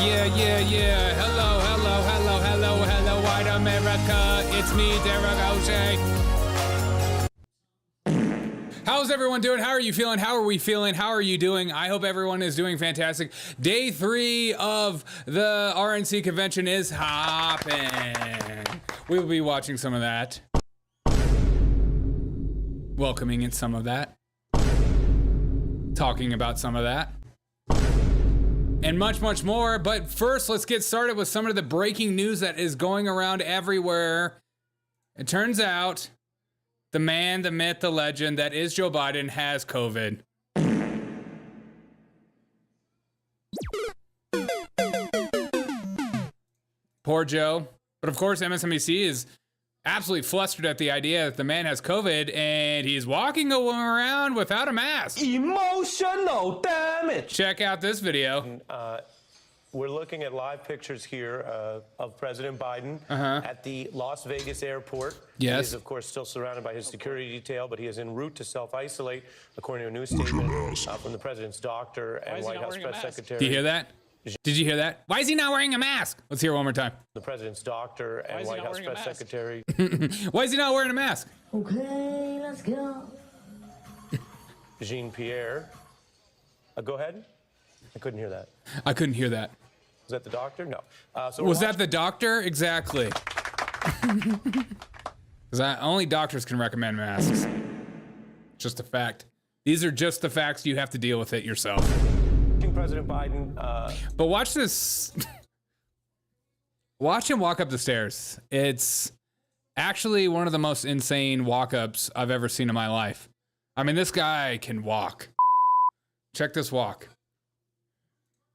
Yeah. Hello, white America. It's me, Derek O'Shea. How's everyone doing? How are you feeling? How are we feeling? How are you doing? I hope everyone is doing fantastic. Day 3 of the RNC convention is hopping. We will be watching some of that. Welcoming in some of that. Talking about some of that. And much more. But first, let's get started with some of the breaking news that is going around everywhere. It turns out the man, the myth, the legend that is Joe Biden has COVID. Poor Joe. But of course, MSNBC is absolutely flustered at the idea that the man has COVID and he's walking around without a mask. Emotional damage. Check out this video. We're looking at live pictures here of President Biden at the Las Vegas airport. Yes. He is, of course, still surrounded by his security detail, but he is en route to self-isolate, according to a new statement from the president's doctor and White House press secretary. Do you hear that? Did you hear that? Why is he not wearing a mask? Let's hear it one more time. The president's doctor and White House press secretary. Why is he not wearing a mask? Okay, let's go. Jean-Pierre. Go ahead. I couldn't hear that. I couldn't hear that. Was that the doctor? No. Was that the doctor? Exactly. Because only doctors can recommend masks. Just a fact. These are just the facts. You have to deal with it yourself. President Biden. But watch this. Watch him walk up the stairs. It's actually one of the most insane walk-ups I've ever seen in my life. I mean, this guy can walk. Check this walk.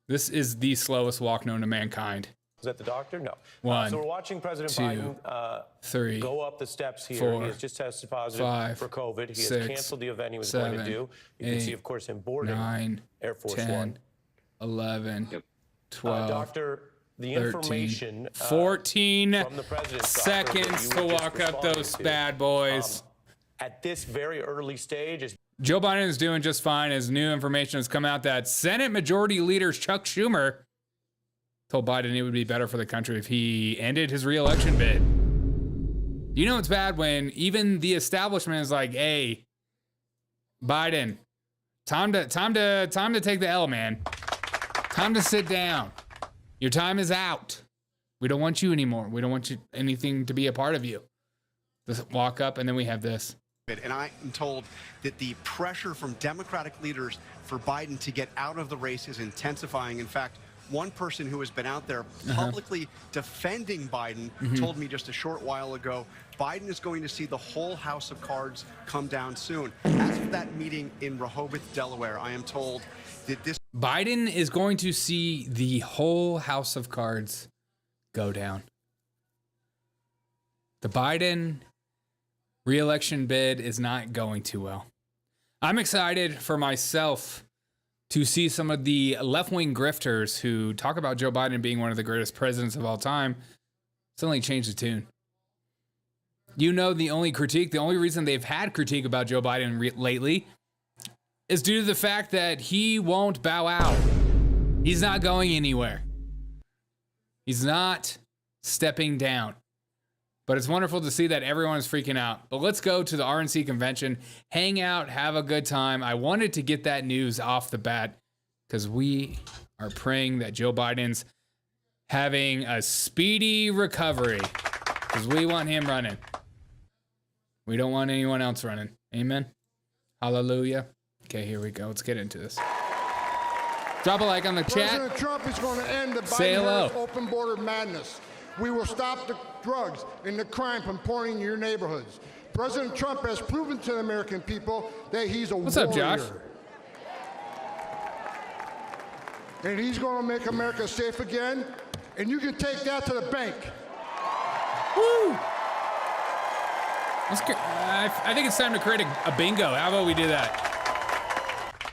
This is the slowest walk known to mankind. Was that the doctor? No. One, so we're watching President Biden 3, go up the steps here. 4, he has just tested positive 5, for COVID. He 6, has canceled the event he was 7, going to do. You 8, can see, of course, him boarding 9, Air Force 10, One. 11, 12, Doctor, the 13, information 14 from the president's seconds to walk up those bad boys. At this very early stage, is Joe Biden is doing just fine as new information has come out that Senate Majority Leader Chuck Schumer told Biden it would be better for the country if he ended his re-election bid. You know it's bad when even the establishment is like, "Hey, Biden, time to take the L, man. Time to sit down. Your time is out. We don't want you anymore. We don't want you anything to be a part of you." Just walk up, and then we have this. And I am told that the pressure from Democratic leaders for Biden to get out of the race is intensifying. In fact, one person who has been out there publicly defending Biden told me just a short while ago, Biden is going to see the whole house of cards come down soon. As for that meeting in Rehoboth, Delaware, I am told that this Biden is going to see the whole house of cards go down. The Biden re-election bid is not going too well. I'm excited for myself to see some of the left-wing grifters who talk about Joe Biden being one of the greatest presidents of all time suddenly change the tune. You know, the only reason they've had critique about Joe Biden lately is due to the fact that he won't bow out. He's not going anywhere. He's not stepping down. But it's wonderful to see that everyone is freaking out. But let's go to the RNC convention, hang out, have a good time. I wanted to get that news off the bat because we are praying that Joe Biden's having a speedy recovery because we want him running. We don't want anyone else running. Amen. Hallelujah. Okay, here we go. Let's get into this. Drop a like on the chat. President Trump is going to end the Say hello. Biden-Harris open border madness. We will stop the drugs and the crime from pouring in your neighborhoods. President Trump has proven to the American people that he's a warrior. What's up, Josh? And he's going to make America safe again. And you can take that to the bank. Woo! I think it's time to create a bingo. How about we do that?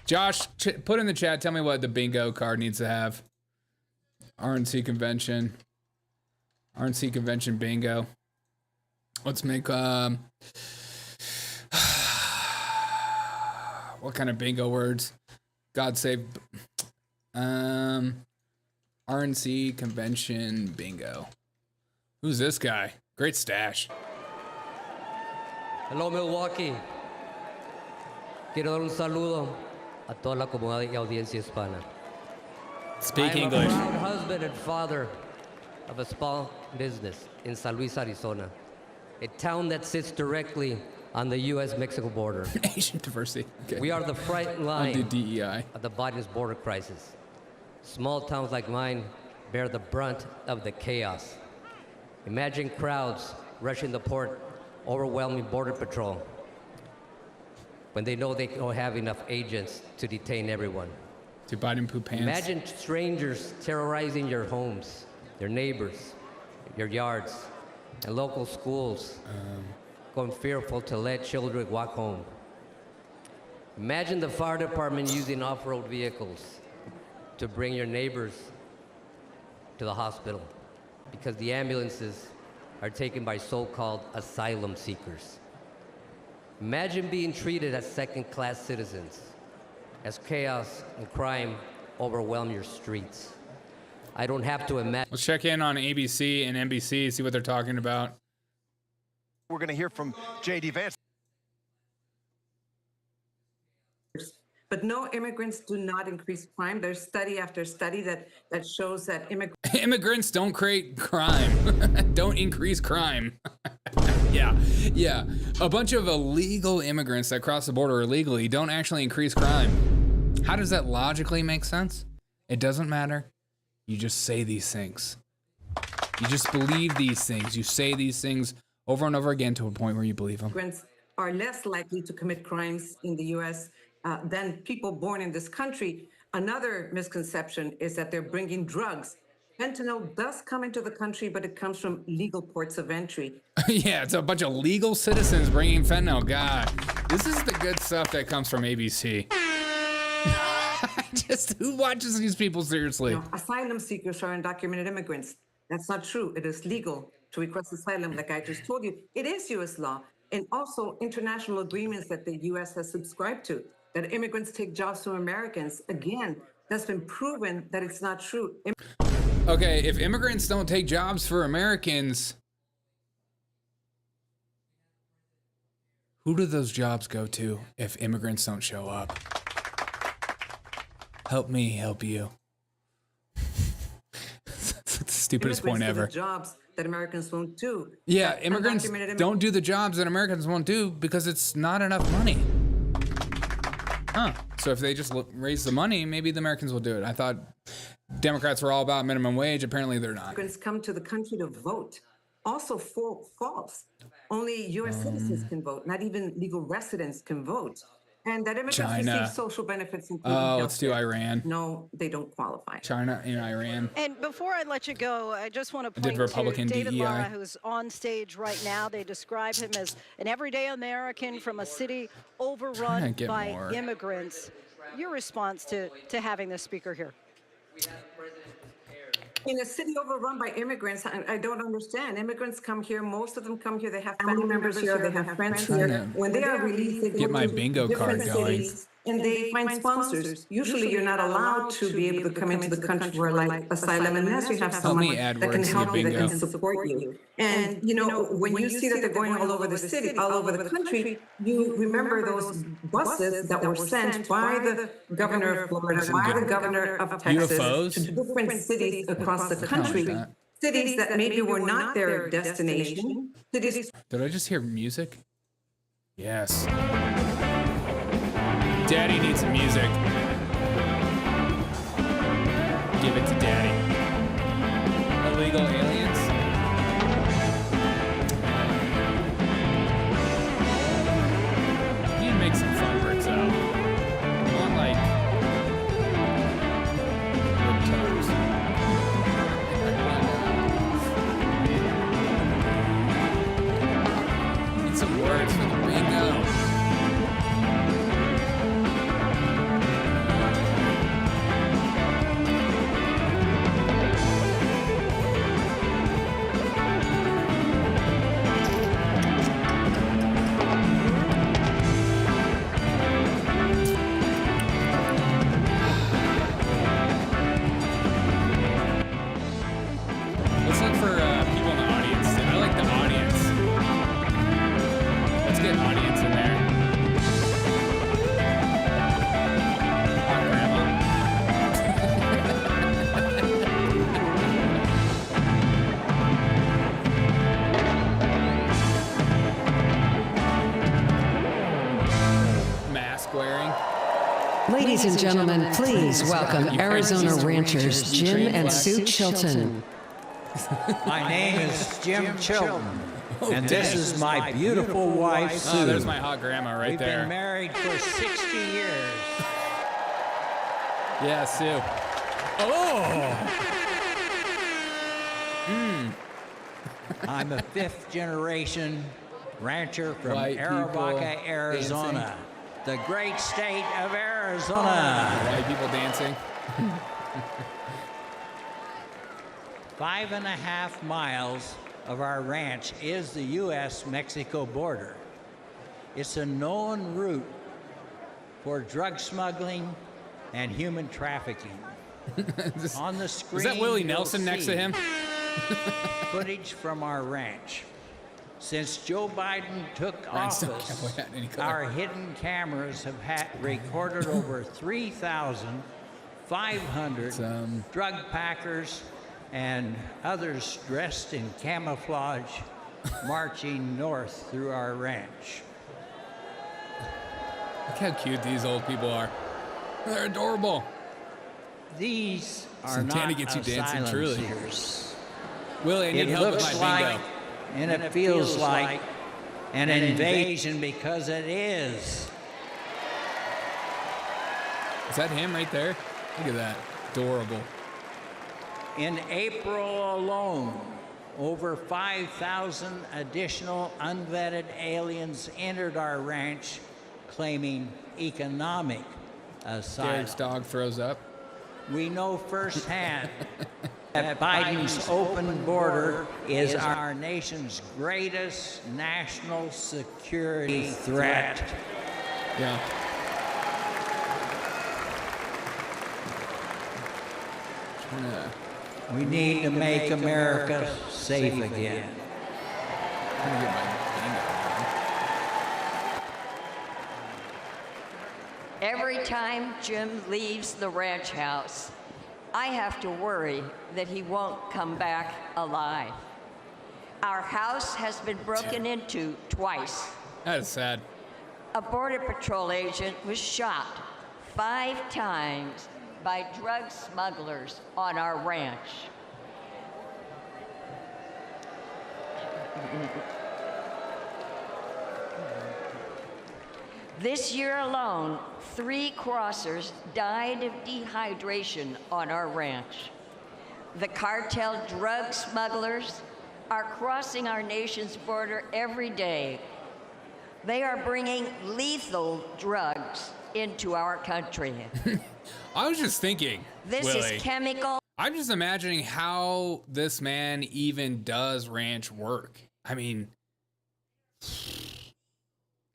Josh, put in the chat, tell me what the bingo card needs to have. RNC convention bingo. Let's make, what kind of bingo words? God save, RNC convention bingo. Who's this guy? Great stash. Hello, Milwaukee. Quiero dar un saludo a toda la comunidad y audiencia hispana. Speak I am English. a proud husband and father of a small business in San Luis, Arizona, a town that sits directly on the U.S.-Mexico border. Asian diversity. Okay. We are the front I'll do line DEI. of the Biden's border crisis. Small towns like mine bear the brunt of the chaos. Imagine crowds rushing the port, overwhelming Border Patrol when they know they don't have enough agents to detain everyone. Do Biden poop pants? Imagine strangers terrorizing your homes, your neighbors, your yards, and local schools going fearful to let children walk home. Imagine the fire department using off-road vehicles to bring your neighbors to the hospital because the ambulances are taken by so-called asylum seekers. Imagine being treated as second-class citizens as chaos and crime overwhelm your streets. I don't have to imagine. Let's check in on ABC and NBC, see what they're talking about. We're going to hear from J.D. Vance. But no, immigrants do not increase crime. There's study after study that shows that Immigrants don't create crime. Don't increase crime. Yeah. A bunch of illegal immigrants that cross the border illegally don't actually increase crime. How does that logically make sense? It doesn't matter. You just say these things. You just believe these things. You say these things over and over again to a point where you believe them. immigrants are less likely to commit crimes in the U.S. Than people born in this country. Another misconception is that they're bringing drugs. Fentanyl does come into the country, but it comes from legal ports of entry. Yeah, it's a bunch of legal citizens bringing fentanyl. God, this is the good stuff that comes from ABC. Who watches these people seriously? You know, asylum seekers are undocumented immigrants. That's not true. It is legal to request asylum, like I just told you. It is U.S. law, and also international agreements that the U.S. has subscribed to, that immigrants take jobs from Americans. Again, that's been proven that it's not true. Okay, if immigrants don't take jobs for Americans, who do those jobs go to if immigrants don't show up? Help me help you. That's the stupidest point Immigrants do ever. the jobs that Americans won't do. Yeah, That immigrants undocumented don't do the jobs that Americans won't do because it's not enough money. Huh. So if they just raise the money, maybe the Americans will do it. I thought Democrats were all about minimum wage. Apparently they're not. Immigrants come to the country to vote. Also false. Only U.S. citizens can vote. Not even legal residents can vote. And that immigrants China. receive social benefits, including Oh, let's do healthcare. Iran. No, they don't qualify. China and Iran. And before I let you go, I just want to did point Republican to David DEI. Lara, who's on stage right now. They describe him as an everyday American from a city overrun Get by more. immigrants. Your response to having this speaker here? In a city overrun by immigrants, I don't understand. Immigrants come here. Most of them come here. They have family members here. They have friends here. When they are released, they Get go my to bingo different card going. cities, and they find sponsors. Usually, you're not allowed to be able to come into the country for like asylum unless you have someone me add that can words to help the you, that bingo. can support you. And you know, when you see that they're going all over the city, all over the country, you remember those buses that were sent by the governor of Florida, by the governor of Texas, UFOs? to different cities across the country. that. Cities that maybe were not their destination. Cities. Did I just hear music? Yes. Daddy needs some music. Give it to Daddy. Illegal aliens? You need to make some fun bricks out. I want like wood toes. Need some words for the bingo. Ladies and gentlemen, please welcome Arizona ranchers Jim and Sue Chilton. My name is Jim Chilton, and this is my beautiful wife, Sue. Oh, there's my hot grandma right there. We've been married for 60 years. Yeah, Sue. Oh! I'm a fifth-generation rancher from White Arivaca, people Arizona, the great state of Arizona. White people dancing. 5.5 miles of our ranch is the U.S.-Mexico border. It's a known route for drug smuggling and human trafficking. On the screen, is that Willie you'll Nelson next to him? footage from our ranch. Since Joe Biden took office, our hidden cameras have recorded over 3,500 drug packers and others dressed in camouflage marching north through our ranch. Look how cute these old people are. They're adorable. These are Santana not gets you dancing, asylum truly. seekers. Willie, I need It help with looks my like bingo. and it feels like an invasion because it is. Is that him right there? Look at that. Adorable. In April alone, over 5,000 additional unvetted aliens entered our ranch claiming economic asylum. Derek's dog throws up. We know firsthand that Biden's open border is our nation's greatest national security threat. Yeah. We need to make America safe again. Every time Jim leaves the ranch house, I have to worry that he won't come back alive. Our house has been broken into twice. That is sad. A Border Patrol agent was shot 5 times by drug smugglers on our ranch. This year alone, 3 crossers died of dehydration on our ranch. The cartel drug smugglers are crossing our nation's border every day. They are bringing lethal drugs into our country. I was just thinking, This Willie, is chemical. I'm just imagining how this man even does ranch work. I mean,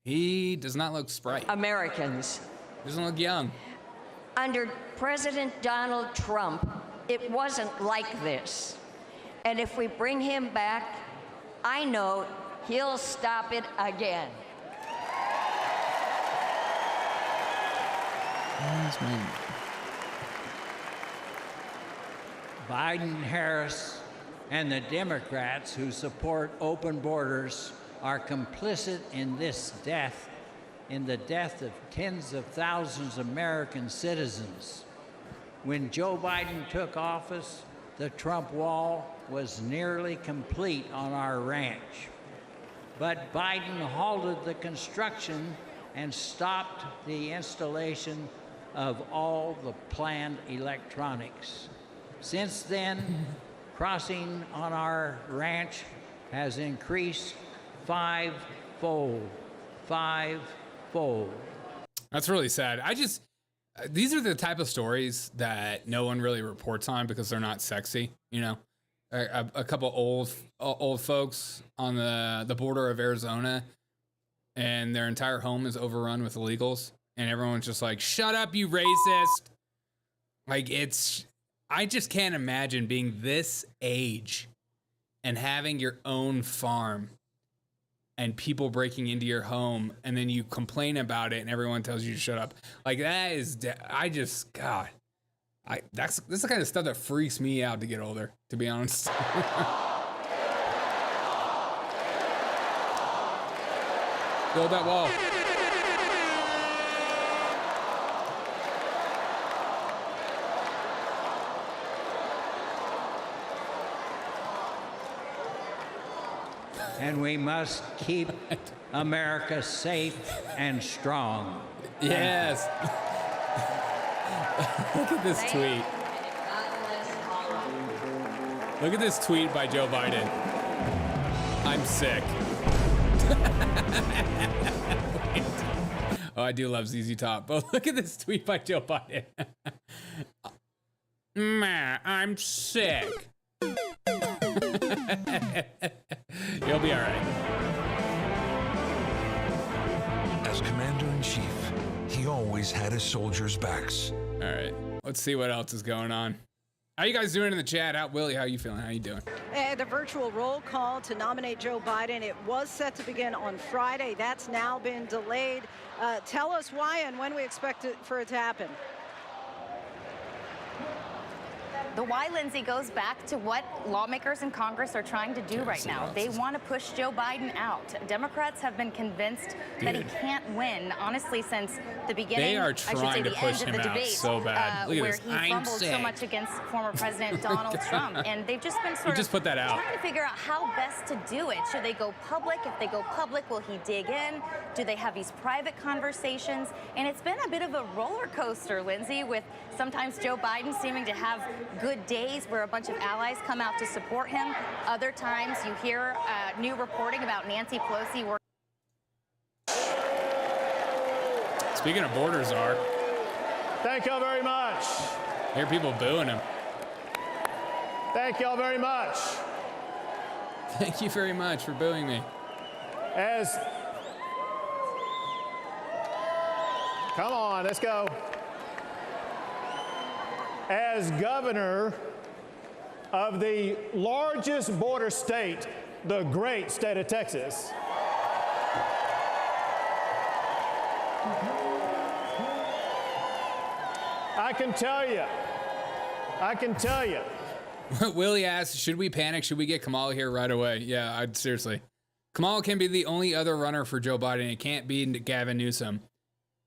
he does not look spry. Americans. Doesn't look young. Under President Donald Trump, it wasn't like this. And if we bring him back, I know he'll stop it again. Biden, Harris, and the Democrats who support open borders are complicit in this death, in the death of tens of thousands of American citizens. When Joe Biden took office, the Trump wall was nearly complete on our ranch. But Biden halted the construction and stopped the installation of all the planned electronics. Since then, crossing on our ranch has increased 5-fold. 5-fold. That's really sad. These are the type of stories that no one really reports on because they're not sexy. You know, a couple old folks on the border of Arizona, and their entire home is overrun with illegals, and everyone's just like, "Shut up, you racist!" Like I just can't imagine being this age and having your own farm and people breaking into your home, and then you complain about it and everyone tells you to shut up. Like that is, that's the kind of stuff that freaks me out to get older, to be honest. Build that wall. and we must keep America safe and strong. Yes. Look at this tweet. Look at this tweet by Joe Biden. I'm sick. Oh, I do love ZZ Top, but look at this tweet by Joe Biden. I'm sick. You'll be all right. As commander-in-chief, he always had his soldiers' backs. All right, let's see what else is going on. How you guys doing in the chat? Willie, how you feeling? How you doing? The virtual roll call to nominate Joe Biden, it was set to begin on Friday. That's now been delayed. Tell us why and when we expect for it to happen. The why, Lindsay, goes back to what lawmakers in Congress are trying to do right now. They want to push Joe Biden out. Democrats have been convinced that he can't win, honestly, since the beginning. They are trying to push him out so bad. Look at where this. he fumbled so much against former President Donald Trump. And they've just been sort of put that out. trying to figure out how best to do it. Should they go public? If they go public, will he dig in? Do they have these private conversations? And it's been a bit of a roller coaster, Lindsay, with sometimes Joe Biden seeming to have good days where a bunch of allies come out to support him. Other times you hear new reporting about Nancy Pelosi working. Speaking of border czar. Thank y'all very much. I hear people booing him. Thank y'all very much. Thank you very much for booing me. Come on, let's go. As governor of the largest border state, the great state of Texas, I can tell you. Willie asked, should we panic? Should we get Kamala here right away? Yeah, seriously. Kamala can be the only other runner for Joe Biden. It can't be Gavin Newsom.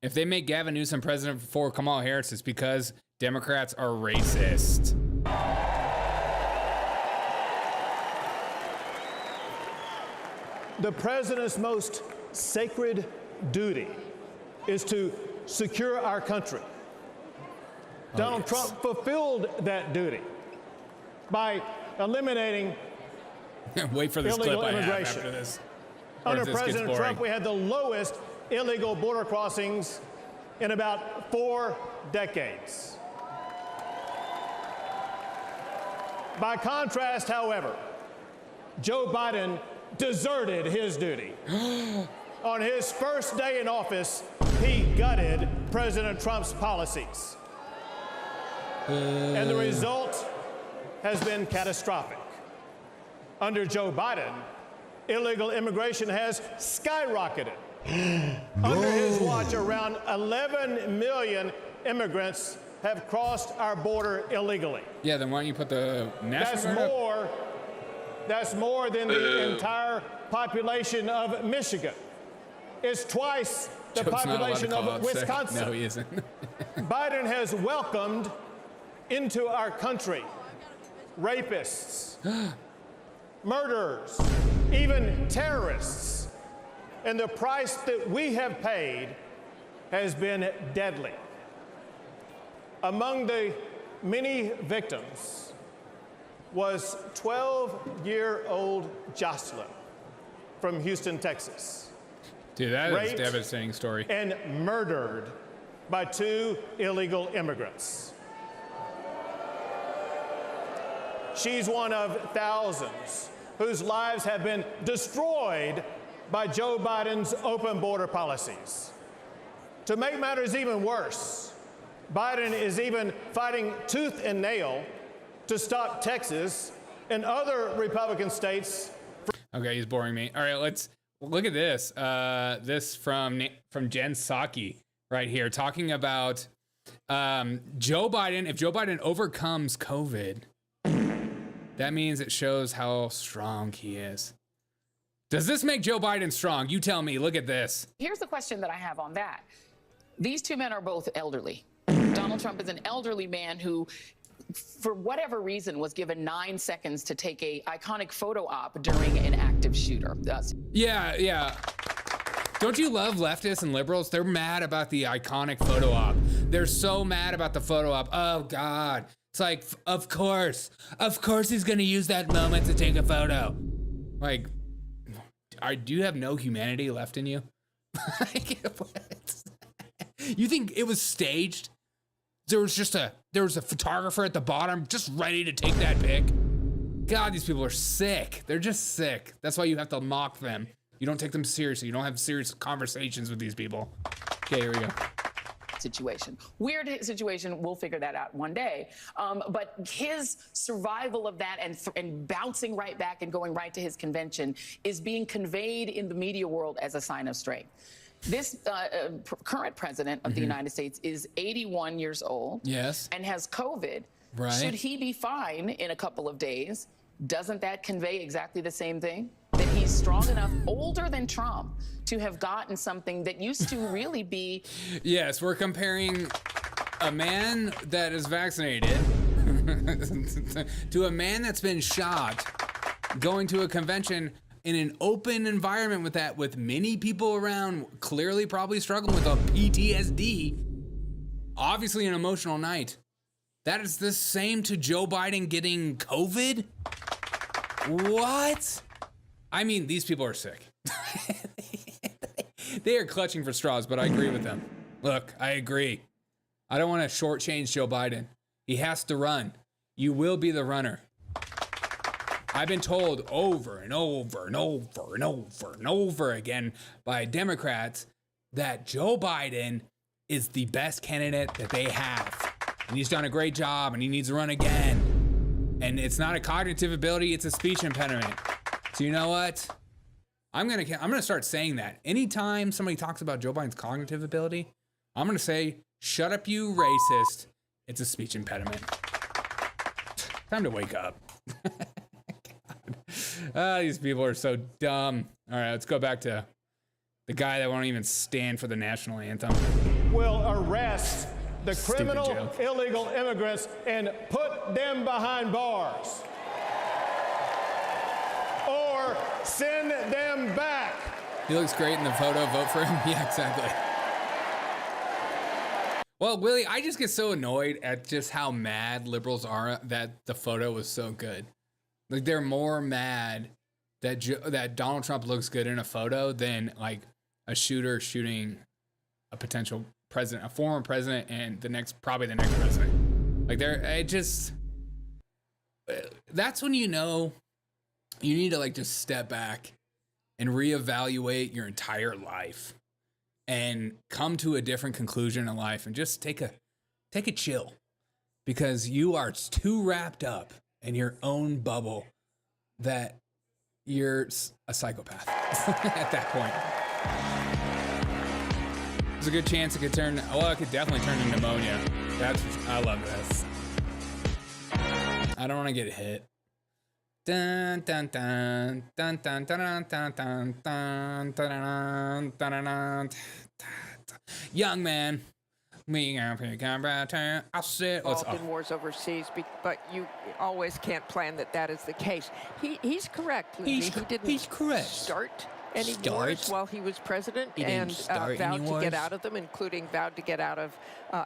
If they make Gavin Newsom president before Kamala Harris, it's because Democrats are racist. The president's most sacred duty is to secure our country. Donald Trump fulfilled that duty by eliminating Wait for this illegal clip immigration. after this. Under President Trump, we had the lowest illegal border crossings in about 4 decades. By contrast, however, Joe Biden deserted his duty. On his first day in office, he gutted President Trump's policies. And the result has been catastrophic. Under Joe Biden, illegal immigration has skyrocketed. Under his watch, around 11 million immigrants have crossed our border illegally. Yeah, then why don't you put the national guard up? That's more than the entire population of Michigan. It's twice the Joe's not allowed to population call of out sick. Wisconsin. No, he isn't. Biden has welcomed into our country rapists, murderers, even terrorists. And the price that we have paid has been deadly. Among the many victims was 12-year-old Jocelyn from Houston, Texas. Dude, that is a Raped devastating story. And murdered by 2 illegal immigrants. She's one of thousands whose lives have been destroyed by Joe Biden's open border policies. To make matters even worse, Biden is even fighting tooth and nail to stop Texas and other Republican states. Okay, he's boring me. All right, let's look at this. This from Jen Psaki right here, talking about Joe Biden. If Joe Biden overcomes COVID, that means it shows how strong he is. Does this make Joe Biden strong? You tell me. Look at this. Here's the question that I have on that. These two men are both elderly. Donald Trump is an elderly man who for whatever reason, was given 9 seconds to take a iconic photo op during an active shooter. Yeah. Don't you love leftists and liberals? They're mad about the iconic photo op. They're so mad about the photo op. Oh, God. It's like, of course he's going to use that moment to take a photo. Like, do you have no humanity left in you? You think it was staged? There was a photographer at the bottom just ready to take that pic. God, these people are sick. They're just sick. That's why you have to mock them. You don't take them seriously. You don't have serious conversations with these people. Okay, here we go. Situation. Weird situation. We'll figure that out one day. But his survival of that and bouncing right back and going right to his convention is being conveyed in the media world as a sign of strength. This current president of the United States is 81 years old. Yes. And has COVID. Right. Should he be fine in a couple of days? Doesn't that convey exactly the same thing? That he's strong enough, older than Trump, to have gotten something that used to really be... Yes, we're comparing a man that is vaccinated to a man that's been shot going to a convention in an open environment with many people around, clearly probably struggling with a PTSD, obviously an emotional night. That is the same to Joe Biden getting COVID? What? I mean, these people are sick. They are clutching for straws, but I agree with them. Look, I agree. I don't want to shortchange Joe Biden. He has to run. You will be the runner. I've been told over and over and over and over and over again by Democrats that Joe Biden is the best candidate that they have. And he's done a great job and he needs to run again. And it's not a cognitive ability, it's a speech impediment. So you know what? I'm gonna start saying that. Anytime somebody talks about Joe Biden's cognitive ability, I'm gonna say, shut up, you racist. It's a speech impediment. Time to wake up. These people are so dumb. All right, let's go back to the guy that won't even stand for the national anthem. Will arrest the criminal illegal immigrants and put them behind bars. Or send them back. He looks great in the photo. Vote for him. Yeah, exactly. Well, Willie, I just get so annoyed at just how mad liberals are that the photo was so good. Like, they're more mad that Donald Trump looks good in a photo than like a shooter shooting a potential president, a former president, and probably the next president. Like, that's when you know you need to like just step back and reevaluate your entire life and come to a different conclusion in life and just take a chill, because you are too wrapped up in your own bubble that you're a psychopath at that point. There's a good chance it could definitely turn into pneumonia. I love this. I don't want to get hit. Dun dun dun dun dun dun dun dun dun dun dun. Young man, we are I'll sit. Involved in wars overseas, but you always can't plan that is the case. He's correct, Lindsay. He didn't start any wars while he was president, and vowed to get out of them, including vowed to get out of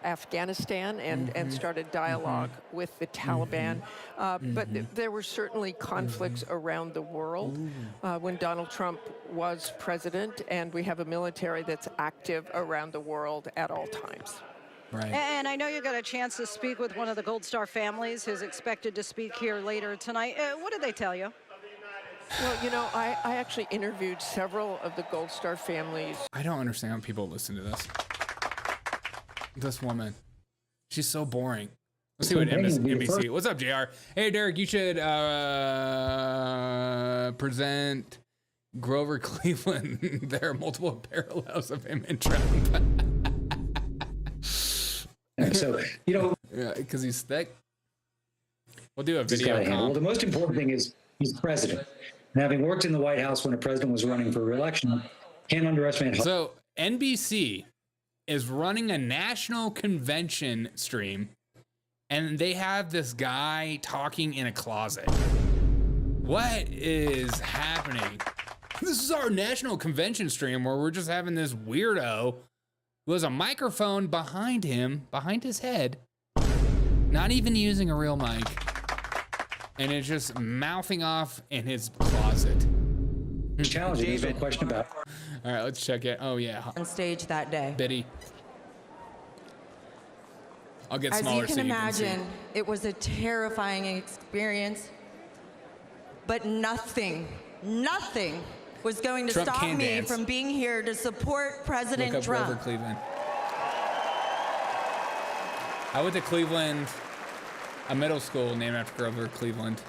Afghanistan and started dialogue with the Taliban. But there were certainly conflicts around the world when Donald Trump was president, and we have a military that's active around the world at all times. Right. And I know you got a chance to speak with one of the Gold Star families who's expected to speak here later tonight. What did they tell you? Well, you know, I actually interviewed several of the Gold Star families. I don't understand how people listen to this. This woman, she's so boring. Let's see what NBC. What's up, JR? Hey, Derek, you should present Grover Cleveland. There are multiple parallels of him and Trump. So, you know, because he's thick. We'll do a video. Well, the most important thing is he's president. And having worked in the White House when a president was running for re-election, can't underestimate how. So NBC is running a national convention stream and they have this guy talking in a closet. What is happening? This is our national convention stream where we're just having this weirdo who has a microphone behind him, behind his head, not even using a real mic, and it's just mouthing off in his closet. Challenging, there's no question about it. All right, let's check it. Oh, yeah. On stage that day. Biddy. I'll get As smaller you can so you imagine, can see. it was a terrifying experience, but nothing was going to Trump stop can me dance. from being here to support President Look up Trump. Grover Cleveland. I went to Cleveland, a middle school named after Grover Cleveland.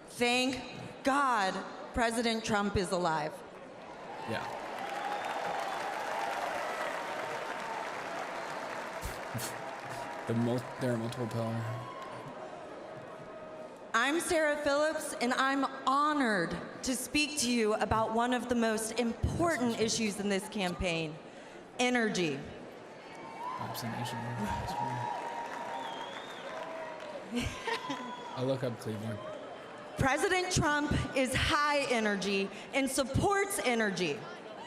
Thank God President Trump is alive. Yeah. There are multiple power. I'm Sarah Phillips, and I'm honored to speak to you about one of the most important issues in this campaign, energy. Vaccination. I'll look up Cleveland. President Trump is high energy and supports energy.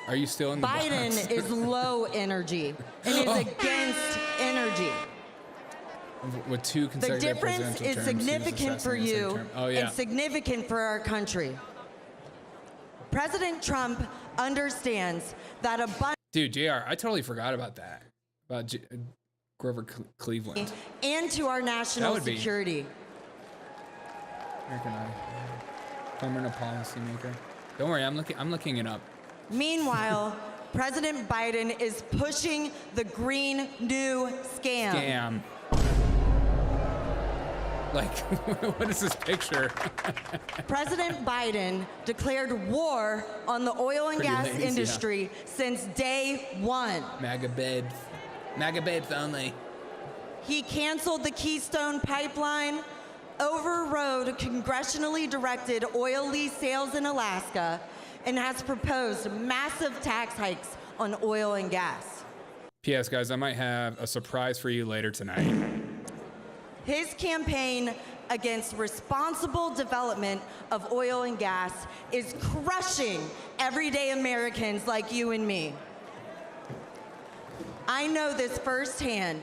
Are you still in the box? Biden is low energy and is against energy. With two The consecutive difference presidential is terms, he was significant for assassinated you second term. Oh, yeah. and significant for our country. President Trump understands that a bunch Dude, JR, I totally forgot about that. About Grover Cleveland. and to our national would be- security. American Idol. Permanent policymaker. Don't worry, I'm looking it up. Meanwhile, President Biden is pushing the Green New Scam. Scam. Like, what is this picture? President Biden declared war on the oil and Pretty gas ladies, yeah. industry since day one. MAGA beds only. He canceled the Keystone Pipeline, overrode congressionally directed oil lease sales in Alaska, and has proposed massive tax hikes on oil and gas. P.S. guys, I might have a surprise for you later tonight. His campaign against responsible development of oil and gas is crushing everyday Americans like you and me. I know this firsthand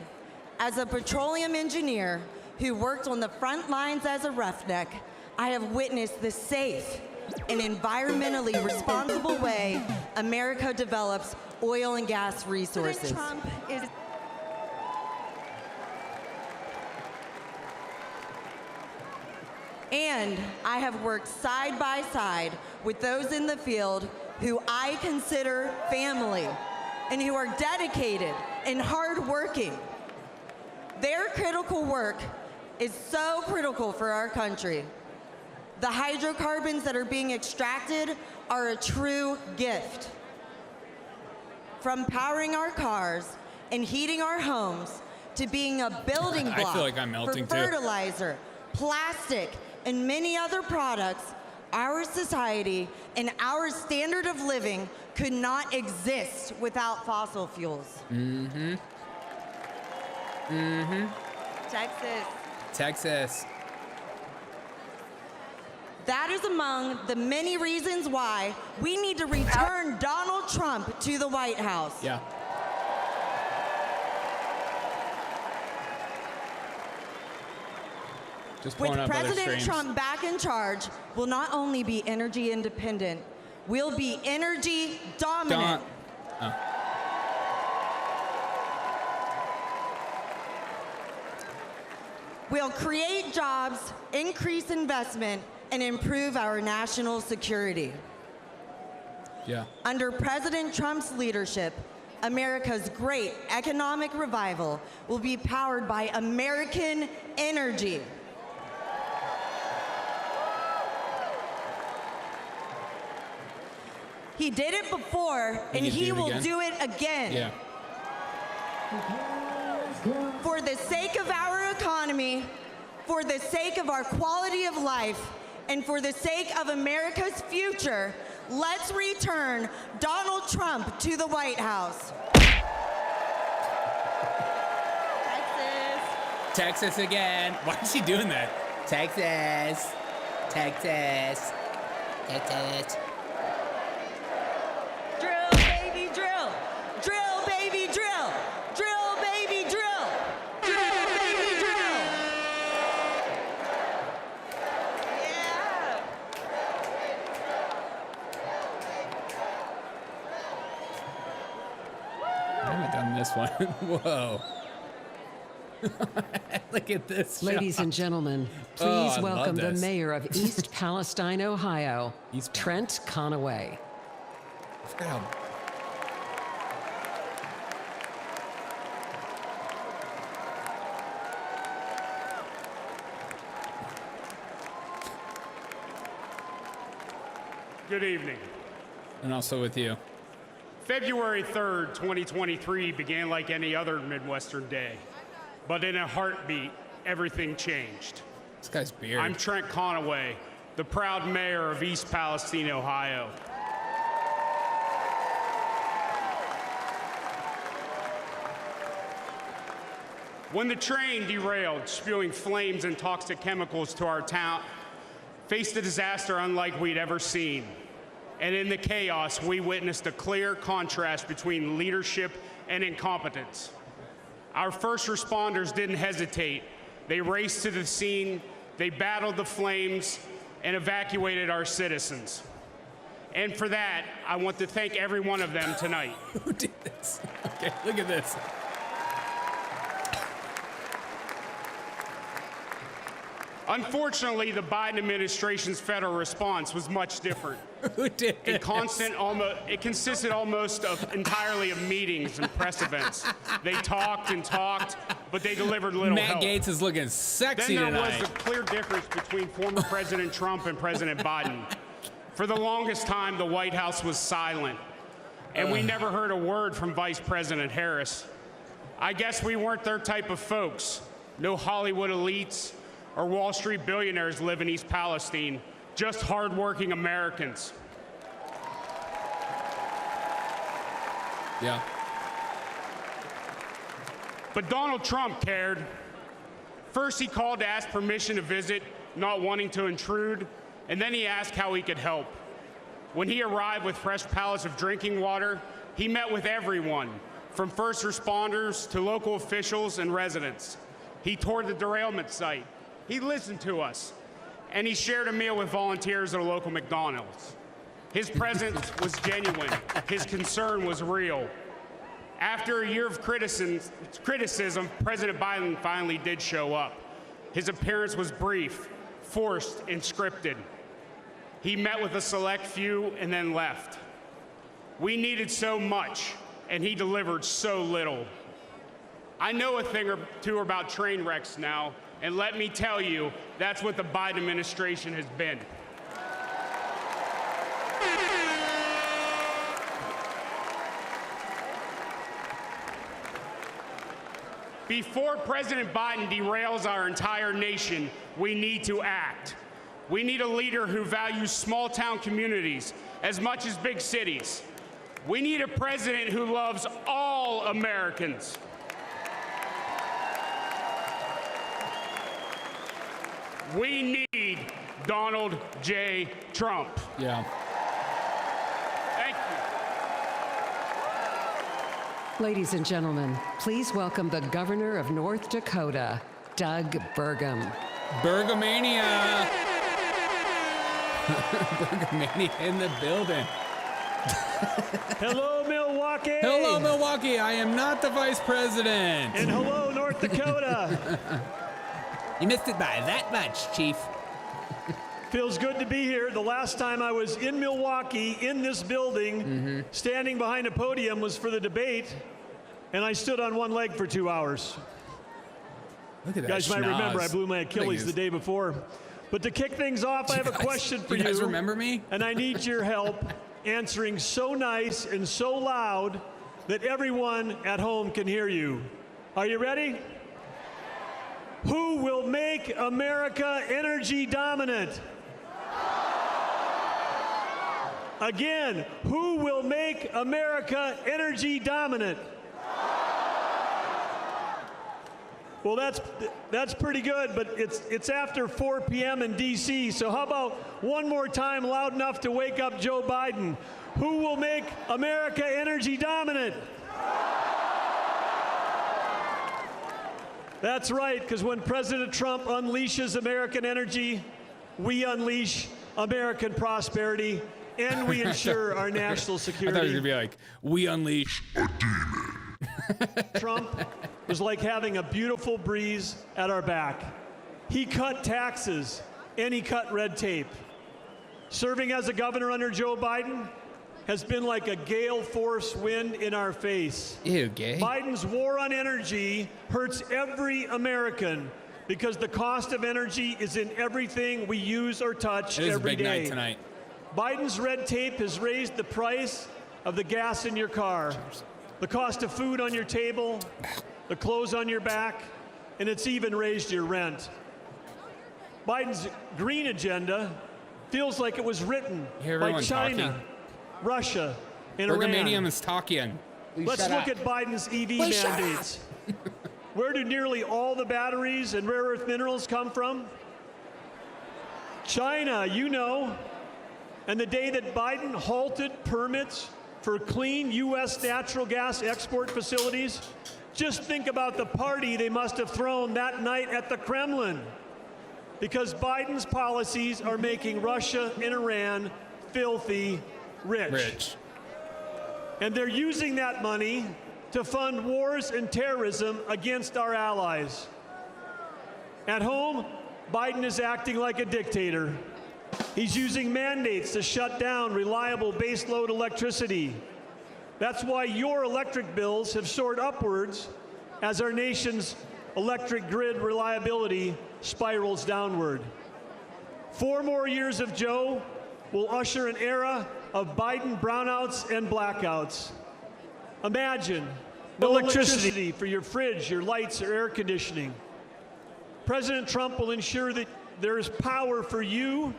as a petroleum engineer who worked on the front lines as a roughneck. I have witnessed the safe and environmentally responsible way America develops oil and gas resources. Trump is And I have worked side by side with those in the field who I consider family and who are dedicated and hardworking. Their critical work is so critical for our country. The hydrocarbons that are being extracted are a true gift. From powering our cars and heating our homes to being a building block I feel like I'm melting for too. fertilizer, plastic, and many other products, our society and our standard of living could not exist without fossil fuels. Mm-hmm. Mm-hmm. Texas. That is among the many reasons why we need to return Donald Trump to the White House. Yeah. Just With pulling up other President streams. Trump back in charge, we'll not only be energy independent, we'll be energy dominant. Oh. We'll create jobs, increase investment, and improve our national security. Yeah. Under President Trump's leadership, America's great economic revival will be powered by American energy. He did it before, and he will do it again. Yeah. For the sake of our economy, for the sake of our quality of life, and for the sake of America's future, let's return Donald Trump to the White House. Texas. Texas again. Why is he doing that? Texas. Texas. Texas. Drill, baby, drill. Drill, baby, drill. Drill, baby, drill. Drill, baby, drill. Yeah. I haven't done this one. Whoa. Look at this. Ladies shot. and gentlemen, Oh, please I love welcome the this. mayor of East Palestine, Ohio, Trent Conaway. I forgot how. Good evening. And also with you. February 3rd, 2023 began like any other Midwestern day, but in a heartbeat, everything changed. This guy's beard. I'm Trent Conaway, the proud mayor of East Palestine, Ohio. When the train derailed, spewing flames and toxic chemicals to our town, faced a disaster unlike we'd ever seen. And in the chaos, we witnessed a clear contrast between leadership and incompetence. Our first responders didn't hesitate. They raced to the scene, they battled the flames, and evacuated our citizens. And for that, I want to thank every one of them tonight. Who did this? Okay, look at this. Unfortunately, the Biden administration's federal response was much different. Who did this? It consisted almost entirely of meetings and press events. They talked and talked, but they delivered little Matt help. Gaetz is looking sexy Then there tonight. was a clear difference between former President Trump and President Biden. For the longest time, the White House was silent, and we never heard a word from Vice President Harris. I guess we weren't their type of folks. No Hollywood elites or Wall Street billionaires live in East Palestine, just hardworking Americans. Yeah. But Donald Trump cared. First, he called to ask permission to visit, not wanting to intrude, and then he asked how he could help. When he arrived with fresh pallets of drinking water, he met with everyone, from first responders to local officials and residents. He toured the derailment site. He listened to us, and he shared a meal with volunteers at a local McDonald's. His presence was genuine. His concern was real. After a year of criticism, President Biden finally did show up. His appearance was brief, forced, and scripted. He met with a select few and then left. We needed so much, and he delivered so little. I know a thing or two about train wrecks now, and let me tell you, that's what the Biden administration has been. Before President Biden derails our entire nation, we need to act. We need a leader who values small-town communities as much as big cities. We need a president who loves all Americans. We need Donald J. Trump. Yeah. Thank you. Ladies and gentlemen, please welcome the governor of North Dakota, Doug Burgum. Burgomania. Burgomania in the building. Hello, Milwaukee. Hello, Milwaukee. I am not the vice president. And hello, North Dakota. You missed it by that much, Chief. Feels good to be here. The last time I was in Milwaukee, in this building, standing behind a podium was for the debate, and I stood on one leg for 2 hours. Look at that. You guys might remember I schnoz. blew my Achilles the day before. But to kick things off, I have a question for you. You guys remember me? And I need your help answering so nice and so loud that everyone at home can hear you. Are you ready? Who will make America energy dominant? Again, who will make America energy dominant? Well, that's pretty good, but it's after 4 p.m. in D.C., so how about one more time loud enough to wake up Joe Biden? Who will make America energy dominant? That's right, because when President Trump unleashes American energy, we unleash American prosperity, and we ensure our national security. I thought it was going to be like, we unleash a demon. Trump was like having a beautiful breeze at our back. He cut taxes and he cut red tape. Serving as a governor under Joe Biden has been like a gale force wind in our face. Ew, gay. Biden's war on energy hurts every American because the cost of energy is in everything we use or touch every day. It is a big day. night tonight. Biden's red tape has raised the price of the gas in your car, the cost of food on your table, the clothes on your back, and it's even raised your rent. Biden's green agenda feels like it was written by China, talking. Russia, and Iran. Bergamanium is talking. Let's look at Biden's EV mandates. Where do nearly all the batteries and rare earth minerals come from? China, you know. And the day that Biden halted permits for clean U.S. natural gas export facilities, just think about the party they must have thrown that night at the Kremlin. Because Biden's policies are making Russia and Iran filthy rich. And they're using that money to fund wars and terrorism against our allies. At home, Biden is acting like a dictator. He's using mandates to shut down reliable baseload electricity. That's why your electric bills have soared upwards as our nation's electric grid reliability spirals downward. 4 more years of Joe will usher an era of Biden brownouts and blackouts. Imagine no electricity for your fridge, your lights, or air conditioning. President Trump will ensure that there is power for you,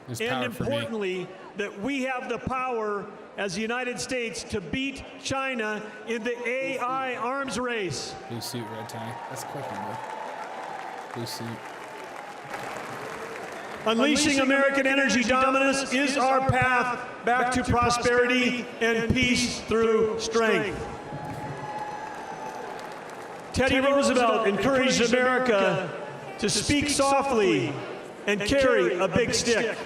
and importantly, that we have the power as the United States to beat China in the AI arms race. Blue suit, red tie. That's questionable. Blue suit. Unleashing American energy dominance is our path back to prosperity and peace through strength. Teddy Roosevelt encouraged America to speak softly and carry a big stick.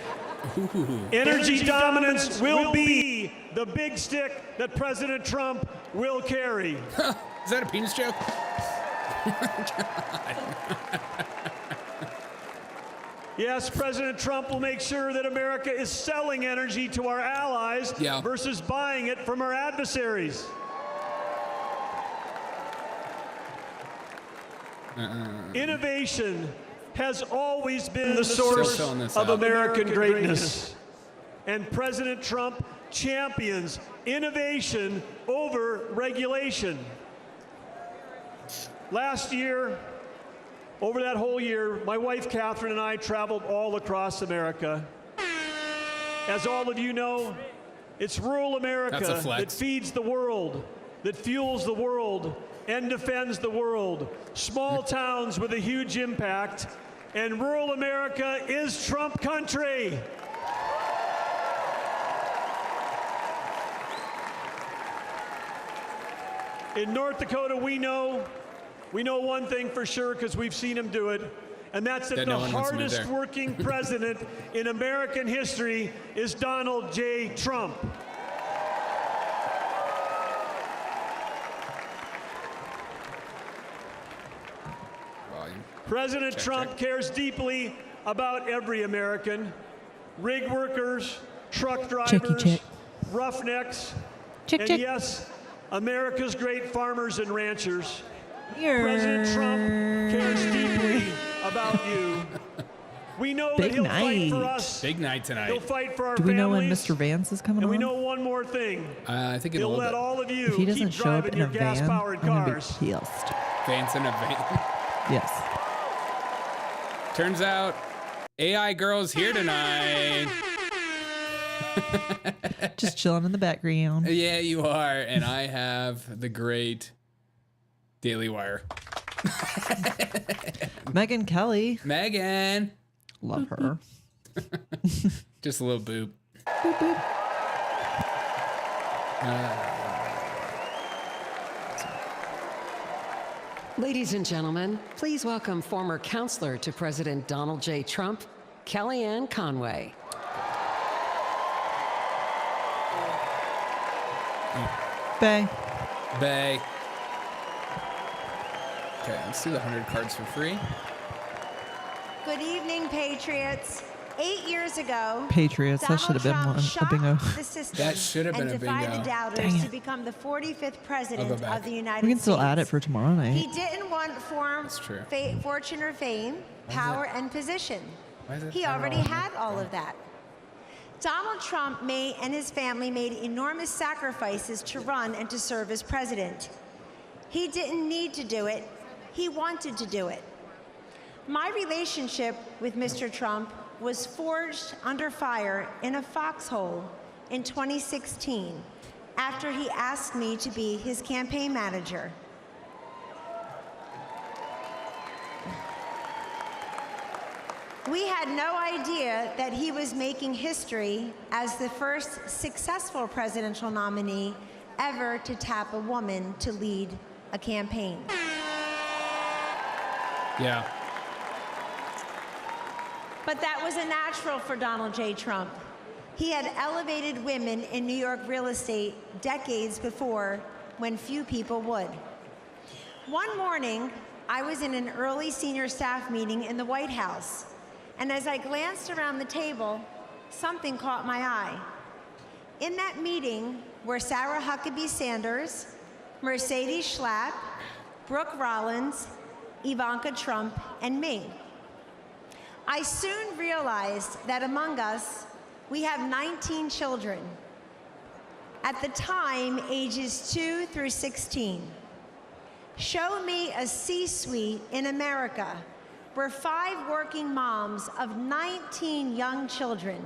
Energy dominance will be the big stick that President Trump will carry. Is that a penis joke? Yes, President Trump will make sure that America is selling energy to our allies versus buying it from our adversaries. Innovation has always been the source of American greatness. And President Trump champions innovation over regulation. Last year, over that whole year, my wife Catherine and I traveled all across America. As all of you know, it's rural America that feeds the world, that fuels the world, and defends the world. Small towns with a huge impact, and rural America is Trump country. In North Dakota, we know one thing for sure because we've seen him do it, and that's that the hardest working president in American history is Donald J. Trump. President Trump cares deeply about every American, rig workers, truck drivers, roughnecks, and yes, America's great farmers and ranchers. President Trump cares deeply about you. We know that he'll fight for us. Big night tonight. He'll fight for our Do we know when families. Mr. Vance is coming And on? we know one more thing. I think he'll let all of you If he doesn't keep show up driving in your a van, I'm gas-powered gonna cars. be pissed. Vance in a van. Yes. Turns out AI girl's here tonight. Just chilling in the background. Yeah, you are. And I have the great Daily Wire. Megyn Kelly. Megan. Love her. Just a little boop. Boop, boop. Ladies and gentlemen, please welcome former counselor to President Donald J. Trump, Kellyanne Conway. Bay. Bay. Okay, let's do the 100 cards for free. Good evening, Patriots. 8 years ago, Patriots. That should have been one. A bingo. the system That should have been and a defied bingo. the doubters Dang it. to become the 45th president back. of the United We can still States. add it for tomorrow He night. didn't want true. fortune or fame, power and position. Why is it He power already all had all of that. Donald Trump and his family made enormous sacrifices to run and to serve as president. He didn't need to do it. He wanted to do it. My relationship with Mr. Trump was forged under fire in a foxhole in 2016 after he asked me to be his campaign manager. We had no idea that he was making history as the first successful presidential nominee ever to tap a woman to lead a campaign. Yeah. But that was a natural for Donald J. Trump. He had elevated women in New York real estate decades before when few people would. One morning, I was in an early senior staff meeting in the White House, and as I glanced around the table, something caught my eye. In that meeting were Sarah Huckabee Sanders, Mercedes Schlapp, Brooke Rollins, Ivanka Trump, and me. I soon realized that among us, we have 19 children. At the time, ages 2 through 16. Show me a C-suite in America where 5 working moms of 19 young children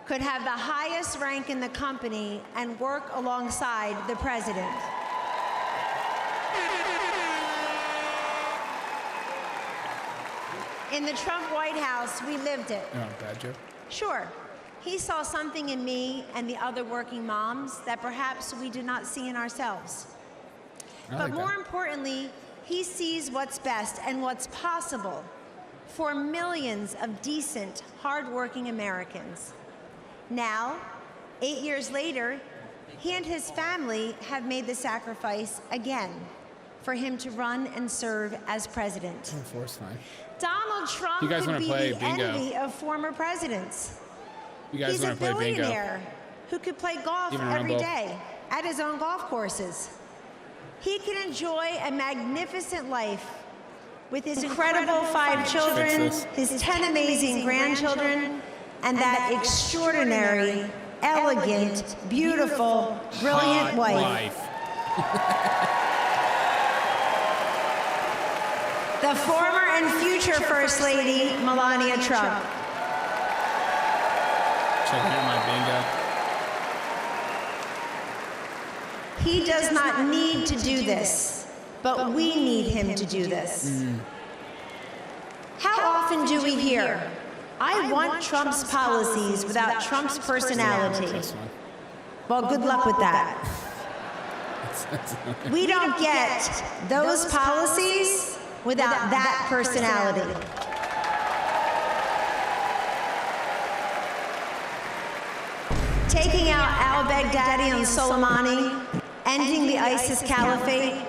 could have the highest rank in the company and work alongside the president. In the Trump White House, we lived it. Oh, bad joke. Sure, he saw something in me and the other working moms that perhaps we did not see in ourselves. But more importantly, he sees what's best and what's possible for millions of decent, hardworking Americans. Now, 8 years later, he and his family have made the sacrifice again for him to run and serve as president. Oh, four's fine. Donald Trump You guys could wanna be play the bingo? envy of former presidents. You guys He's a want to play bingo? billionaire who could play golf Even every Rumble. day at his own golf courses. He can enjoy a magnificent life with his incredible 5 children, his 10 amazing grandchildren, and that extraordinary, elegant, beautiful, brilliant Hot wife. The former and future First Lady, Melania Trump. Check out my bingo. He does not need to do this, but we need him to do this. How often do we hear, I want Trump's policies without Trump's personality? Well, good luck with that. We don't get those policies without that personality. Taking out al-Baghdadi and Soleimani, ending the ISIS caliphate,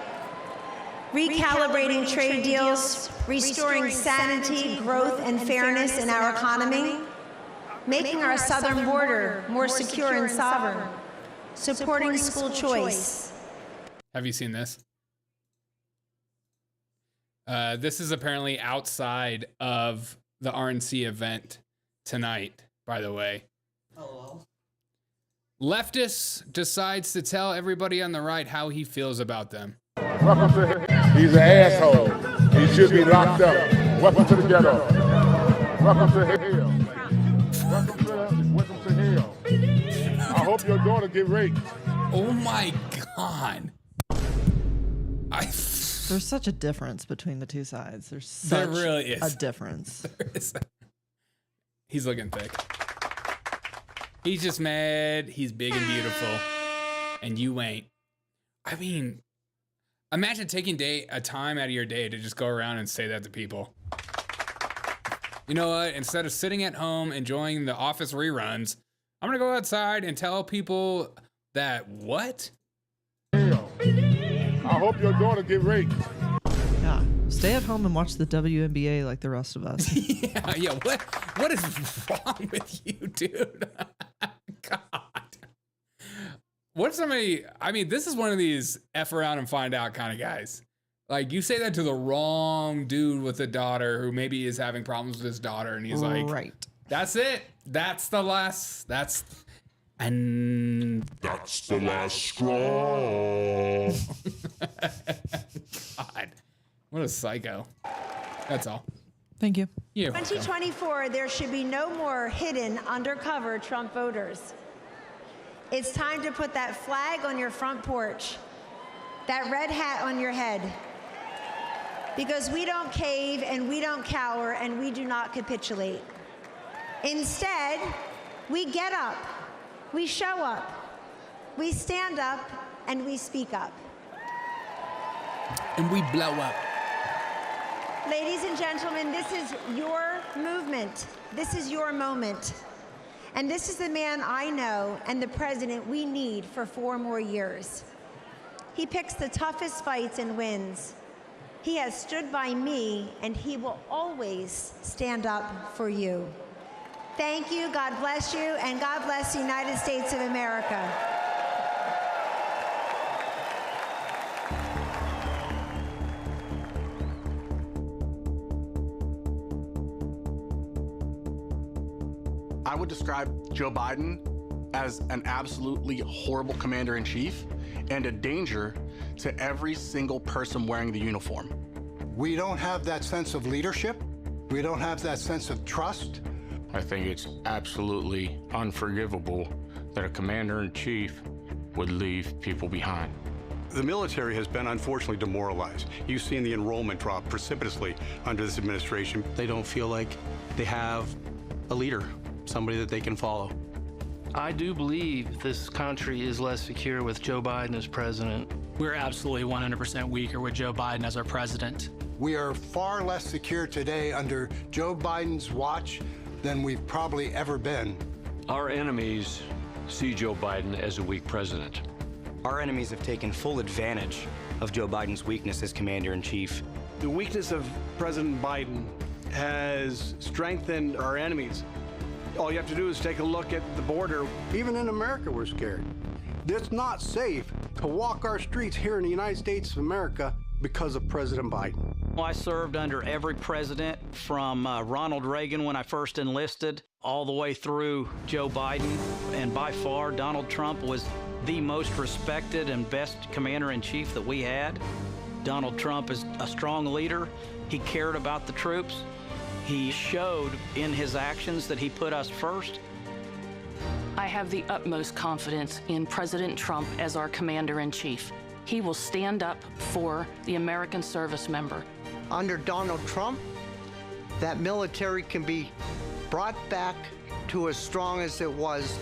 recalibrating trade deals, restoring sanity, growth, and fairness in our economy, making our southern border more secure and sovereign, supporting school choice. Have you seen this? This is apparently outside of the RNC event tonight, by the way. Leftist decides to tell everybody on the right how he feels about them. Welcome to he's an asshole. He should be locked up. Welcome to the ghetto. Welcome to hell. Welcome to hell. I hope your daughter get raped. Oh my God. There's such a difference between the two sides. There's such There really is a difference. He's looking thick. He's just mad. He's big and beautiful, and you ain't. I mean, imagine taking a time out of your day to just go around and say that to people. You know what? Instead of sitting at home enjoying the Office reruns, I'm gonna go outside and tell people that what? I hope your daughter get raped. Yeah. Stay at home and watch the WNBA like the rest of us. yeah. What is wrong with you, dude? God. What if somebody? I mean, this is one of these F around and find out kind of guys. Like, you say that to the wrong dude with a daughter who maybe is having problems with his daughter, and he's like, right. That's it. That's the last. And that's the last straw. God, what a psycho. That's all. Thank you. Yeah. 2024, there should be no more hidden, undercover Trump voters. It's time to put that flag on your front porch, that red hat on your head. Because we don't cave and we don't cower and we do not capitulate. Instead, we get up, we show up, we stand up, and we speak up. And we blow up. Ladies and gentlemen, this is your movement. This is your moment. And this is the man I know and the president we need for 4 more years. He picks the toughest fights and wins. He has stood by me, and he will always stand up for you. Thank you, God bless you, and God bless the United States of America. I would describe Joe Biden as an absolutely horrible commander-in-chief and a danger to every single person wearing the uniform. We don't have that sense of leadership. We don't have that sense of trust. I think it's absolutely unforgivable that a commander-in-chief would leave people behind. The military has been unfortunately demoralized. You've seen the enrollment drop precipitously under this administration. They don't feel like they have a leader, somebody that they can follow. I do believe this country is less secure with Joe Biden as president. We're absolutely 100% weaker with Joe Biden as our president. We are far less secure today under Joe Biden's watch than we've probably ever been. Our enemies see Joe Biden as a weak president. Our enemies have taken full advantage of Joe Biden's weakness as commander-in-chief. The weakness of President Biden has strengthened our enemies. All you have to do is take a look at the border. Even in America, we're scared. It's not safe to walk our streets here in the United States of America because of President Biden. I served under every president from Ronald Reagan when I first enlisted, all the way through Joe Biden. And by far, Donald Trump was the most respected and best commander-in-chief that we had. Donald Trump is a strong leader. He cared about the troops. He showed in his actions that he put us first. I have the utmost confidence in President Trump as our commander-in-chief. He will stand up for the American service member. Under Donald Trump, that military can be brought back to as strong as it was.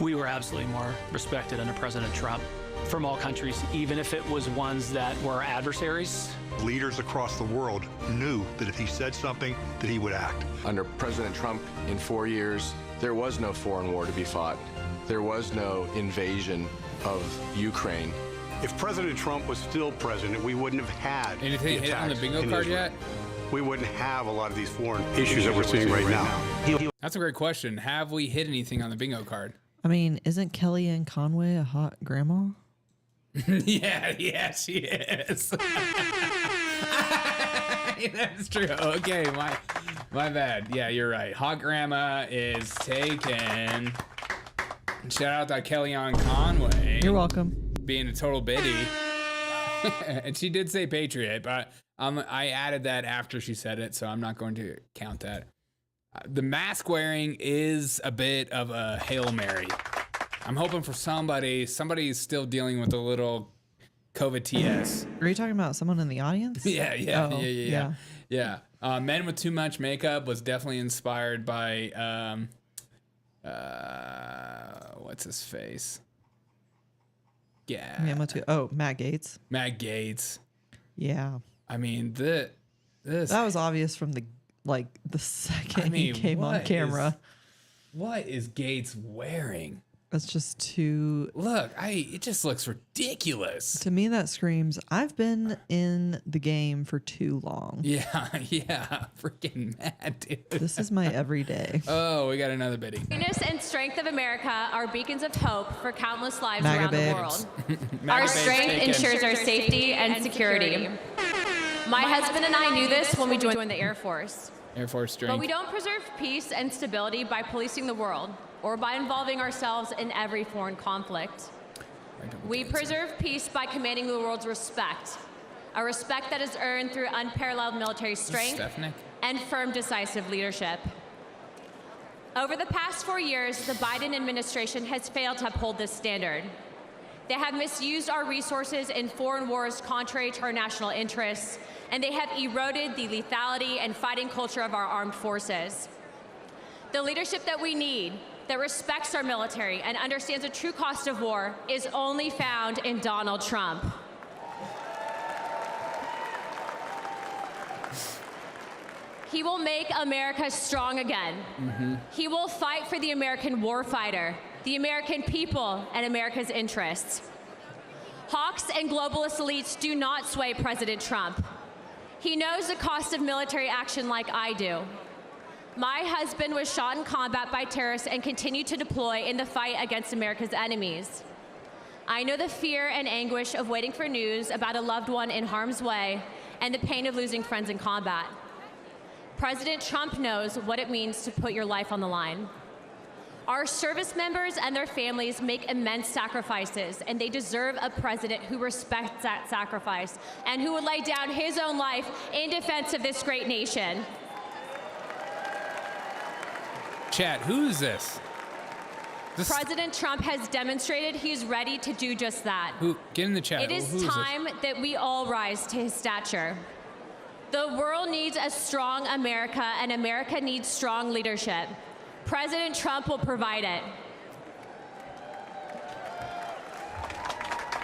We were absolutely more respected under President Trump from all countries, even if it was ones that were adversaries. Leaders across the world knew that if he said something, that he would act. Under President Trump, in 4 years, there was no foreign war to be fought. There was no invasion of Ukraine. If President Trump was still president, we wouldn't have had anything hit on the bingo card yet? We wouldn't have a lot of these foreign issues that we're seeing right now. That's a great question. Have we hit anything on the bingo card? I mean, isn't Kellyanne Conway a hot grandma? yeah, she is. That's true. Okay, my bad. Yeah, you're right. Hot grandma is taken. Shout out to Kellyanne Conway. You're welcome. Being a total biddy. And she did say patriot, but I added that after she said it, so I'm not going to count that. The mask wearing is a bit of a Hail Mary. I'm hoping for somebody's still dealing with a little COVID TS. Are you talking about someone in the audience? Yeah. Oh, Men with Too Much Makeup was definitely inspired by what's his face? Yeah. Matt Gaetz. Matt Gaetz. Yeah. I mean, this that was obvious from the second he came on camera. What is Gaetz wearing? It's just too. It just looks ridiculous. To me, that screams, I've been in the game for too long. Yeah, freaking mad, dude. This is my everyday. Oh, we got another biddy. Greatness and strength of America are beacons of hope for countless lives MAGA around babes. the world. Our strength ensures our safety and security. My husband and I knew this when we joined the Air Force. Air Force strength. But we don't preserve peace and stability by policing the world or by involving ourselves in every foreign conflict. We preserve peace by commanding the world's respect, a respect that is earned through unparalleled military strength and firm, decisive leadership. Over the past 4 years, the Biden administration has failed to uphold this standard. They have misused our resources in foreign wars contrary to our national interests, and they have eroded the lethality and fighting culture of our armed forces. The leadership that we need, that respects our military and understands the true cost of war, is only found in Donald Trump. He will make America strong again. He will fight for the American warfighter, the American people, and America's interests. Hawks and globalist elites do not sway President Trump. He knows the cost of military action like I do. My husband was shot in combat by terrorists and continued to deploy in the fight against America's enemies. I know the fear and anguish of waiting for news about a loved one in harm's way and the pain of losing friends in combat. President Trump knows what it means to put your life on the line. Our service members and their families make immense sacrifices, and they deserve a president who respects that sacrifice and who would lay down his own life in defense of this great nation. Chat, who is this? President Trump has demonstrated he's ready to do just that. Get in the chat. It is time that we all rise to his stature. The world needs a strong America, and America needs strong leadership. President Trump will provide it.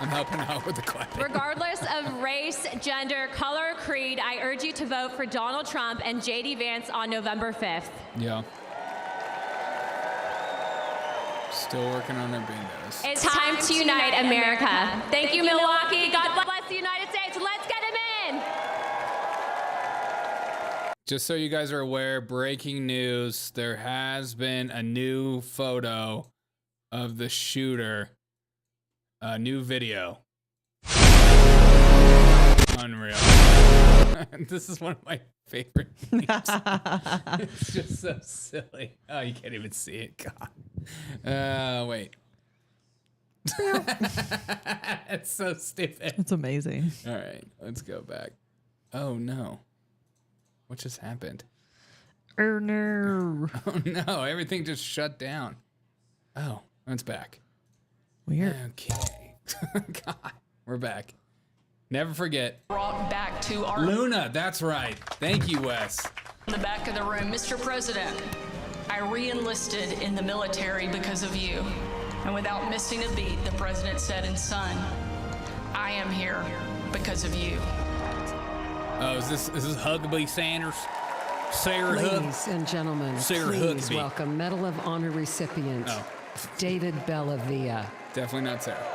I'm helping out with the clapping. Regardless of race, gender, color, or creed, I urge you to vote for Donald Trump and J.D. Vance on November 5th. Yeah. Still working on our bingos. It's time to unite America. Thank you, Milwaukee. God bless the United States. Let's get him in. Just so you guys are aware, breaking news, there has been a new photo of the shooter, a new video. Unreal. This is one of my favorite things. It's just so silly. Oh, you can't even see it. God. Wait. It's so stupid. It's amazing. All right, let's go back. Oh, no. What just happened? Oh, no. Oh, no. Everything just shut down. Oh, it's back. Weird. Okay. God, we're back. Never forget. Brought back to our Luna, that's right. Thank you, Wes. in the back of the room. Mr. President, I re-enlisted in the military because of you. And without missing a beat, the president said, and son, I am here because of you. Oh, is this Huckabee Sanders? Sarah Hook? Ladies and gentlemen, Sarah please Huckabee. welcome Medal of Honor recipient David Bellavia. Definitely not Sarah.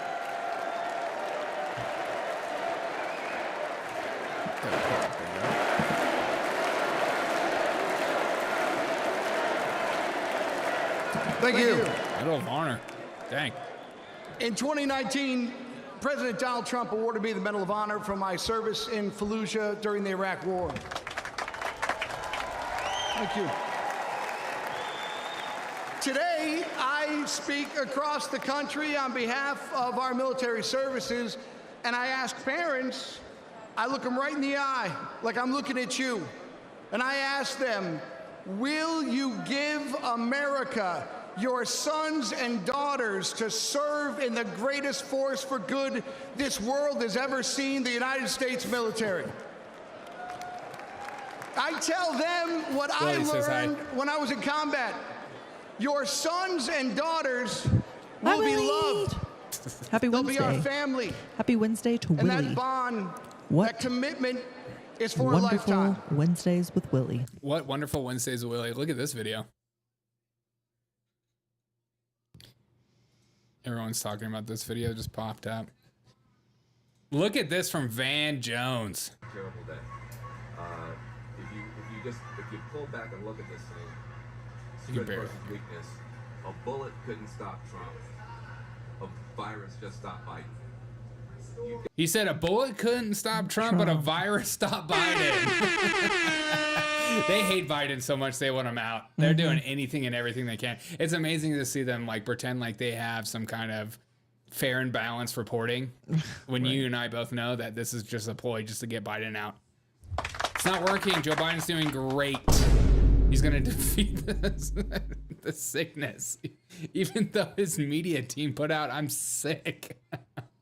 Thank you. Medal of Honor. Dang. In 2019, President Donald Trump awarded me the Medal of Honor for my service in Fallujah during the Iraq War. Thank you. Today, I speak across the country on behalf of our military services, and I ask parents, I look them right in the eye, like I'm looking at you, and I ask them, will you give America your sons and daughters to serve in the greatest force for good this world has ever seen, the United States military. I tell them what I learned when I was in combat. Your sons and daughters will be loved. Happy They'll Wednesday. be our family. Happy Wednesday to And Willie. that bond, What that commitment is for wonderful a lifetime. Wednesdays with Willie. What wonderful Wednesdays with Willie. Look at this video. Everyone's talking about this video, just popped up. Look at this from Van Jones. Terrible day. If you pull back and look at this thing, You can strength bear it. versus weakness, a bullet couldn't stop Trump. A virus just stopped Biden. He said a bullet couldn't stop Trump, but a virus stopped Biden. They hate Biden so much they want him out. They're doing anything and everything they can. It's amazing to see them like pretend like they have some kind of fair and balanced reporting when you and I both know that this is just a ploy just to get Biden out. It's not working. Joe Biden's doing great. He's going to defeat the sickness, even though his media team put out, "I'm sick,"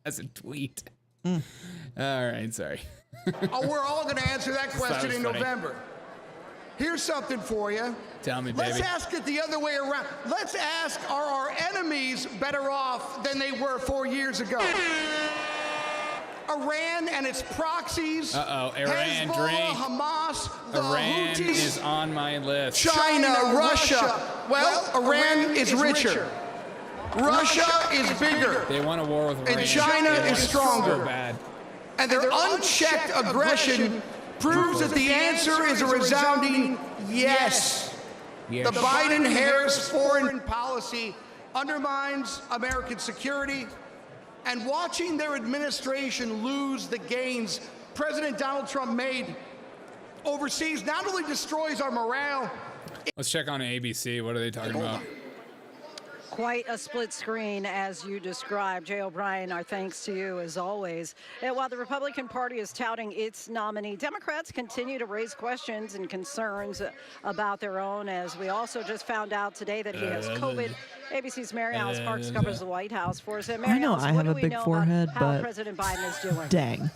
as a tweet. All right, sorry. Oh, we're all going to answer that question was in funny. November. Here's something for you. Tell me, Let's baby. ask it the other way around. Let's ask, are our enemies better off than they were 4 years ago? Iran and its proxies. Uh-oh, Iran, Hezbollah, drink. Hamas, the Iran Houthis, is on my list. China, Russia. Well, Iran is richer. Russia is bigger. They want a war with Iran. And China They want is it stronger. So bad. And their unchecked aggression proves that the answer is a resounding yes. Yes. The Biden-Harris foreign policy undermines American security, and watching their administration lose the gains President Donald Trump made overseas not only destroys our morale. Let's check on ABC. What are they talking about? Quite a split screen, as you described. Jay O'Brien, our thanks to you, as always. And while the Republican Party is touting its nominee, Democrats continue to raise questions and concerns about their own, as we also just found out today that he has COVID. ABC's Mary Alice Parks covers the White House for us. And I Mary know Alice, I what have do a we big know forehead, about how but President Biden is doing? dang.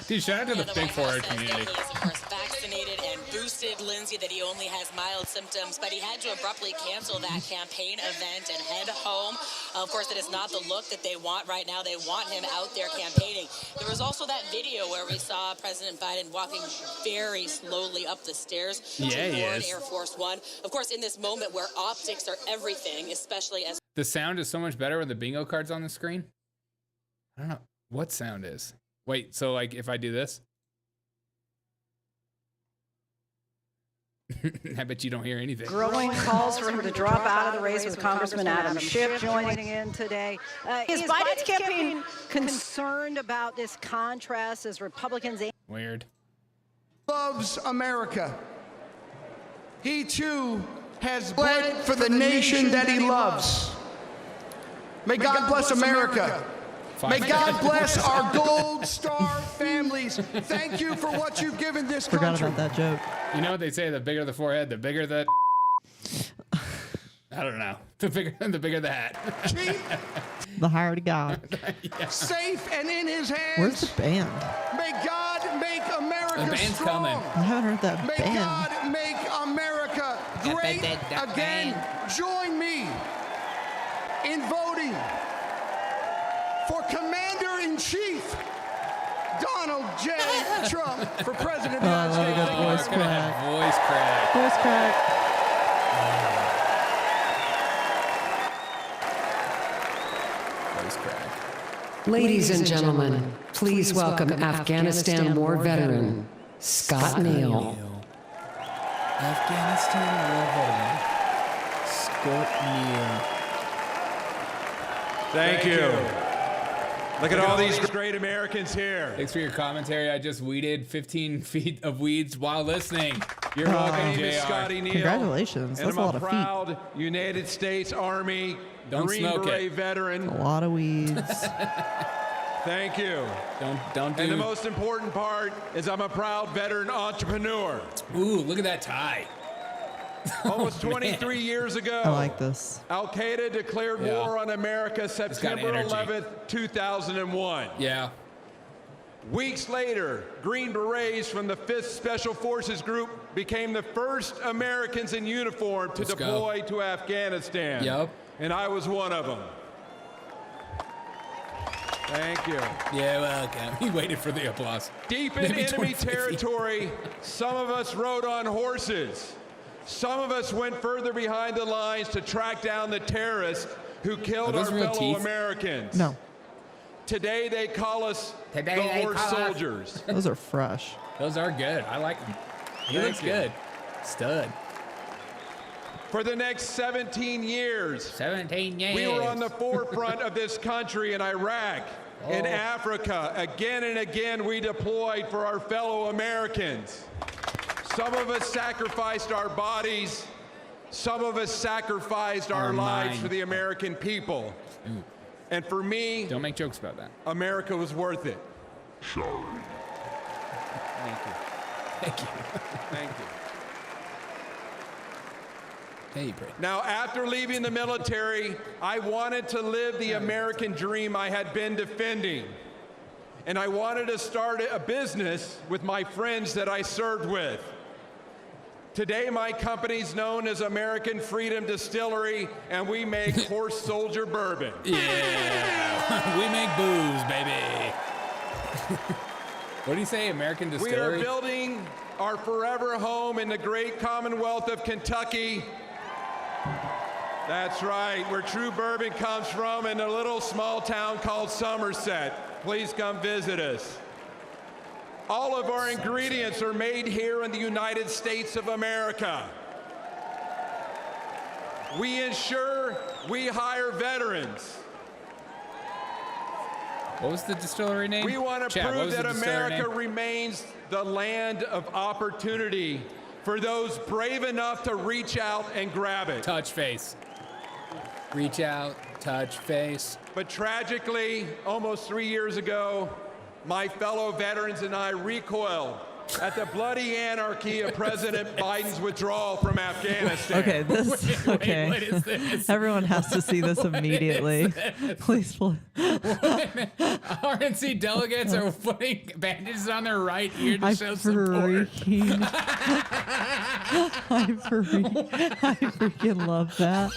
Dude, shout out to the big forehead community. He is, of course, vaccinated and boosted. Lindsay, that he only has mild symptoms, but he had to abruptly cancel that campaign event and head home. Of course, it is not the look that they want right now. They want him out there campaigning. There was also that video where we saw President Biden walking very slowly up the stairs Yeah, he toward is. Air Force One. Of course, in this moment where optics are everything, especially as The sound is so much better with the bingo cards on the screen. I don't know what sound is. Wait, so like if I do this? I bet you don't hear anything. Growing calls for him to drop out of the race with Congressman Adam Schiff joining in today. Is Biden's campaign concerned about this contrast as Republicans aim? Weird. Loves America. He too has bled for the nation that he loves. May God bless America. May God bless our Gold Star families. Thank you for what you've given this Forgot country. about that joke. You know what they say? The bigger the forehead, the bigger the. I don't know. The bigger the hat. The higher to God. Safe and in his hands. Where's the band? May God make America The band's strong. coming. I haven't heard that May band. God make America great again. Join me in voting for Commander-in-Chief Donald J. Trump for President of the I United love a States. good voice Gonna crack. have voice crack. Voice crack. Voice crack. Ladies and gentlemen, please welcome Afghanistan war veteran, Scott Neal. Afghanistan war veteran, Scott Neal. Thank you. Look at all these great Americans here. Thanks for your commentary. I just weeded 15 feet of weeds while listening. You're My welcome, name is JR. Scotty Neal. Congratulations. And That's I'm a lot a of feet. proud United States Army Don't Green smoke Beret it. veteran. A lot of weeds. Thank you. Don't do. And the most important part is I'm a proud veteran entrepreneur. Ooh, look at that tie. Almost 23 years ago, I like this. Al-Qaeda declared war on America September energy. 11th, 2001. Yeah. Weeks later, Green Berets from the 5th Special Forces Group became the first Americans in uniform to deploy to Afghanistan. Yep. And I was one of them. Thank you. Yeah, welcome. He waited for the applause. Deep in enemy territory, some of us rode on horses. Some of us went further behind the lines to track down the terrorists who killed our fellow Americans. No. Today they call us the horse soldiers. Those are fresh. Those are good. I like them. He looks good. Stud. For the next 17 years, 17 years, we were on the forefront of this country in Iraq, in Africa. Again and again, we deployed for our fellow Americans. Some of us sacrificed our bodies. Some of us sacrificed our lives for the American people. Ooh. And for me, don't make jokes about that. America was worth it. Sorry. Thank you. Thank you. Thank you. Hey, now, after leaving the military, I wanted to live the American dream I had been defending. And I wanted to start a business with my friends that I served with. Today, my company's known as American Freedom Distillery, and we make horse soldier bourbon. Yeah, we make booze, baby. What do you say, American Distillery? We are building our forever home in the great Commonwealth of Kentucky. That's right, where true bourbon comes from, in a little small town called Somerset. Please come visit us. All of our ingredients are made here in the United States of America. We ensure we hire veterans. What was the distillery name? We want to Chad, prove that America remains the land of opportunity for those brave enough to reach out and grab it. Touch face. Reach out, touch face. But tragically, almost 3 years ago, my fellow veterans and I recoiled at the bloody anarchy of President Biden's withdrawal from Afghanistan. Okay, this. Okay. what is this? Everyone has to see this immediately. Please. RNC delegates are putting bandages on their right ear to show support. I freaking love that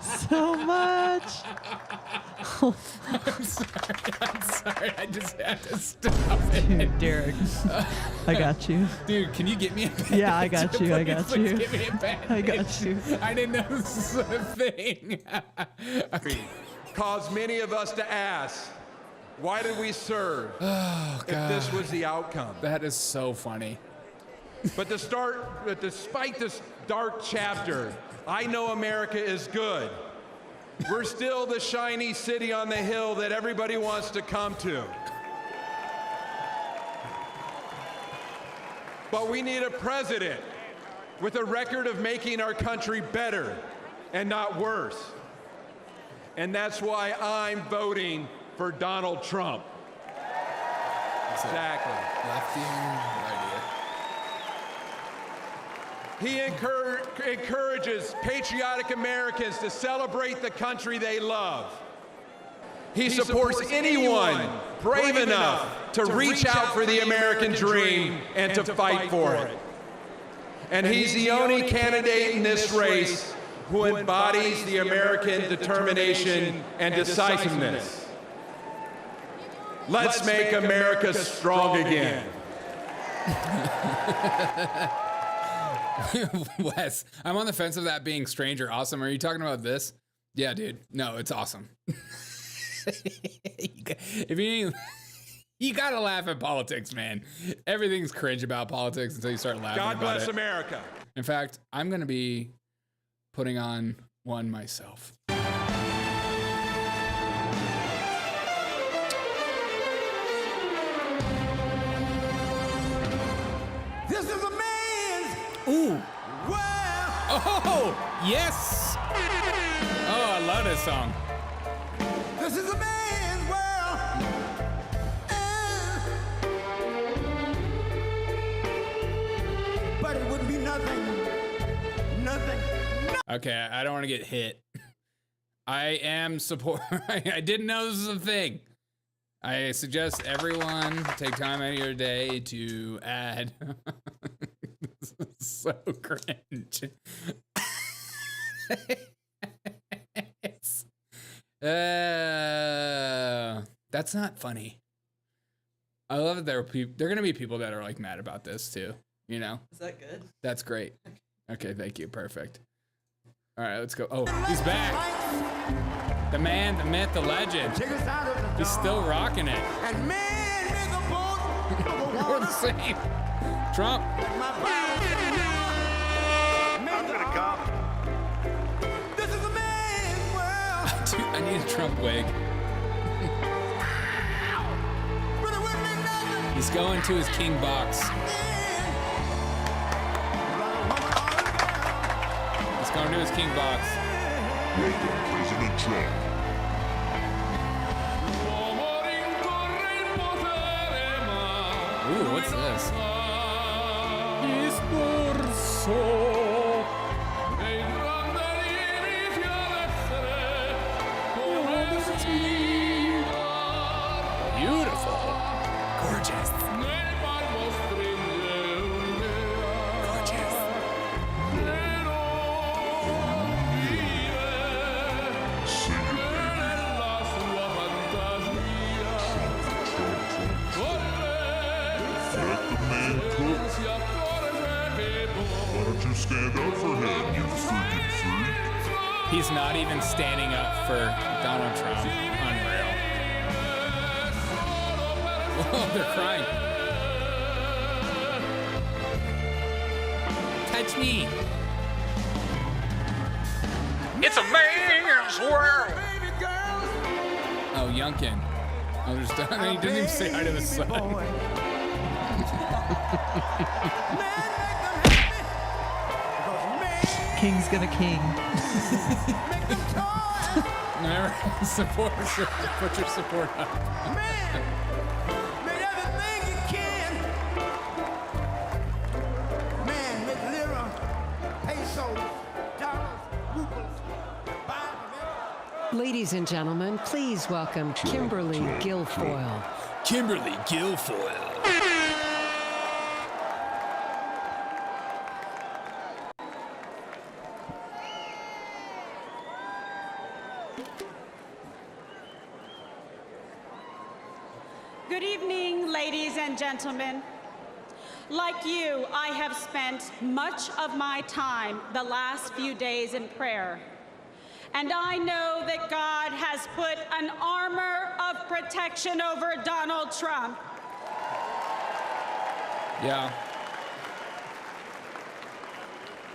so much. I'm sorry. I just had to stop it. Dude, Derek, I got you. Dude, can you get me a bandage? Yeah, I got you. I got Please you. Get me a bandage. I got you. I didn't know this was a thing. Caused many of us to ask, why did we serve if this was the outcome? That is so funny. But despite this dark chapter, I know America is good. We're still the shiny city on the hill that everybody wants to come to. But we need a president with a record of making our country better and not worse. And that's why I'm voting for Donald Trump. Exactly. Left ear, right ear. He encourages patriotic Americans to celebrate the country they love. He supports anyone brave enough to reach out for the American dream and to fight for it. And he's the only candidate in this race who embodies the American determination and decisiveness. Let's make America strong again. Wes, I'm on the fence of that being strange or awesome. Are you talking about this? Yeah, dude. No, it's awesome. If you gotta laugh at politics, man. Everything's cringe about politics until you start laughing about it. God bless America. In fact, I'm gonna be putting on one myself. This is a man's Ooh. world. Oh, yes. Oh, I love this song. This is a man's world. But it wouldn't be nothing nothing. Okay, I don't want to get hit. I am support. I didn't know this was a thing. I suggest everyone take time out of your day to add. This is so cringe. That's not funny. I love that there are gonna be people that are like mad about this too. You know? Is that good? That's great. Okay, thank you. Perfect. All right, let's go. Oh, he's back. The man, the myth, the legend. He's still rocking it. And man, make a boat. We're the same. Trump. I'm gonna come. This is a man's world. Dude, I need a Trump wig. He's going to his king box. He's going to his king box. Welcome, President Trump. Ooh, what's this? Beautiful. Gorgeous. Why don't you stand up for him, you freaking freak? He's not even standing up for Donald Trump. Unreal. Oh, they're crying. Touch me. It's a man's world. Oh, Youngkin. Oh, there's he didn't even say hi to the son. King's gonna king. Never support. Put your support up. Make everything you can. Man, make lira, pesos, dollars, rubles. Ladies and gentlemen, please welcome Kimberly Guilfoyle. Kimberly Guilfoyle. Good evening, ladies and gentlemen. Like you, I have spent much of my time the last few days in prayer. And I know that God has put an armor of protection over Donald Trump. Yeah.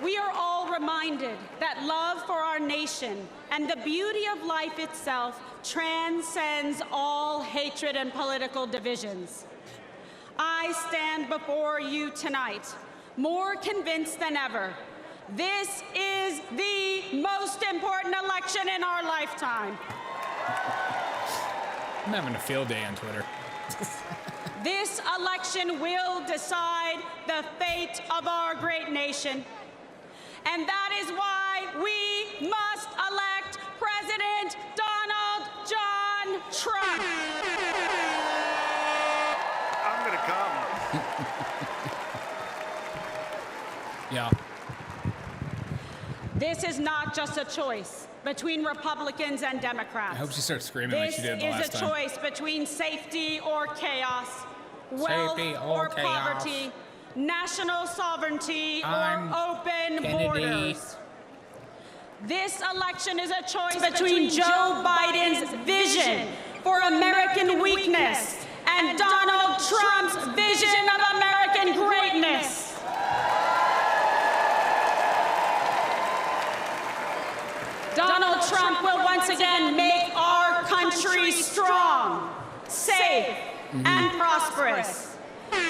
We are all reminded that love for our nation and the beauty of life itself transcends all hatred and political divisions. I stand before you tonight, more convinced than ever. This is the most important election in our lifetime. I'm having a field day on Twitter. This election will decide the fate of our great nation. And that is why we must elect President Donald John Trump. I'm gonna come. Yeah. This is not just a choice between Republicans and Democrats. I hope she starts screaming like she did the last time. This is a choice between safety or chaos, wealth Safety or chaos. poverty, national sovereignty I'm or open Kennedy. borders. This election is a choice between Joe Biden's vision for American weakness and Donald Trump's vision of American greatness. Donald Trump will once again make our country strong, safe, and prosperous.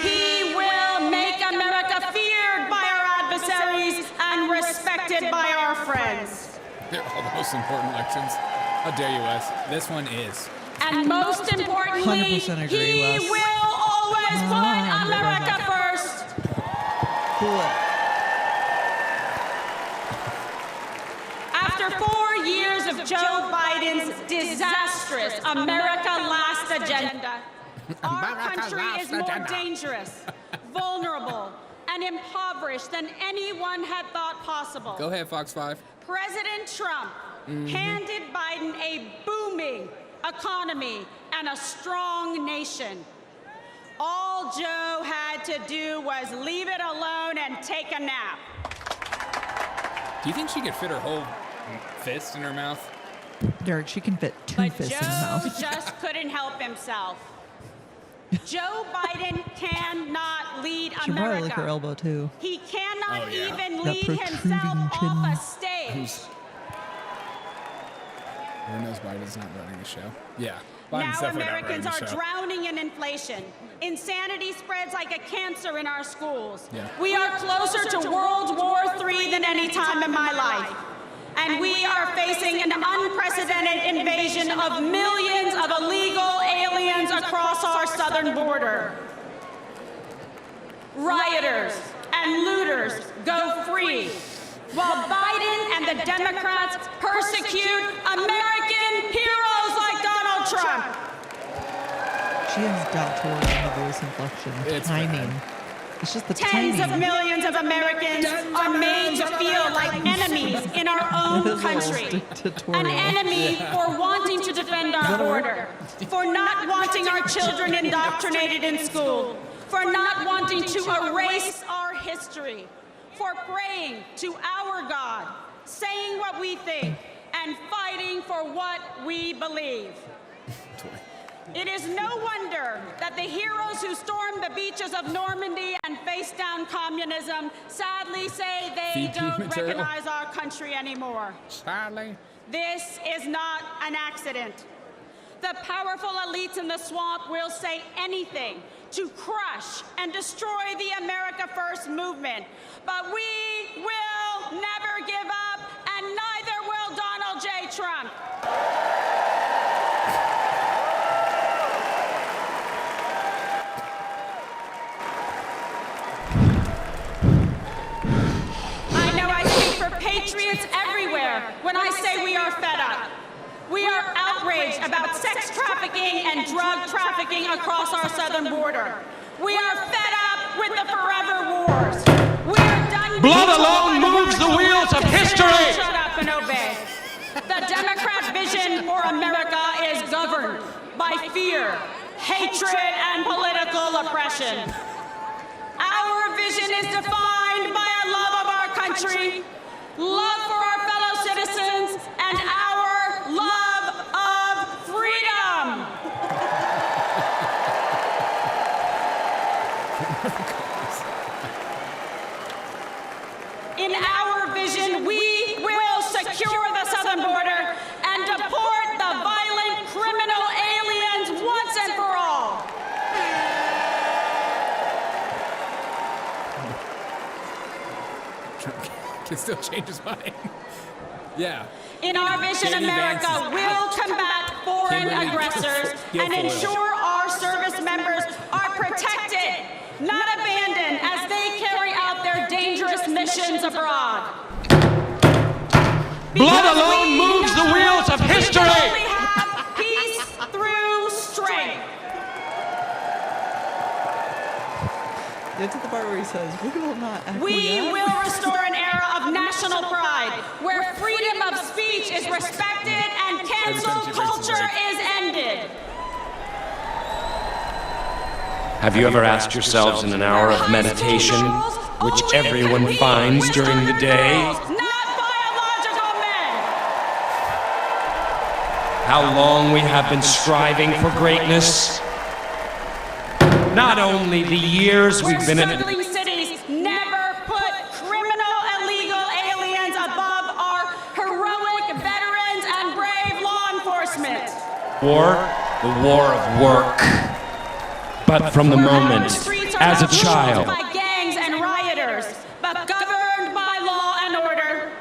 He will make America feared by our adversaries and respected by our friends. They're all the most important elections. How dare you, Wes? This one is. And most importantly, 100% agree, he Wes. will always put America first. Cool. After 4 years of Joe Biden's disastrous America Last agenda, our country is more dangerous, vulnerable, and impoverished than anyone had thought possible. Go ahead, Fox 5. President Trump handed Biden a booming economy and a strong nation. All Joe had to do was leave it alone and take a nap. Do you think she could fit her whole fist in her mouth? Derek, she can fit two But fists Joe in her mouth. just couldn't help himself. Joe Biden cannot lead She probably lick America. her elbow too. He cannot even That lead himself protruding off a chin. stage. Everyone knows Biden's not running the show. Yeah. Biden's Now definitely not Americans running are the show. drowning in inflation. Insanity spreads like a cancer in our schools. Yeah. We are closer to World War III than any time in my life. And we are facing an unprecedented invasion of millions of illegal aliens across our southern border. Rioters and looters go free, while Biden and the Democrats persecute American heroes like Donald Trump. She has doubt toward the voice inflection, the timing. It's just the Tens timing. of millions of Americans are made to feel like enemies in our It own is a little country. dictatorial. An enemy for wanting to defend our border, for not wanting our children indoctrinated in school, for not wanting to erase our history, for praying to our God, saying what we think, and fighting for what we believe. It is no wonder that the heroes who stormed the beaches of Normandy and faced down communism sadly say they VP don't material. recognize our country anymore. Sadly. This is not an accident. The powerful elites in the swamp will say anything to crush and destroy the America First movement. But we will never give up, and neither will Donald J. Trump. I know I speak for patriots everywhere when I say we are fed up. We are outraged about sex trafficking and drug trafficking across our southern border. We are fed up with the forever wars. We are done. Blood alone moves the wheels of history. Shut up and obey. The Democrat vision for America is governed by fear, hatred, and political oppression. Our vision is defined by a love of our country, love for our fellow citizens, and our love of freedom. In our vision, we will secure the southern border and deport the violent criminal aliens once and for all. Can still change his mind. Yeah. In our vision, Danny Vance America is will out. combat foreign Kimberly aggressors and Guilfoyle. ensure our service members are protected, not abandoned as they carry out their dangerous missions abroad. Blood Because alone we moves the know wheels of we can history. only have peace through strength. Get to the part where he says, "We will not acquiesce." We will restore an era of national pride where freedom of speech is respected and cancel culture is ended. Have you ever asked yourselves in an hour of meditation, which everyone finds during the day, how long we have been striving for greatness? Not only the years we've been in Struggling cities never put criminal illegal aliens above our heroic veterans and brave law enforcement. war, the war of work. But from the moment, as a child, By gangs and rioters, but governed by law and order.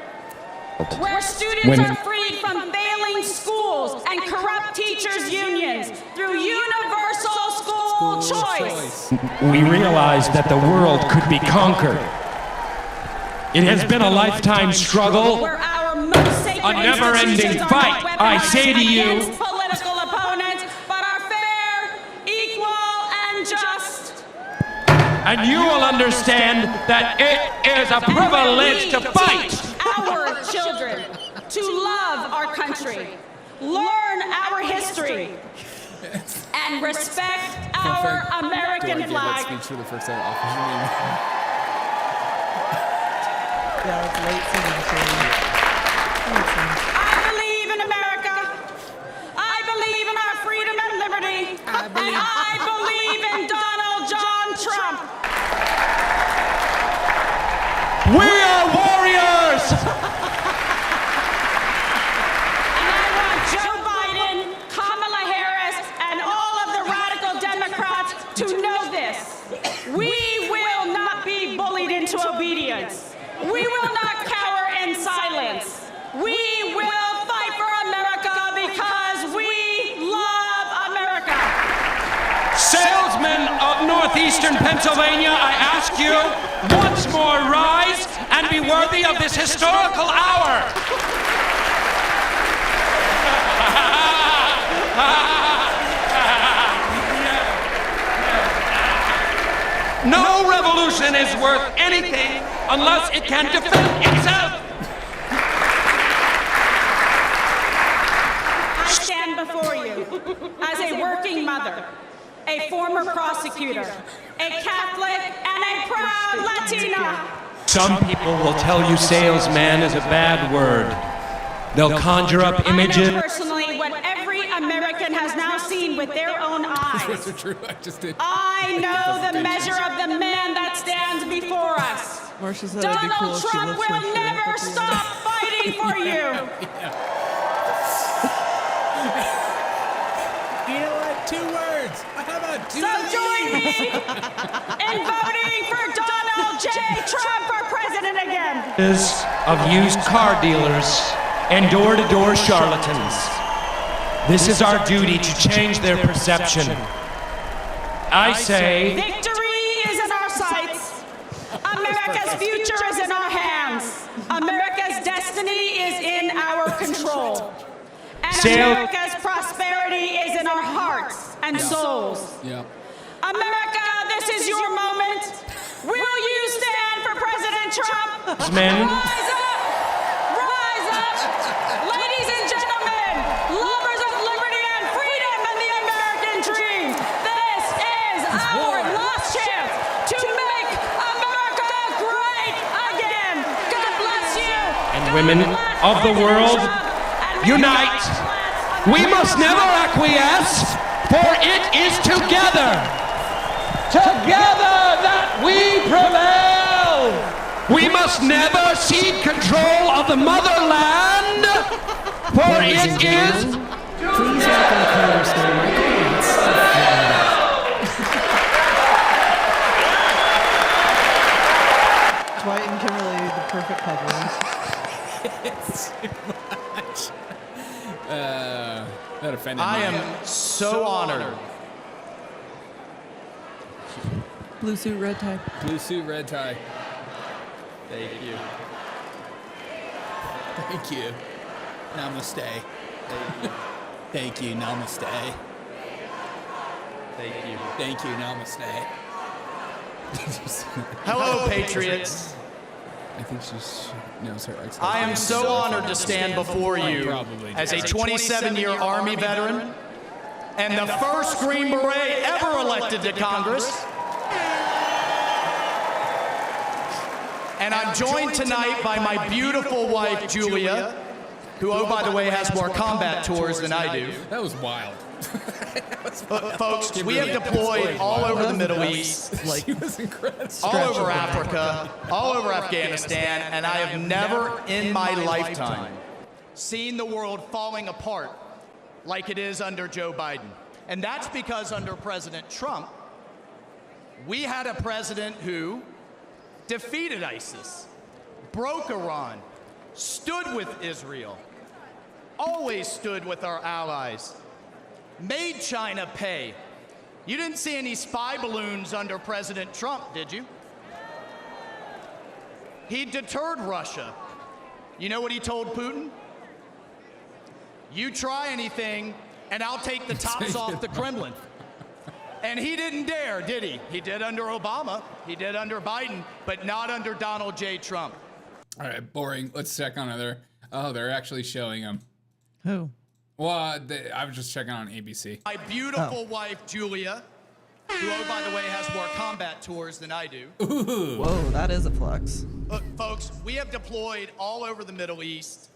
Where students When- are freed from failing schools and corrupt teachers' unions through universal school choice. we realized that the world could be conquered. It has been a lifetime struggle, Where our most sacred a never-ending fight. I say to you, against political opponents, but are fair, equal, and just. and you will understand that it is a privilege to fight. Our children to love our country, learn our history, and respect our American flag. Speech for the first time off. Yeah, it's late singing, I believe in America. I believe in our freedom and liberty. And I believe in Donald John Trump. We are warriors! And I want Joe Biden, Kamala Harris, and all of the radical Democrats to know this. We will not be bullied into obedience. We will not cower in silence. We will fight for America because we love America. Salesmen of northeastern Pennsylvania, I ask you, once more rise and be worthy of this historical hour. No revolution is worth anything unless it can defend itself. I stand before you as a working mother, a former prosecutor, a Catholic, and a proud Latina. Some people will tell you salesman is a bad word. They'll conjure up images. I know personally what every American has now seen with their own eyes. Those are true. I just did. I know the measure of the man that stands before us. Marcia said it'd be cool Donald if she Trump lived will here for never a couple stop fighting for you. You know what? 2 words. How about 2 So join me in voting for Donald J. Trump for president again. Of used car dealers and door-to-door charlatans. This is our duty to change their perception. I say, victory is in our sights. America's future is in our hands. America's destiny is in our control. And America's prosperity is in our hearts and souls. Yeah. America, this is your moment. Will you stand for President Trump? Men. Rise up! Rise up! Ladies and gentlemen, lovers of liberty and freedom and the American dream, this is our last chance to make America great again. God bless you. And women of the world, unite. We must never acquiesce, for it is together that we prevail. We must never cede control of the motherland, for it is. Please welcome Congressman Michael Pence. Dwight and Kimberly, the perfect couple. It's too much. That offended me. I am so honored. Blue suit, red tie. Blue suit, red tie. Thank you. Thank you. Namaste. Thank you. Namaste. Thank you. Thank you. Namaste. Hello, Patriots. I think she knows her ex. I am so honored to stand before you as a 27-year Army veteran and the first Green Beret ever elected to Congress. And I'm joined tonight by my beautiful wife, Julia, who, oh, by the way, has more combat tours than I do. That was wild. Folks, we have deployed all over the Middle East, all over Africa, all over Afghanistan, and I have never in my lifetime seen the world falling apart like it is under Joe Biden. And that's because under President Trump, we had a president who defeated ISIS, broke Iran, stood with Israel, always stood with our allies, made China pay. You didn't see any spy balloons under President Trump, did you? He deterred Russia. You know what he told Putin? You try anything, and I'll take the tops off the Kremlin. And he didn't dare, did he? He did under Obama, he did under Biden, but not under Donald J. Trump. All right, boring. Let's check on other. Oh, they're actually showing them. Who? Well, I was just checking on ABC. My beautiful wife, Julia, who, oh, by the way, has more combat tours than I do. Ooh. Whoa, that is a flex. Look, folks, we have deployed all over the Middle East,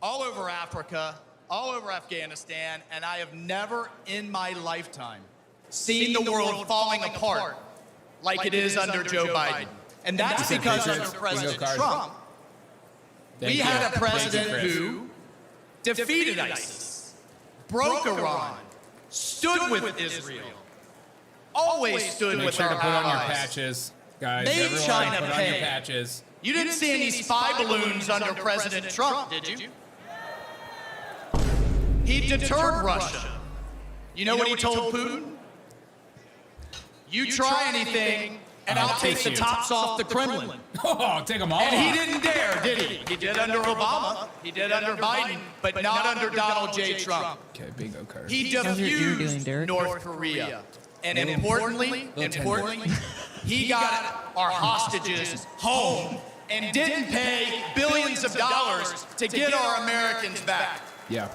all over Africa, all over Afghanistan, and I have never in my lifetime seen the world falling apart like it is under Joe Biden. And that's because under President Trump, we had a president who defeated ISIS, broke Iran, stood with Israel, always stood Make with sure our to put on your allies. patches, guys. Made Everyone, China put on pay. your patches. You didn't see any spy balloons under President Trump, did you? He deterred Russia. You know what he told Putin? You try anything, and I'll take the tops off the Kremlin. Oh, take them all And he off. didn't dare, did he? He did under Obama, he did under Biden, but not under Donald J. Trump. Okay, bingo card. He How's your ear doing, defused Derek? North Korea. And importantly, he got our hostages home and didn't pay billions of dollars to get our Americans back. Yeah.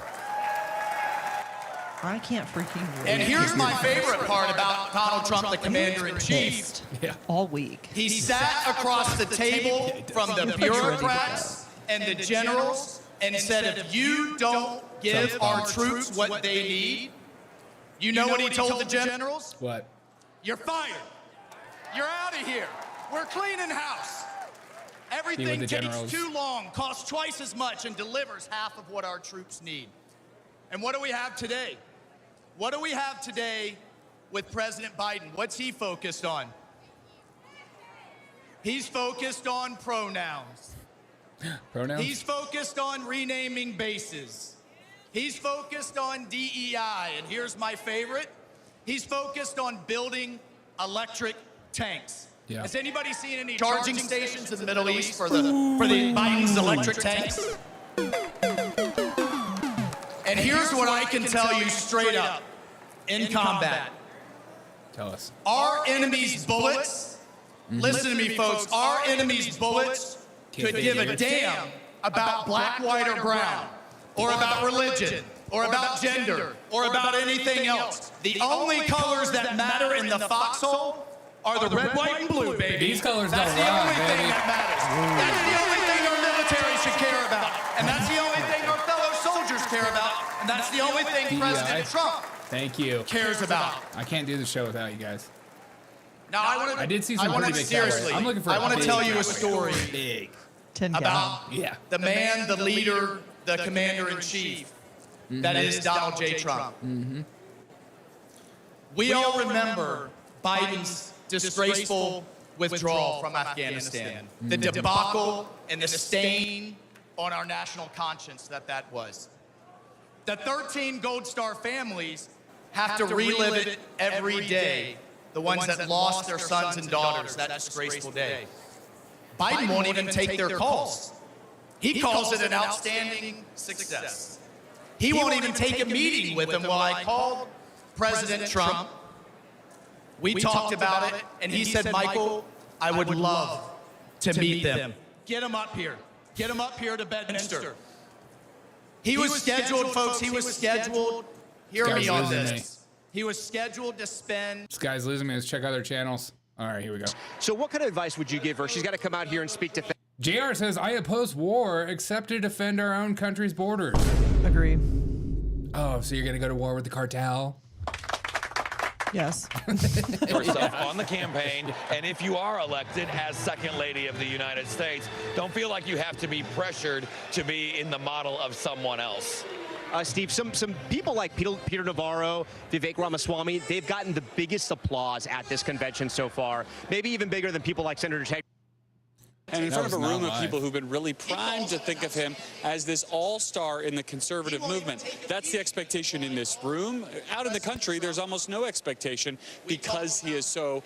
I can't freaking wait. And here's my favorite part about Donald Trump, the commander-in-chief. All week. He sat across the table from the bureaucrats and the generals and said, if you don't give our troops what they need, you know what he told the generals? What? You're fired. You're out of here. We're cleaning house. Everything the takes generals. too long, costs twice as much, and delivers half of what our troops need. And what do we have today? What do we have today with President Biden? What's he focused on? He's focused on pronouns. Pronouns? He's focused on renaming bases. He's focused on DEI, and here's my favorite. He's focused on building electric tanks. Yeah. Has anybody seen any charging stations in the Middle East for the Biden's electric tanks? And here's what I can tell you straight up in combat. Tell us. Our enemy's bullets, listen to me, folks, our enemy's bullets could give a damn about black, white, or brown, or about religion, or about gender, or about anything else. The only colors that matter in the foxhole are the red, white, and blue, baby. These colors That's don't the lie, only thing baby. that matters. That's the only thing our military should care about. And that's the only thing our fellow soldiers care about. And that's the only thing President Trump Thank you. cares about. I can't do the show without you guys. Now, I did see some pretty big seriously. towers. I'm looking for I a want to big tell you tower. a story Big. 10 about Yeah. the man, the leader, the commander-in-chief that is Donald J. Trump. We all remember Biden's disgraceful withdrawal from Afghanistan, the debacle and the stain on our national conscience that was. The 13 Gold Star families have to relive it every day, the ones that lost their sons and daughters that disgraceful day. Biden won't even take their calls. He calls it an outstanding success. He won't even take a meeting with them. Well, I called President Trump. We talked about it, and he said, Michael, I would love to meet them. Get him up here. Get him up here to Bedminster. He was scheduled, folks, he was scheduled, hear me on this. He was scheduled to spend... This guy's losing me. Let's check out their channels. All right, here we go. So what kind of advice would you give her? She's got to come out here and speak to... JR says, I oppose war except to defend our own country's borders. Agree. Oh, so you're going to go to war with the cartel? Yes. Yourself on the campaign, and if you are elected as Second Lady of the United States, don't feel like you have to be pressured to be in the model of someone else. Steve, some people like Peter Navarro, Vivek Ramaswamy, they've gotten the biggest applause at this convention so far, maybe even bigger than people like Senator Ted. And in front of a room of people who've been really primed to think of him as this all-star in the conservative movement. That's the expectation in this room. Out in the country, there's almost no expectation because he is so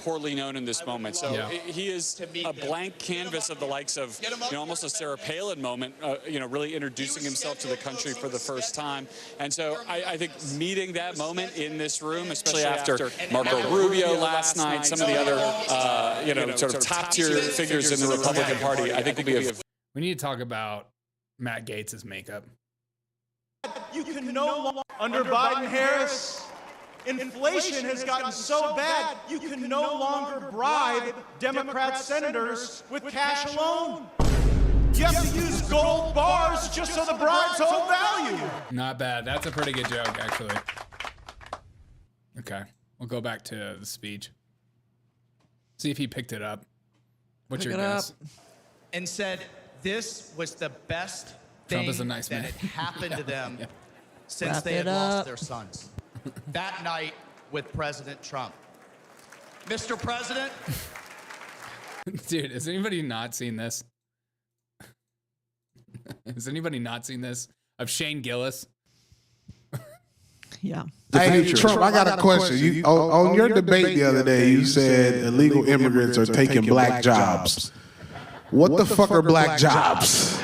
poorly known in this moment. So he is a blank canvas of the likes of, almost a Sarah Palin moment, really introducing himself to the country for the first time. And so I think meeting that moment in this room, especially after Marco Rubio last night, some of the other, sort of top-tier figures in the Republican Party, I think will be We need to talk about Matt Gaetz' makeup. You can no longer, under Biden-Harris, inflation has gotten so bad, you can no longer bribe Democrat senators with cash alone. You have to use gold bars just so the bribes hold value. Not bad. That's a pretty good joke, actually. Okay, we'll go back to the speech. See if he picked it up. What's your guess? And said this was the best thing Trump is a nice that man. had happened to them since Wrap they had it up. lost their sons. That night with President Trump. Mr. President. Dude, has anybody not seen this? Has anybody not seen this? Of Shane Gillis? Yeah. Hey, Trump, I got a question. You, on your debate the other day, you said illegal immigrants are taking black jobs. What the fuck are black jobs?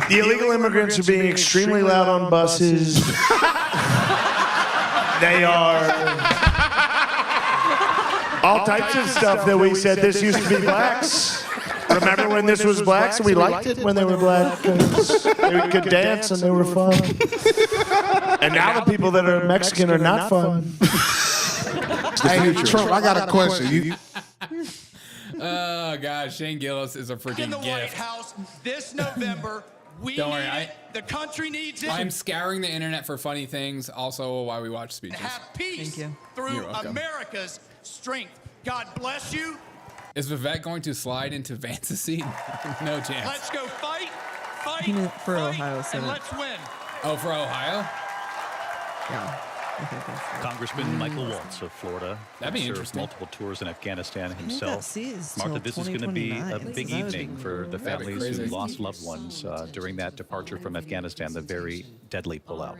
The illegal immigrants are being extremely loud on buses. They are all types of stuff that we said this used to be blacks. Remember when this was blacks and we liked it when they were black? They could dance and they were fun. And now the people that are Mexican are not fun. Hey, Trump, I got a question. Oh, God, Shane Gillis is a freaking In the White gift. House this November, we Don't worry, need it. The country needs it. I'm scouring the internet for funny things, also while we watch speeches. Have peace through You're welcome. America's strength. God bless you. Is Vivek going to slide into Vance's seat? No chance. Let's go fight, He meant for Ohio and Senate. let's win. Oh, for Ohio? Yeah. I think that's right. Congressman Michael Waltz of Florida, That'd be served interesting. multiple tours in Afghanistan that himself. sees Martha, till this is going to be a 2029. big This is evening for the That'd be families who crazy. lost loved ones during that departure from Afghanistan, the very deadly pullout.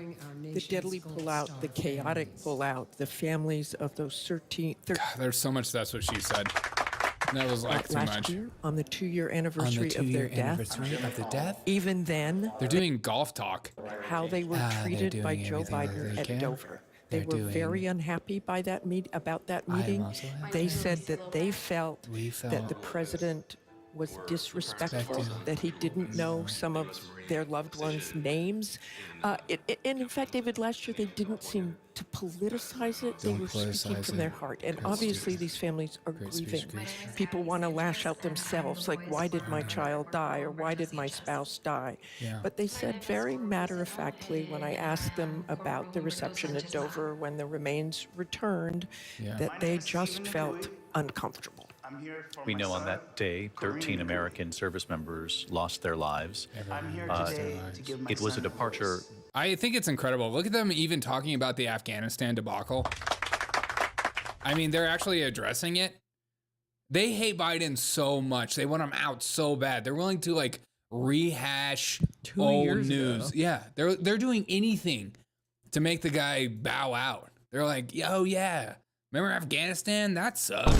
The deadly pullout, the chaotic pullout, the families of those 13 God, there's so much that's what she said. That was like too last much. year on the 2-year anniversary of their death. Even then, They're doing golf talk. how they were they're treated by doing Joe everything that Biden they at can. Dover. They They're were doing- very unhappy by that about that I am meeting. also happy. They said that they felt We that the felt president was disrespectful, Respected. that he didn't know some of their loved ones' names. And in fact, David, last year they didn't seem to politicize it. They Don't were speaking politicize from it. their heart. And Great obviously speech. these families are Great speech, grieving. great speech. People want to lash out themselves, like, why did my child die, or why did my spouse die? Yeah. But they said very matter-of-factly, when I asked them about the reception at Dover when the remains returned, Yeah. that they just felt uncomfortable. We know on that day, 13 American service members lost their lives. It was a departure. I think it's incredible. Look at them even talking about the Afghanistan debacle. I mean, they're actually addressing it. They hate Biden so much. They want him out so bad. They're willing to like rehash 2 old years news. ago. Yeah, they're doing anything to make the guy bow out. They're like, "Yo, yeah, remember Afghanistan? That sucked."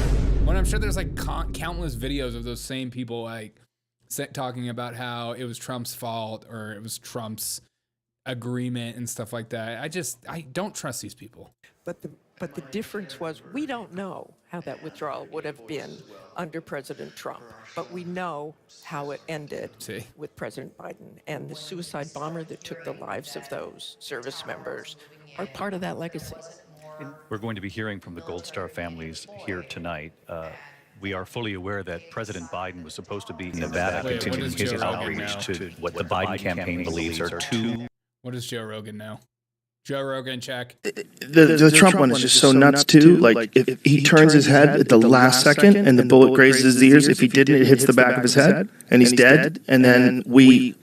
When I'm sure there's like countless videos of those same people like talking about how it was Trump's fault or it was Trump's agreement and stuff like that. I don't trust these people. But the difference was we don't know how that withdrawal would have been under President Trump, but we know how it ended with President Biden. And the suicide bomber that took the lives of those service members are part of that legacy. We're going to be hearing from the Gold Star families here tonight. We are fully aware that President Biden was supposed to be in Nevada Wait, what continuing does his Joe Rogan outreach know? to what the Biden campaign believes are two. What does Joe Rogan know? Joe Rogan, check. The Trump one is just so nuts too. Like if he turns his head at the last second and the bullet grazes his ears, if he didn't, it hits the back of his head and he's dead. And then we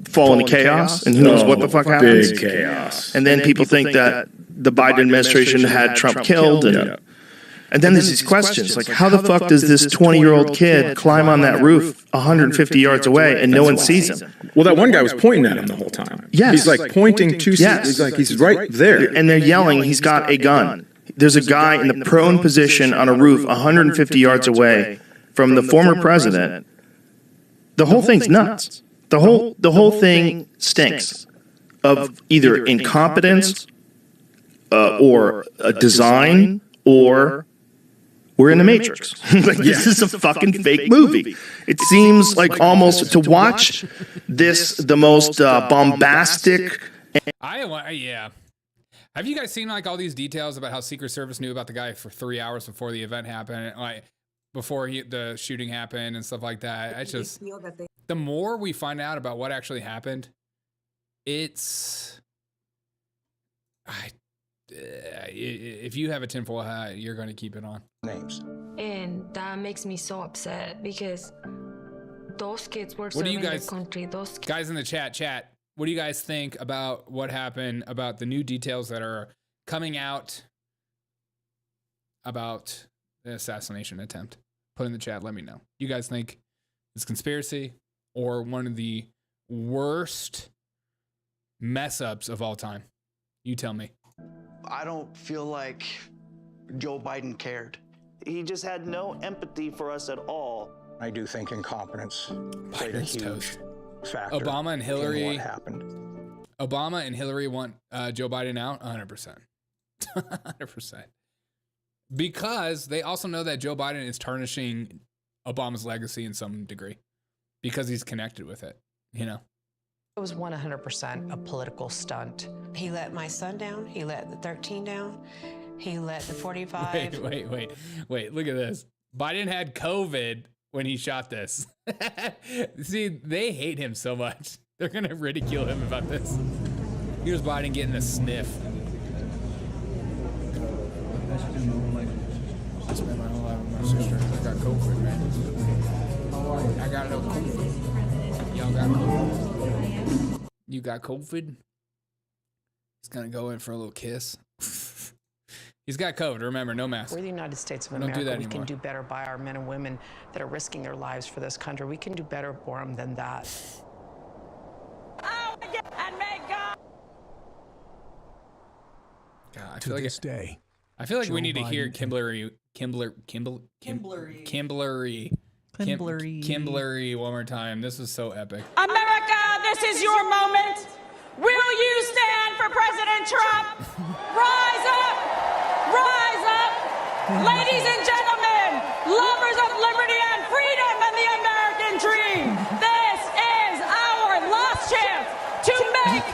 fall into chaos and who knows what the fuck happens. Big chaos. And then people think that the Biden administration had Trump killed. And And then there's these questions, like how the fuck does this 20-year-old kid climb on that roof 150 yards away and no one sees him? Well, that one guy was pointing at him the whole time. Yes. He's like pointing to, he's right there. And they're yelling, he's got a gun. There's a guy in the prone position on a roof 150 yards away from the former president. The whole thing's nuts. The whole thing stinks of either incompetence or a design or we're in the Matrix. Like, this is a fucking fake movie. It seems like almost to watch this, the most bombastic. Yeah. Have you guys seen like all these details about how Secret Service knew about the guy for 3 hours before the event happened, like before the shooting happened and stuff like that? I just, the more we find out about what actually happened, it's, if you have a tinfoil hat, you're going to keep it on. Names. And that makes me so upset because those kids were serving their country. Those guys in the chat, what do you guys think about what happened, about the new details that are coming out about the assassination attempt? Put in the chat, let me know. You guys think it's conspiracy or one of the worst mess ups of all time? You tell me. I don't feel like Joe Biden cared. He just had no empathy for us at all. I do think incompetence played a huge factor. Obama and Hillary. In what happened? Obama and Hillary want Joe Biden out 100%. 100%. Because they also know that Joe Biden is tarnishing Obama's legacy in some degree because he's connected with it, you know? It was 100% a political stunt. He let my son down. He let the 13 down. He let the 45. Wait. Look at this. Biden had COVID when he shot this. See, they hate him so much. They're going to ridicule him about this. Here's Biden getting a sniff. I spent my whole life with my sister. I got COVID, man. I got no COVID. Y'all got COVID. You got COVID? He's going to go in for a little kiss. He's got COVID. Remember, no mask. We're the United States of Don't America. do that we anymore. can do better by our men and women that are risking their lives for this country. We can do better for them than that. And may God. God, I feel like we need to hear Kimberly one more time. This is so epic. America, this is your moment. Will you stand for President Trump? Rise up! Rise up! Ladies and gentlemen, lovers of liberty and freedom and the American dream, this is our last chance to make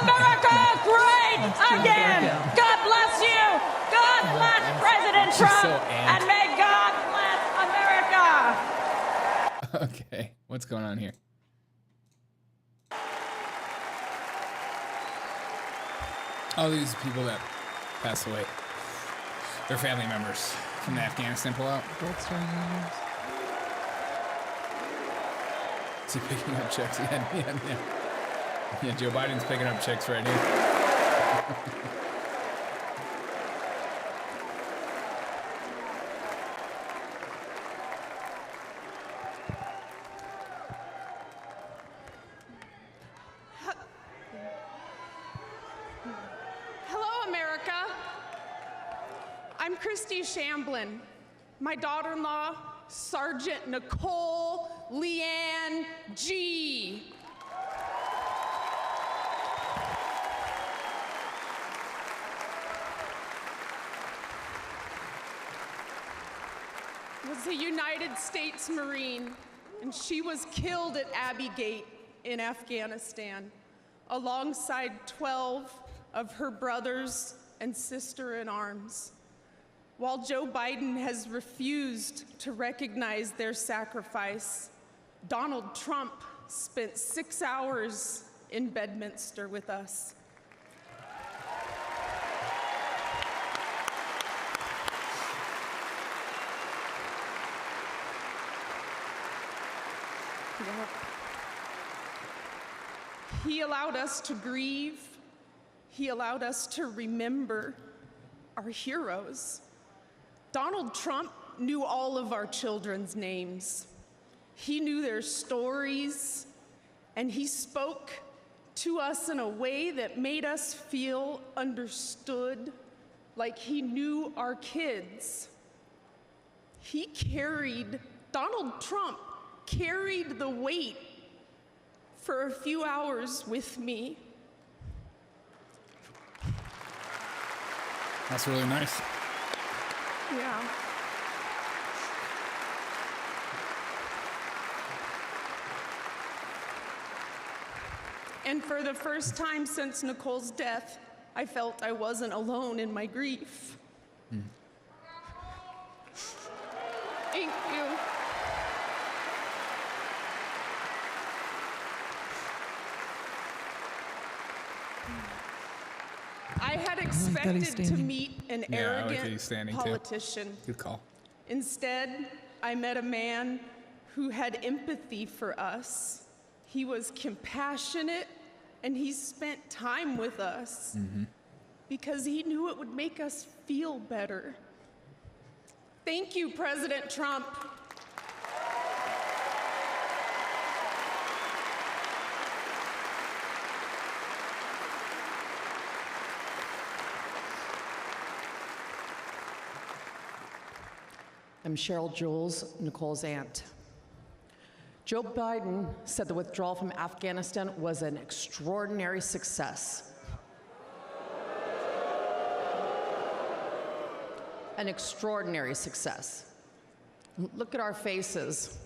America great again. God bless you. God bless President Trump. And may God bless America. Okay, what's going on here? Oh, these people that passed away. They're family members from the Afghanistan pullout. Is he picking up checks? Yeah, Joe Biden's picking up checks right here. Hello, America. I'm Christy Shamblin. My daughter-in-law, Sergeant Nicole Leanne G. Was a United States Marine, and she was killed at Abbey Gate in Afghanistan, alongside 12 of her brothers and sister-in-arms. While Joe Biden has refused to recognize their sacrifice, Donald Trump spent 6 hours in Bedminster with us. He allowed us to grieve. He allowed us to remember our heroes. Donald Trump knew all of our children's names. He knew their stories, and he spoke to us in a way that made us feel understood, like he knew our kids. Donald Trump carried the weight for a few hours with me. That's really nice. Yeah. And for the first time since Nicole's death, I felt I wasn't alone in my grief. Thank you. I had expected to meet an arrogant politician. Good call. Instead, I met a man who had empathy for us. He was compassionate, and he spent time with us because he knew it would make us feel better. Thank you, President Trump. I'm Cheryl Jules, Nicole's aunt. Joe Biden said the withdrawal from Afghanistan was an extraordinary success. An extraordinary success. Look at our faces.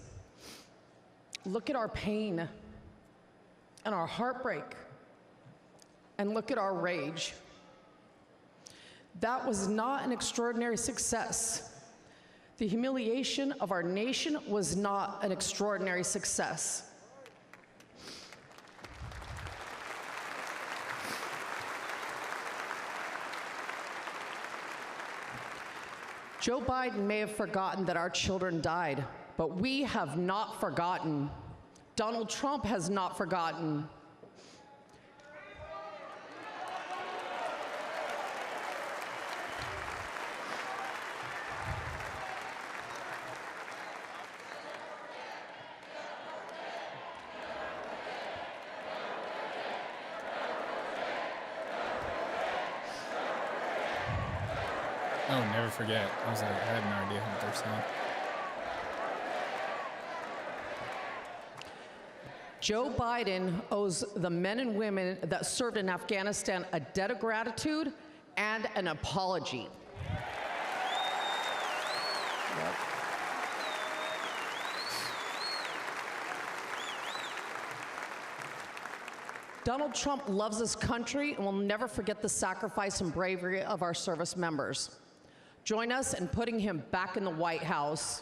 Look at our pain and our heartbreak. And look at our rage. That was not an extraordinary success. The humiliation of our nation was not an extraordinary success. Joe Biden may have forgotten that our children died, but we have not forgotten. Donald Trump has not forgotten. Oh, never forget. I had no idea what they're saying. Joe Biden owes the men and women that served in Afghanistan a debt of gratitude and an apology. Donald Trump loves this country and will never forget the sacrifice and bravery of our service members. Join us in putting him back in the White House.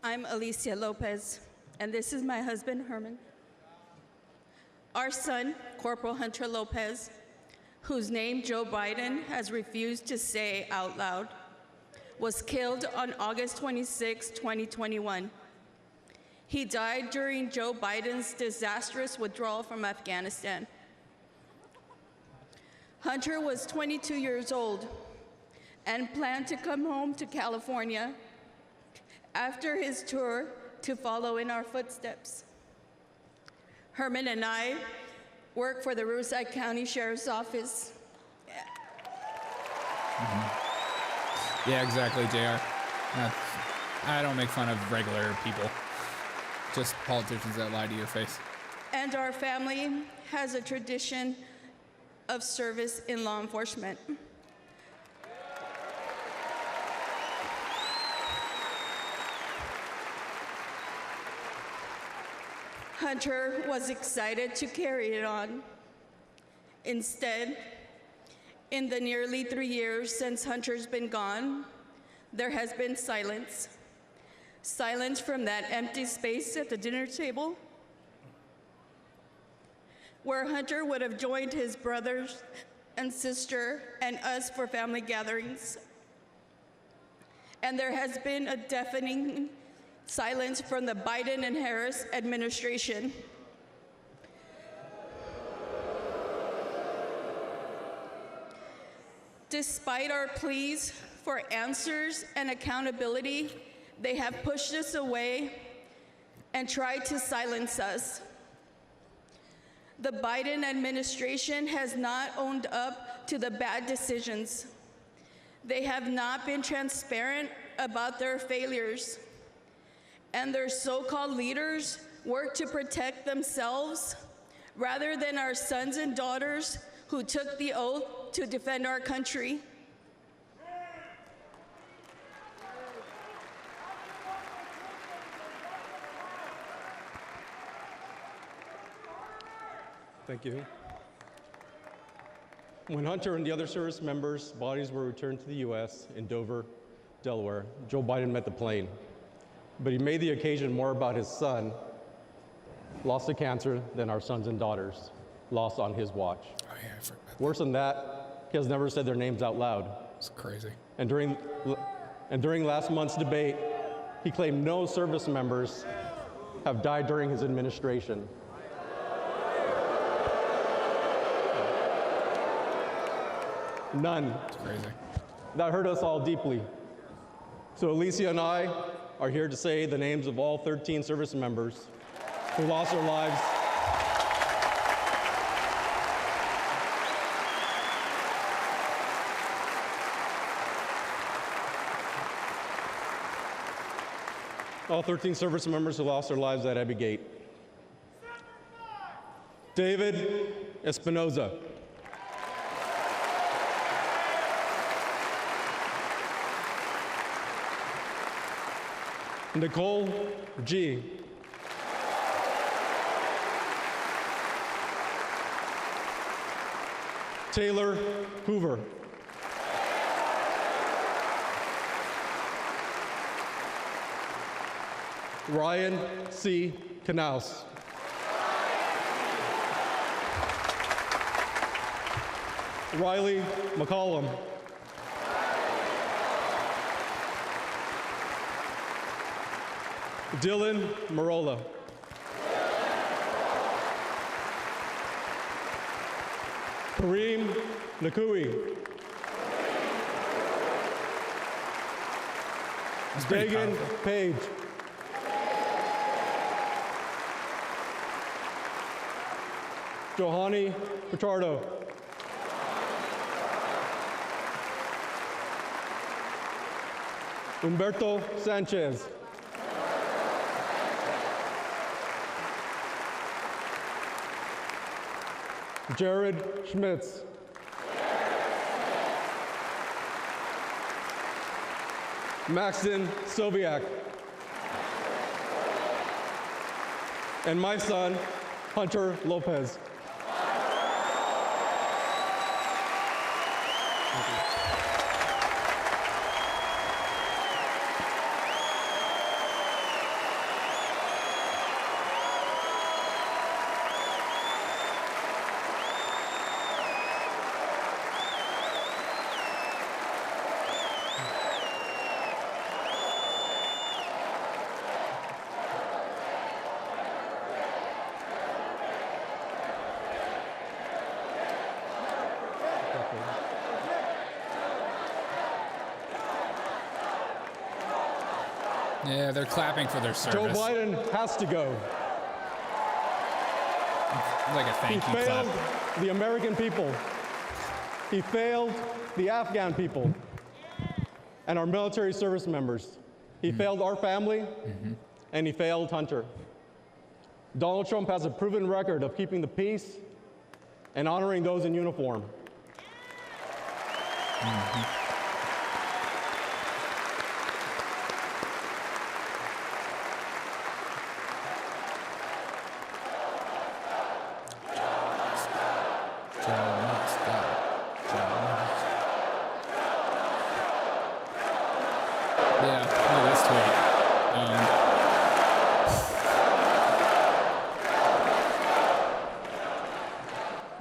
I'm Alicia Lopez, and this is my husband, Herman. Our son, Corporal Hunter Lopez, whose name Joe Biden has refused to say out loud, was killed on August 26, 2021. He died during Joe Biden's disastrous withdrawal from Afghanistan. Hunter was 22 years old and planned to come home to California after his tour to follow in our footsteps. Herman and I work for the Riverside County Sheriff's Office. Yeah, exactly, JR. I don't make fun of regular people. Just politicians that lie to your face. And our family has a tradition of service in law enforcement. Hunter was excited to carry it on. Instead, in the nearly 3 years since Hunter's been gone, there has been silence. Silence from that empty space at the dinner table, where Hunter would have joined his brothers and sister and us for family gatherings. And there has been a deafening silence from the Biden and Harris administration. Despite our pleas for answers and accountability, they have pushed us away and tried to silence us. The Biden administration has not owned up to the bad decisions. They have not been transparent about their failures, and their so-called leaders work to protect themselves rather than our sons and daughters who took the oath to defend our country. Thank you. When Hunter and the other service members' bodies were returned to the U.S. in Dover, Delaware, Joe Biden met the plane. But he made the occasion more about his son, lost to cancer, than our sons and daughters, lost on his watch. Oh, yeah, I forgot. Worse than that, he has never said their names out loud. It's crazy. And during last month's debate, he claimed no service members have died during his administration. None. It's crazy. That hurt us all deeply. So Alicia and I are here to say the names of all 13 service members who lost their lives all 13 service members who lost their lives at Abbey Gate. David Espinoza. Nicole G. Taylor Hoover. Ryan C. Knaus. Riley McCollum. Dylan Marola. Kareem Nakui. Dagan Page. Johanny Pichardo. Humberto Sanchez. Jared Schmitz. Maxton Sobiak. And my son, Hunter Lopez. Yeah, they're clapping for their service. Joe Biden has to go. Like a thank you clap. He failed the American people. He failed the Afghan people and our military service members. He failed our family, and he failed Hunter. Donald Trump has a proven record of keeping the peace and honoring those in uniform.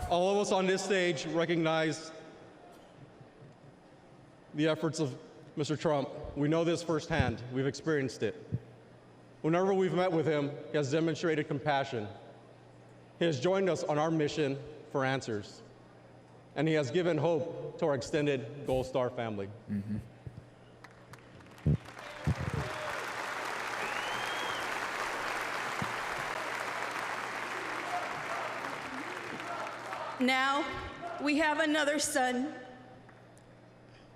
All of us on this stage recognize the efforts of Mr. Trump. We know this firsthand. We've experienced it. Whenever we've met with him, he has demonstrated compassion. He has joined us on our mission for answers, and he has given hope to our extended Gold Star family. Mm-hmm. Now, we have another son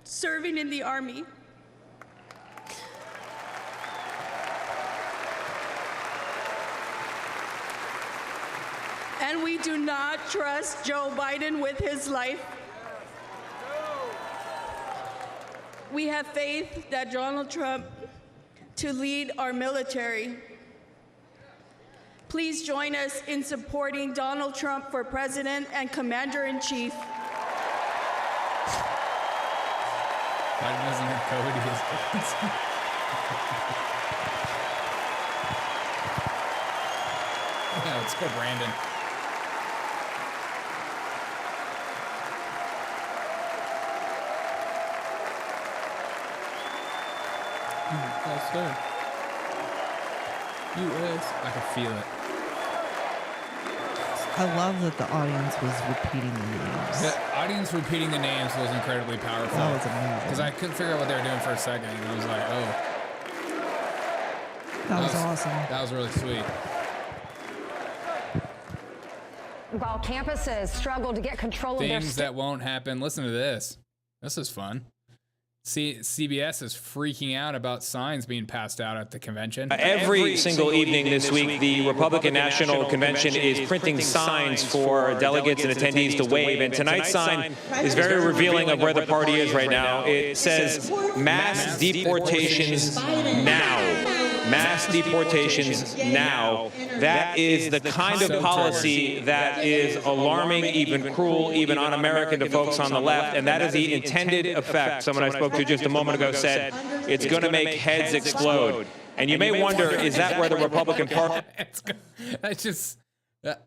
serving in the Army. And we do not trust Joe Biden with his life. We have faith that Donald Trump to lead our military. Please join us in supporting Donald Trump for President and Commander-in-Chief. Biden doesn't have COVID. He has COVID. Yeah, let's go, Brandon. US. I can feel it. I love that the audience was repeating the names. The audience repeating the names was incredibly powerful. That was amazing. Because I couldn't figure out what they were doing for a second. And I was like, oh. That was awesome. That was really sweet. While campuses struggle to get control of their Things that won't happen. Listen to this. This is fun. CBS is freaking out about signs being passed out at the convention. Every single evening this week, the Republican National Convention is printing signs for delegates and attendees to wave. And tonight's sign is very revealing of where the party is right now. It says, mass deportations now. Mass deportations now. That is the kind of policy that is alarming, even cruel, even un-American to folks on the left. And that is the intended effect. Someone I spoke to just a moment ago said, it's going to make heads explode. And you may wonder, is that where the Republican Party That's just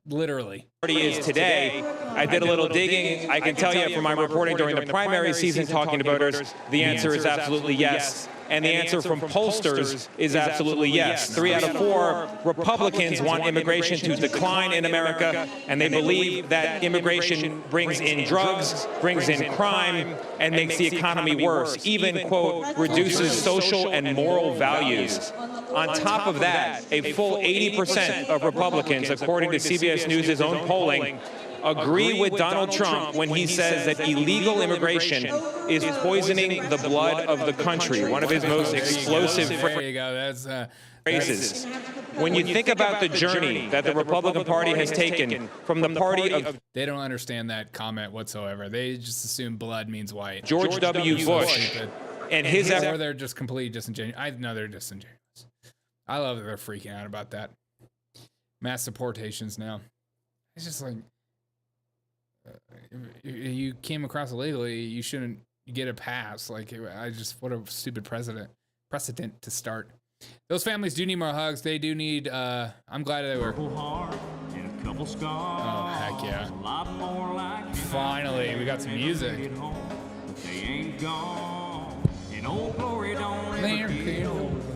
literally is today? I did a little digging. I can tell you from my reporting during the primary season talking to voters, the answer is absolutely yes. And the answer from pollsters is absolutely yes. 3 out of 4 Republicans want immigration to decline in America, and they believe that immigration brings in drugs, brings in crime, and makes the economy worse, even, quote, reduces social and moral values. On top of that, a full 80% of Republicans, according to CBS News' own polling, agree with Donald Trump when he says that illegal immigration is poisoning the blood of the country, one of his most explosive There you go. That's phrases. When you think about the journey that the Republican Party has taken from the party of they don't understand that comment whatsoever. They just assume blood means white. George W. Bush and his or effort. they're just completely disingenuous. I know they're disingenuous. I love that they're freaking out about that. Mass deportations now. It's just like you came across illegally, you shouldn't get a pass. Like, what a stupid precedent to start. Those families do need more hugs. They do need, I'm glad they were. Oh, heck yeah. Finally, we got some music.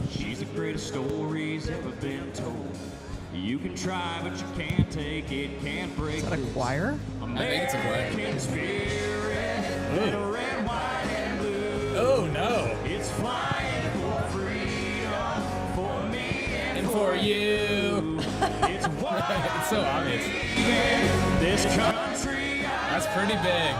She's the greatest stories ever been told. You can try, but you can't take it, can't break. Is that a choir? I think it's a choir. Red, white, and blue. Oh no! It's flying for freedom for me and for you. It's It's so obvious. This country. That's pretty big.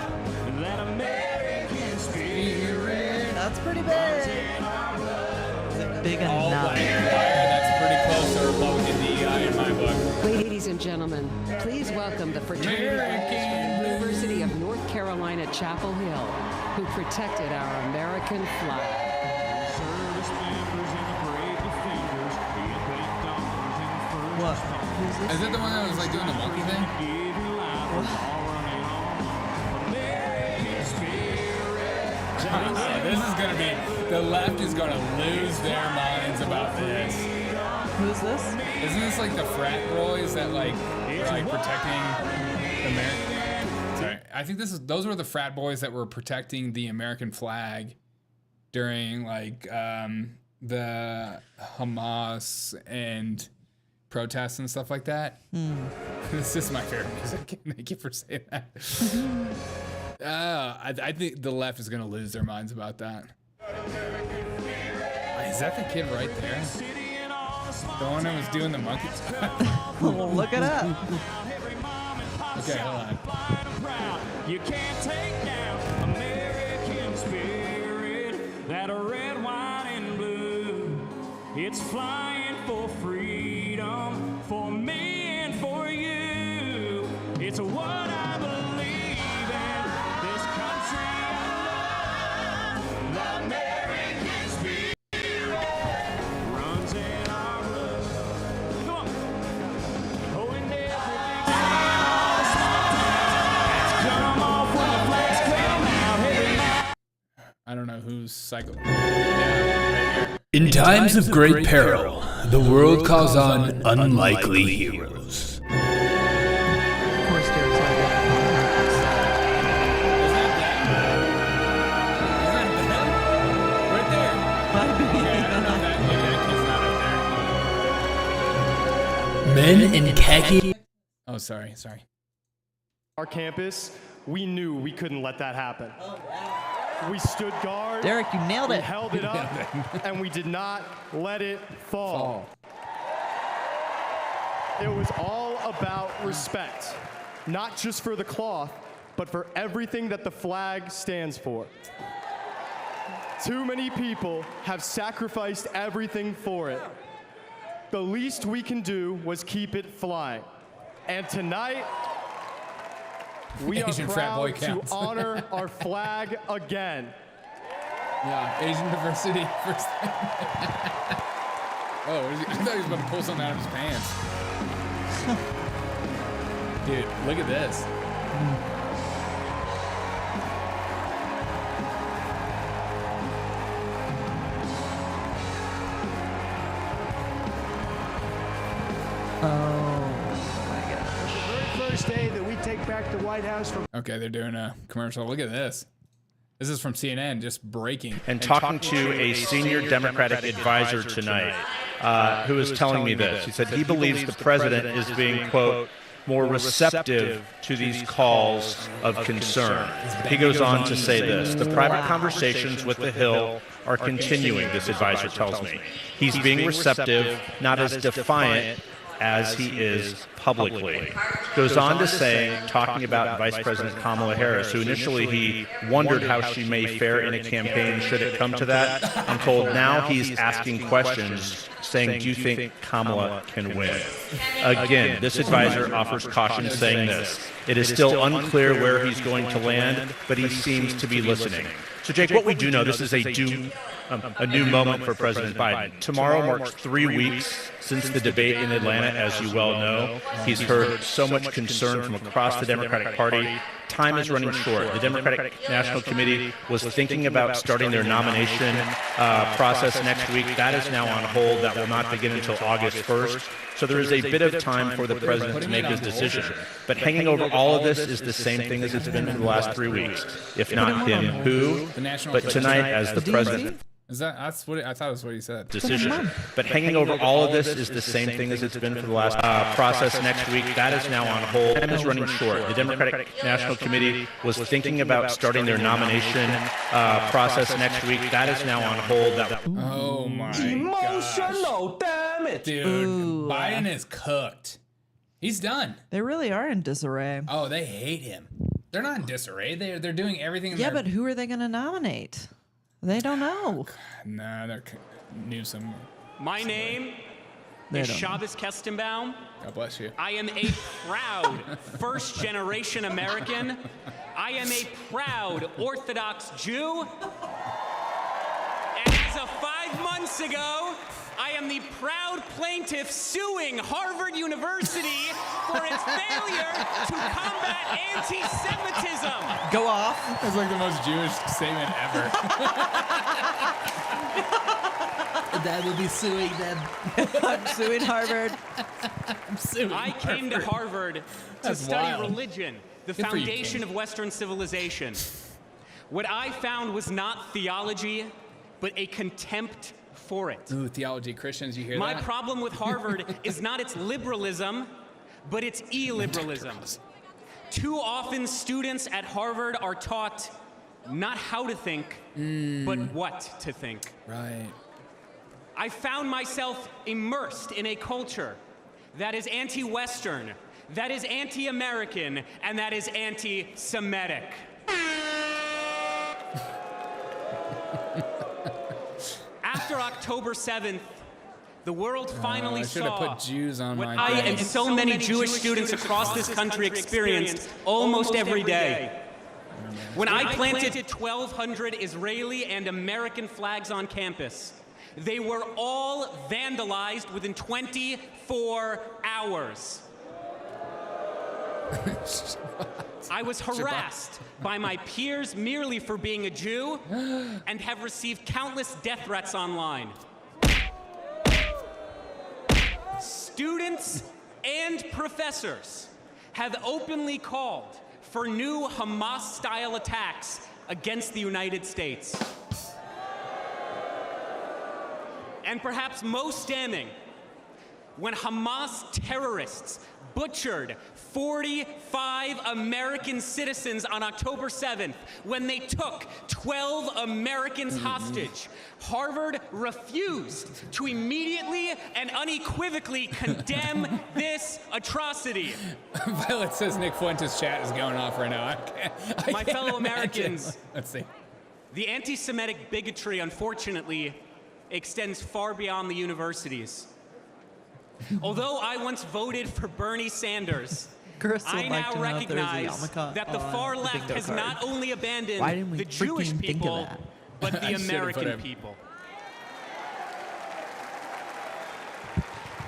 That American spirit. That's pretty big. Is it big enough? That's pretty close to Republican DEI in my book. Ladies and gentlemen, please welcome the fraternity from the University of North Carolina, Chapel Hill, who protected our American flag. What? Is it the one that was like doing the monkey thing? This is gonna be, the left is gonna lose their minds about this. Who's this? Isn't this like the frat boys that like are like protecting America? Sorry, I think those were the frat boys that were protecting the American flag during like the Hamas and protests and stuff like that. This is my favorite music. Thank you for saying that. I think the left is going to lose their minds about that. Is that the kid right there? The one that was doing the monkey stuff? Well, look it up. Okay, hold on. You can't take down American spirit, that red, white, and blue. It's flying for freedom, for me and for you. It's what I believe in, this country I love. The American spirit runs in our blood. Come on. Oh, and everything's come off when the flags come out. I don't know who's cycle. In times of great peril, the world calls on unlikely heroes. Of course, Derek's Men in khaki. Oh, sorry. Our campus, we knew we couldn't let that happen. We stood guard. Derek, you nailed it. We held it up, and we did not let it fall. It was all about respect, not just for the cloth, but for everything that the flag stands for. Too many people have sacrificed everything for it. The least we can do was keep it flying. And tonight, we are Asian frat boy proud to counts. honor our flag again. Yeah, Asian diversity. First thing. Oh, what is he? I thought he was about to pull something out of his pants. Dude, look at this. First day that we take back the White House from. Okay, they're doing a commercial. Look at this. This is from CNN, just breaking. And talking to a senior Democratic advisor tonight, who was telling me this. He said he believes the president is being, quote, more receptive to these calls of concern. He goes on to say this: the private conversations with the Hill are continuing, this advisor tells me. He's being receptive, not as defiant as he is publicly. Goes on to say, talking about Vice President Kamala Harris, who initially he wondered how she may fare in a campaign should it come to that. I'm told now he's asking questions, saying, do you think Kamala can win? Again, this advisor offers caution, saying this: it is still unclear where he's going to land, but he seems to be listening. So, Jake, what we do know, this is a new moment for President Biden. Tomorrow marks 3 weeks since the debate in Atlanta, as you well know. He's heard so much concern from across the Democratic Party. Time is running short. The Democratic National Committee was thinking about starting their nomination process next week. That is now on hold. That will not begin until August 1st. So there is a bit of time for the president to make his decision. But hanging over all of this is the same thing as it's been for the last 3 weeks. If not him, who? But tonight, as the president. That's what I thought was what he said. Decision. But hanging over all of this is the same thing as it's been for the last process next week. That is now on hold. Time is running short. The Democratic National Committee was thinking about starting their nomination process next week. That is now on hold. Oh my Emotional, damn it. Dude, Biden is cooked. He's done. They really are in disarray. Oh, they hate him. They're not in disarray. They're doing everything in Yeah, their... but who are they going to nominate? They don't know. Nah, they're Newsom. My name They is don't. Shabbos Kestenbaum. God bless you. I am a proud first-generation American. I am a proud Orthodox Jew. And as of 5 months ago, I am the proud plaintiff suing Harvard University for its failure to combat anti-Semitism. Go off. That's like the most Jewish statement ever. That will be suing them. I'm suing Harvard. I'm suing I came to Harvard to That's study wild. religion, the Good for you, foundation King. of Western civilization. What I found was not theology, but a contempt for it. Ooh, theology Christians, you hear My that? problem with Harvard is not its liberalism, but its illiberalism. Too often, students at Harvard are taught not how to think, but what to think. Right. I found myself immersed in a culture that is anti-Western, that is anti-American, and that is anti-Semitic. After October 7th, the world finally I should have saw put Jews on what my I thing. and so many Jewish students across this country experienced almost every day. When I planted 1,200 Israeli and American flags on campus, they were all vandalized within 24 hours. I was harassed by my peers merely for being a Jew and have received countless death threats online. Students and professors have openly called for new Hamas-style attacks against the United States. And perhaps most damning, when Hamas terrorists butchered 45 American citizens on October 7th, when they took 12 Americans hostage, Harvard refused to immediately and unequivocally condemn this atrocity. Violet says Nick Fuentes' chat is going off right now. I My can't fellow imagine. Americans, Let's see. the anti-Semitic bigotry, unfortunately, extends far beyond the universities. Although I once voted for Bernie Sanders, Chris would I like now to know if there's a recognize yarmulke that the on far the left bingo has card. not only abandoned Why didn't we the Jewish freaking think of people, that? but I the should've put American him. people.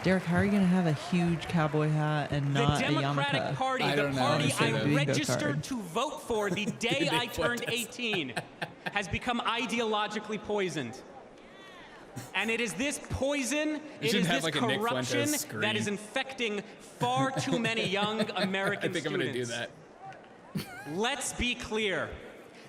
Derek, how are you going to have a huge cowboy hat and The not a Democratic yarmulke? Party, I the don't know. party I I should've. Bingo registered card. to vote for the day I turned 18, has become ideologically poisoned. And it is this poison, it should is have, this like, a Nick corruption Fuentes screen. that is infecting far too many young American I think I'm students. going to do that. Let's be clear.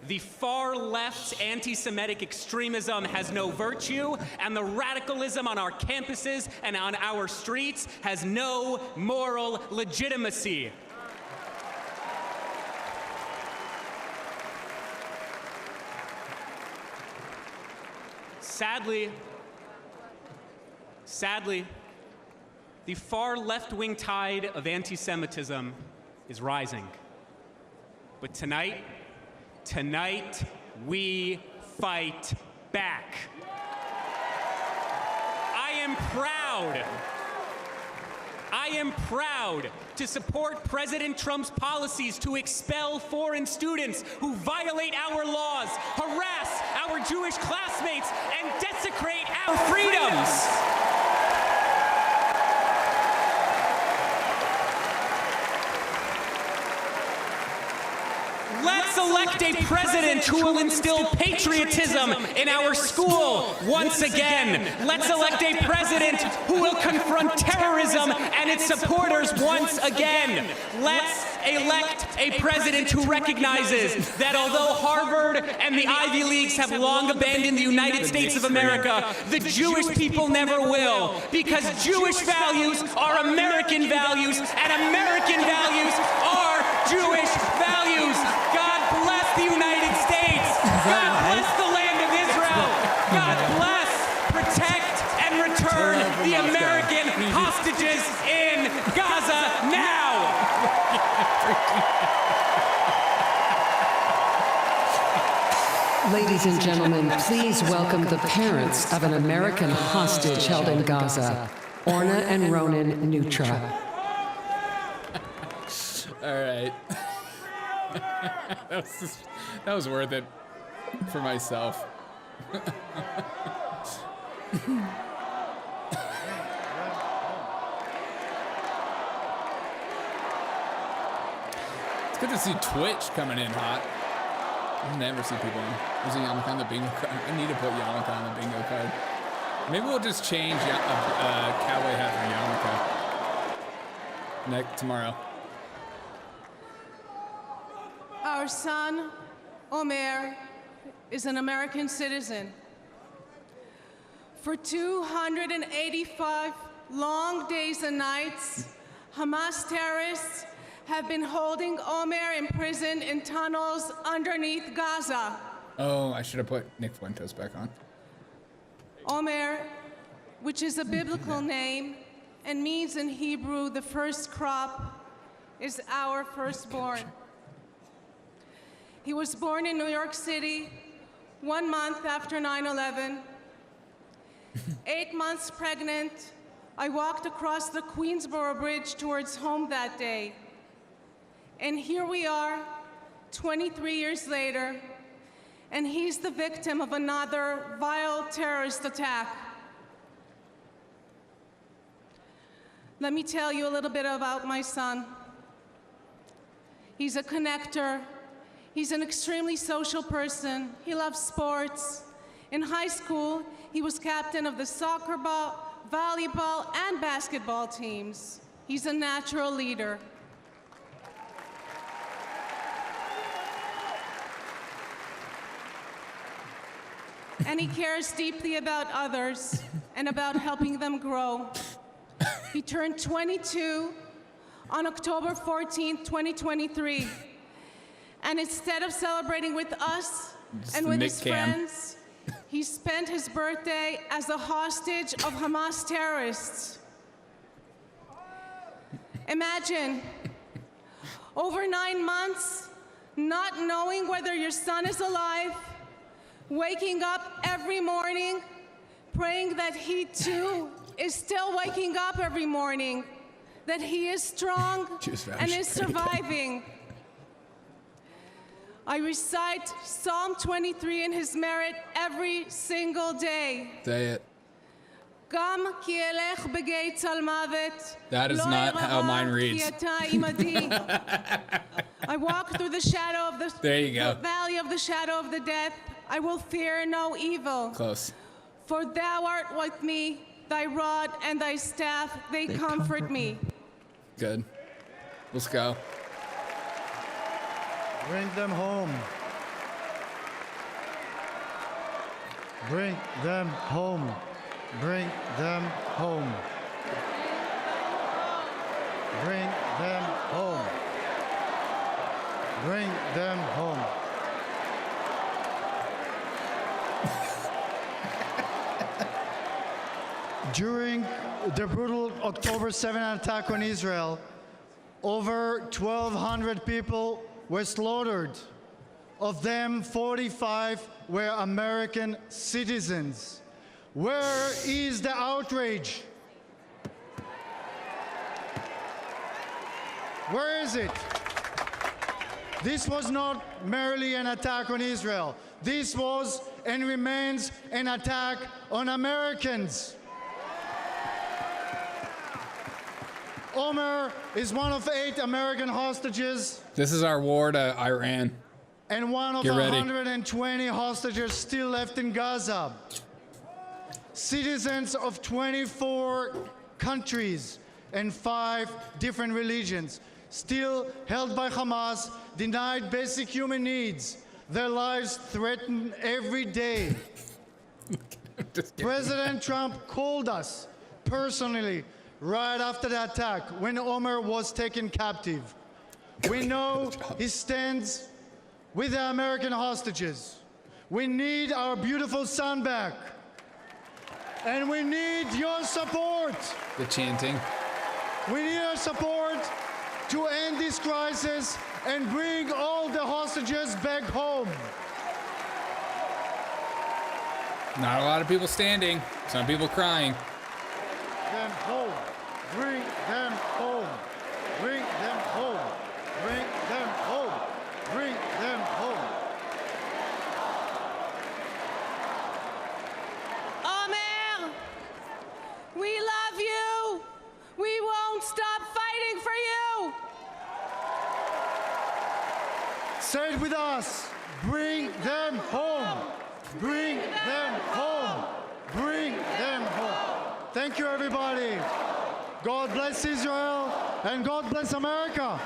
The far left's anti-Semitic extremism has no virtue, and the radicalism on our campuses and on our streets has no moral legitimacy. Sadly, the far left-wing tide of anti-Semitism is rising. But tonight we fight back. I am proud to support President Trump's policies to expel foreign students who violate our laws, harass our Jewish classmates, and desecrate our freedoms. Let's elect a president who will instill patriotism in our school once again. Let's elect a president who will confront terrorism and its supporters once again. Let's elect a president who recognizes that although Harvard and the Ivy Leagues have long abandoned the United States of America, the Jewish people never will, because Jewish values are American values, and American values are Jewish values. God bless the United States. God bless the land of Israel. God bless, protect, and return the American hostages in Gaza now. Ladies and gentlemen, please welcome the parents of an American hostage held in Gaza, Orna and Ronan Nutra. All right. that was worth it for myself. It's good to see Twitch coming in hot. I never see people on. There's a yarmulke on the bingo card. I need to put yarmulke on the bingo card. Maybe we'll just change cowboy hat for yarmulke. Tomorrow. Our son, Omer, is an American citizen. For 285 long days and nights, Hamas terrorists have been holding Omer imprisoned in tunnels underneath Gaza. Oh, I should have put Nick Fuentes back on. Omer, which is a biblical name and means in Hebrew the first crop, is our firstborn. He was born in New York City 1 month after 9/11. 8 months pregnant, I walked across the Queensboro Bridge towards home that day. And here we are, 23 years later, and he's the victim of another vile terrorist attack. Let me tell you a little bit about my son. He's a connector. He's an extremely social person. He loves sports. In high school, he was captain of the soccer ball, volleyball, and basketball teams. He's a natural leader. And he cares deeply about others and about helping them grow. He turned 22 on October 14th, 2023. And instead of celebrating with us and with his friends, he spent his birthday as a hostage of Hamas terrorists. Imagine, over 9 months, not knowing whether your son is alive, waking up every morning, praying that he too is still waking up every morning, that he is strong and is surviving. I recite Psalm 23 in his merit every single day. Say it. Gam ki elech begei tzal mavet, That is lo not how erah mine reads. ki ata imadi. I walk through the shadow of the, There you go. the valley of the shadow of the death. I will fear no evil. Close. For thou art with me, thy rod and thy staff, they comfort me. Good. Let's go. Bring them home. Bring them home. Bring them home. Bring them home. Bring them home. During the brutal October 7 attack on Israel, over 1,200 people were slaughtered. Of them, 45 were American citizens. Where is the outrage? Where is it? This was not merely an attack on Israel. This was and remains an attack on Americans. Omer is one of 8 American hostages This is our war to Iran. and one of Get ready. 120 hostages still left in Gaza. Citizens of 24 countries and 5 different religions, still held by Hamas, denied basic human needs. Their lives threatened every day. President Trump called us personally right after the attack when Omer was taken captive. We know he stands with the American hostages. We need our beautiful son back. And we need your support. The chanting. We need your support to end this crisis and bring all the hostages back home. Not a lot of people standing. Some people crying. Them home. Bring them home. Bring them home. Bring them home. Bring them home. Omer, we love you. We won't stop fighting for you. Say it with us. Bring them home. Bring them home. Bring them home. Thank you, everybody. God bless Israel and God bless America.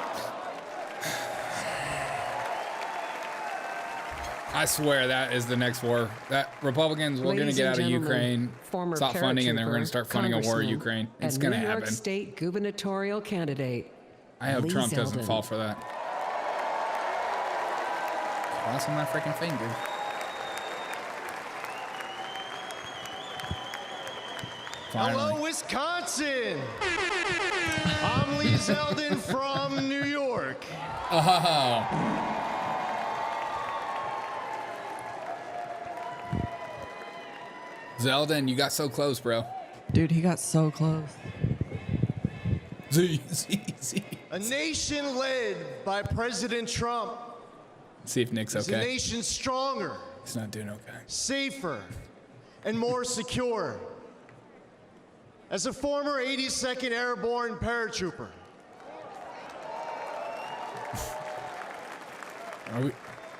I swear that is the next war. That Republicans, we're going to get out of Ukraine, stop funding, and then we're going to start funding a war in Ukraine. It's going to happen. New York State gubernatorial candidate. I hope Lee Trump Zeldin. doesn't fall for that. Crossing my freaking finger. Finally. Hello, Wisconsin. I'm Lee Zeldin from New York. Oh. Zeldin, you got so close, bro. Dude, he got so close. A nation led by President Trump See if Nick's is okay. a nation stronger, He's not doing okay. safer, and more secure. As a former 82nd Airborne paratrooper, Why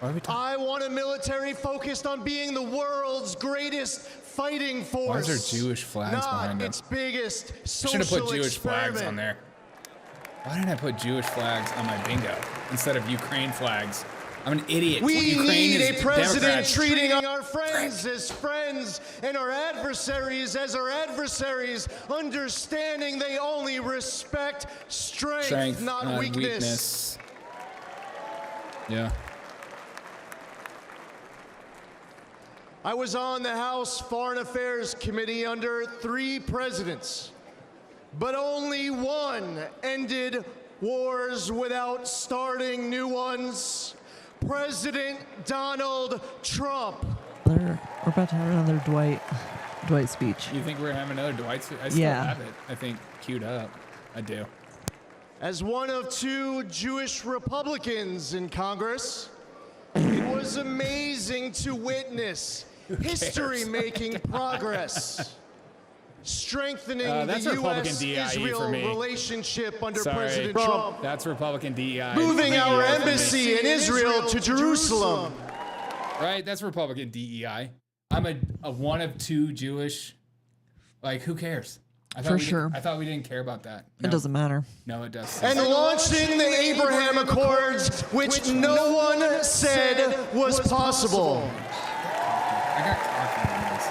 are we talking? I want a military focused on being the world's greatest fighting force. Why is there Jewish flags not behind its them? biggest I should social have put Jewish flags experiment. on there. Why didn't I put Jewish flags on my bingo instead of Ukraine flags? I'm an idiot. We Ukraine need is a president Democrats. treating our friends as friends and our adversaries as our adversaries, understanding they only respect strength, not weakness. Yeah. I was on the House Foreign Affairs Committee under 3 presidents, but only one ended wars without starting new ones. President Donald Trump. We're about to have another Dwight speech. You think we're gonna have another Dwight? I still Yeah. have it. I think queued up. I do. As one of 2 Jewish Republicans in Congress, it was amazing to witness history-making progress, strengthening that's the Republican DIE for U.S.-Israel me. relationship under Sorry. President Trump, That's Republican DEI. moving our DEI for me. embassy in Israel to Jerusalem. Right, that's Republican DEI. I'm a one of 2 Jewish. Like, who cares? I thought For we sure. I thought we didn't care about that. It doesn't matter. No, it does. And launching the Abraham Accords, which no one said was possible. I got coffee on this.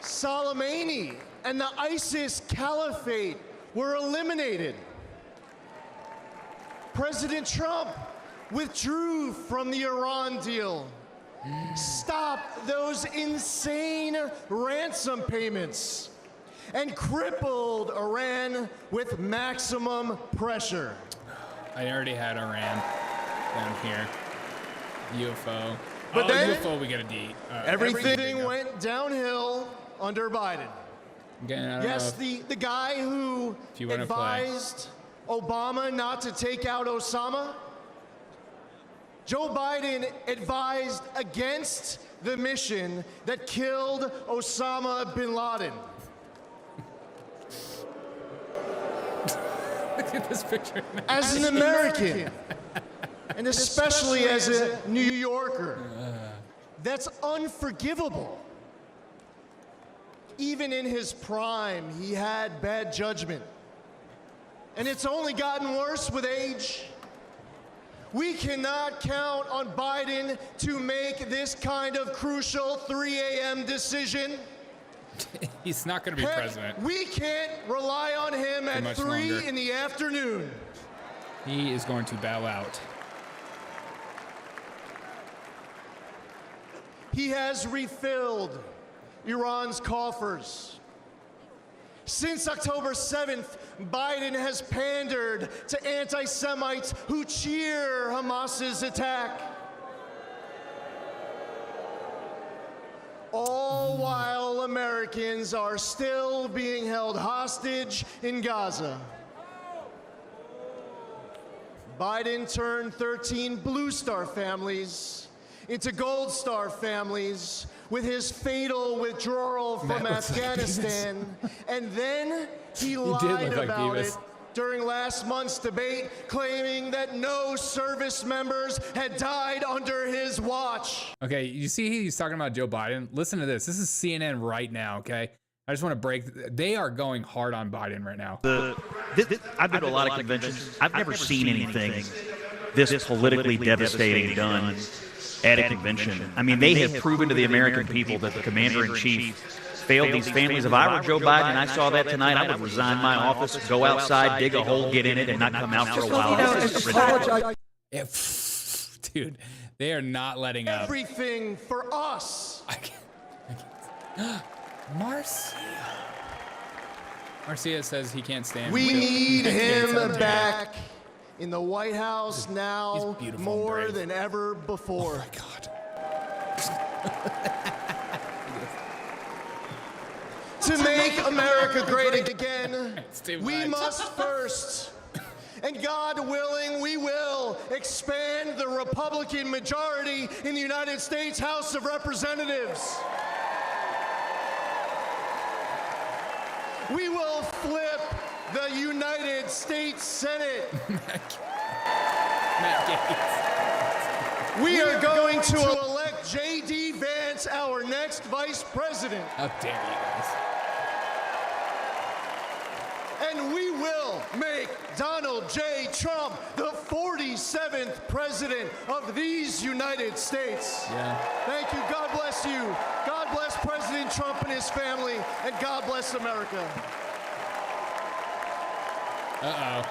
Soleimani and the ISIS caliphate were eliminated. President Trump withdrew from the Iran deal. Stop those insane ransom payments and crippled Iran with maximum pressure. I already had Iran down here. UFO. But then UFO we got a D. Everything went downhill under Biden. Again, I don't Yes, know the guy who if you wanna play. advised Obama not to take out Osama, Joe Biden advised against the mission that killed Osama bin Laden. Look at this picture. As an American, and especially as a New Yorker, that's unforgivable. Even in his prime, he had bad judgment. And it's only gotten worse with age. We cannot count on Biden to make this kind of crucial 3 a.m. decision. He's not going to be Heck, president. we can't rely on him at much 3 longer. in the afternoon. He is going to bow out. He has refilled Iran's coffers. Since October 7th, Biden has pandered to anti-Semites who cheer Hamas's attack. All while Americans are still being held hostage in Gaza. Biden turned 13 Blue Star families into Gold Star families with his fatal withdrawal from That looks like Afghanistan. And then he look lied like about Beavis. it during last month's debate, claiming that no service members had died under his watch. Okay, you see he's talking about Joe Biden. Listen to this. This is CNN right now, okay? I just want to break. They are going hard on Biden right now. I've been to a lot of conventions. I've never seen anything this politically devastating done at a convention. I mean, they have proven to the American people that the commander-in-chief failed these families. If I were Joe Biden and I saw that tonight, I would resign my office, go outside, dig a hole, get in it, and not come out for a while. Dude, they are not letting up. Everything for us. Marcia says he can't stand. We need him back in the White House now more than ever before. Oh my God. To make America great again, we must first, and God willing, we will expand the Republican majority in the United States House of Representatives. We will flip the United States Senate. We are going to elect J.D. Vance, our next vice president. How dare you guys? And we will make Donald J. Trump the 47th president of these United States. Yeah. Thank you. God bless you. God bless President Trump and his family, and God bless America. Uh-oh.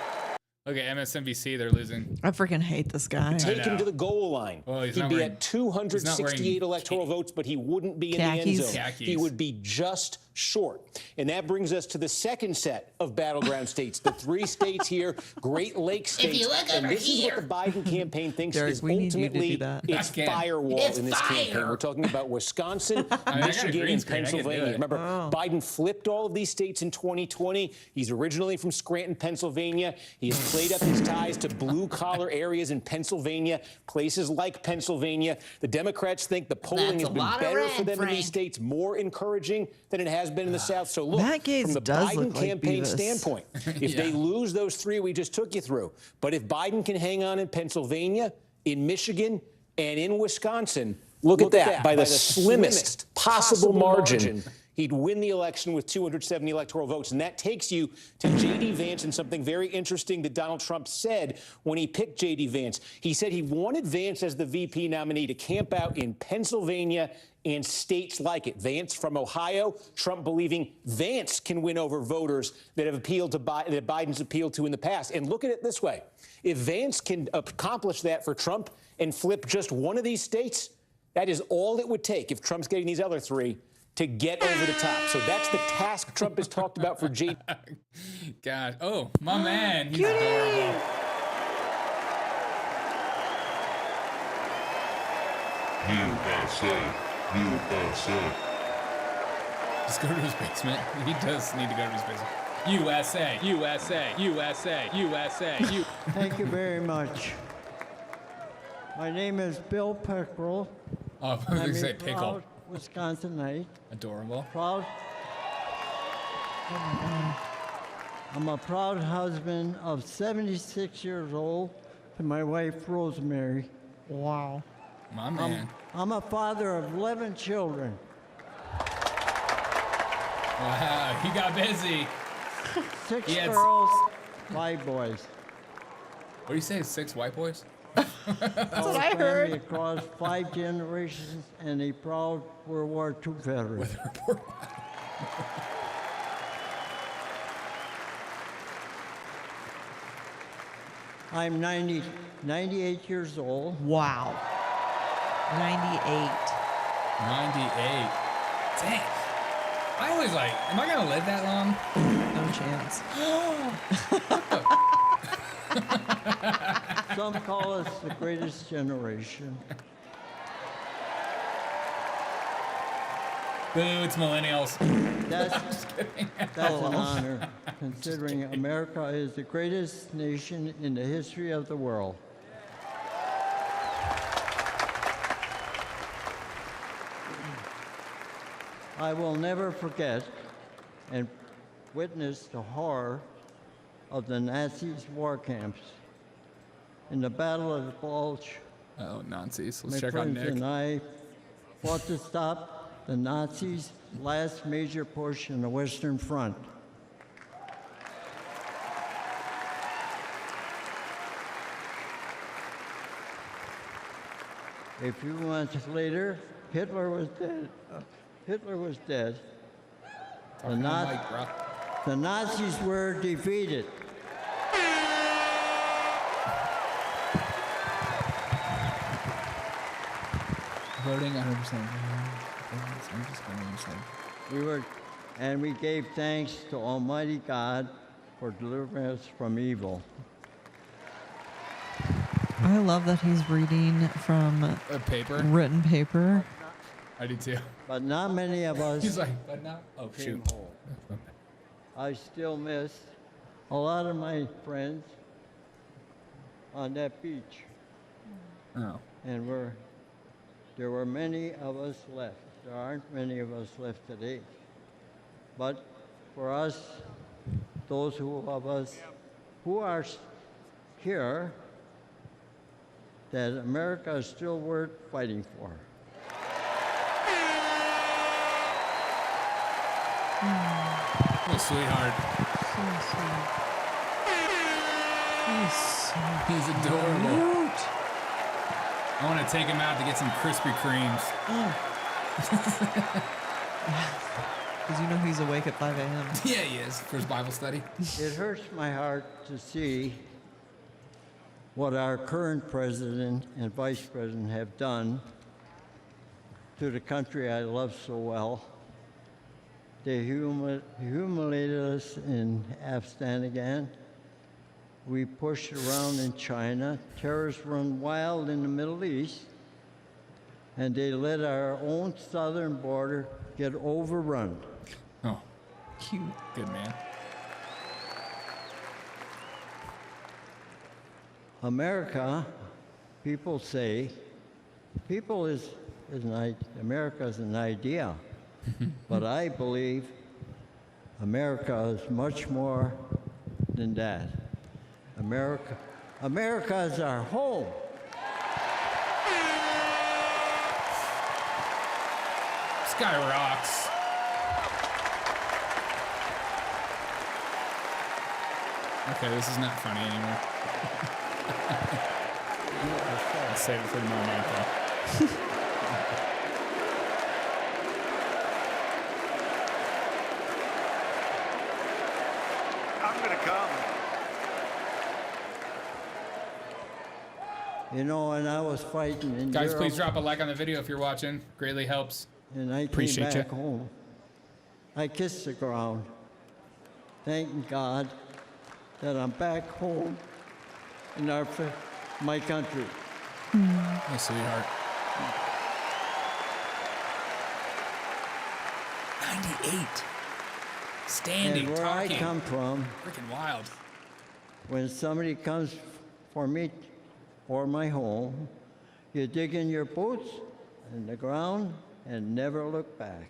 Look at MSNBC, they're losing. I freaking hate this guy. Take him to the goal line. Well, he'd be at 268 electoral votes, but he wouldn't be in the end zone. He would be just short. And that brings us to the second set of battleground states, the 3 states here, Great Lakes states. If you look and over this here. is what the Biden campaign thinks Derek, is we need you to ultimately do that. its firewall It's in this campaign. fire. We're talking about Wisconsin, I got a Michigan, green and screen. I can do Pennsylvania. it. Remember, Oh. Biden flipped all of these states in 2020. He's originally from Scranton, Pennsylvania. He has played up his ties to blue-collar areas in Pennsylvania, places like Pennsylvania. The Democrats think the polling That's has a been lot of better red, for them in these Frank. states, more encouraging than it has been in the South. So look, Matt Gaetz from the does Biden look like campaign Beavis. standpoint, if they lose those 3 we just took you through, but if Biden can hang on in Pennsylvania, in Michigan, and in Wisconsin, look at that. By the slimmest possible margin, he'd win the election with 270 electoral votes. And that takes you to J.D. Vance and something very interesting that Donald Trump said when he picked J.D. Vance. He said he wanted Vance as the VP nominee to camp out in Pennsylvania and states like it. Vance from Ohio, Trump believing Vance can win over voters that have appealed to that Biden's appealed to in the past. And look at it this way. If Vance can accomplish that for Trump and flip just one of these states, that is all it would take if Trump's getting these other 3 to get over the top. So that's the task Trump has talked about for J.D. God. Oh, my man. He's adorable. USA. Just go to his basement. He does need to go to his basement. USA, USA, USA, USA, U. Thank you very much. My name is Bill Pickrell. Oh, I was going to say pickle. Proud Wisconsinite. Adorable. Proud. I'm a proud husband of 76 years old to my wife, Rosemary. Wow. My man. I'm a father of 11 children. Wow, he got busy. 6 He had girls, 5 boys. What do you say, 6 white boys? That's what I heard. Across 5 generations and a proud World War II veteran. With a report. I'm 98 years old. Wow. 98. 98. Dang. I always like, am I gonna live that long? No chance. Some call us the greatest generation. Boo, it's millennials. That's an honor, considering America is the greatest nation in the history of the world. I will never forget and witness the horror of the Nazis' war camps. In the Battle of the Bulge, oh, Nazis. Let's my check on friends Nick. and I fought to stop the Nazis' last major push in the Western Front. A few months later, Hitler was dead. The Nazis were defeated. Voting 100%. We gave thanks to Almighty God for delivering us from evil. I love that he's reading from a paper, written paper. I do too. But not many of us. He's like, but now, oh shoot. I still miss a lot of my friends on that beach. Oh. And there were many of us left. There aren't many of us left today. But for us, those of us who are here, that America is still worth fighting for. Oh, sweetheart. He's adorable. Cute. I want to take him out to get some Krispy Kremes. Because you know he's awake at 5 a.m. Yeah, he is, for his Bible study. It hurts my heart to see what our current president and vice president have done to the country I love so well. They humiliated us in Afghanistan. We pushed around in China. Terrorists run wild in the Middle East. And they let our own southern border get overrun. Oh, cute. Good man. America, people say, America is an idea. But I believe America is much more than that. America is our home. This guy rocks. Okay, this is not funny anymore. I'll save it for the moment. I'm gonna come. You know, when I was fighting in Guys, Europe, please drop a like on the video if you're watching. Greatly helps. and I Appreciate came back you. home, I kissed the ground, thanking God that I'm back home in my country. Oh, sweetheart. 98. Standing, And where talking. I come from, Freaking wild. when somebody comes for me or my home, you dig in your boots in the ground and never look back.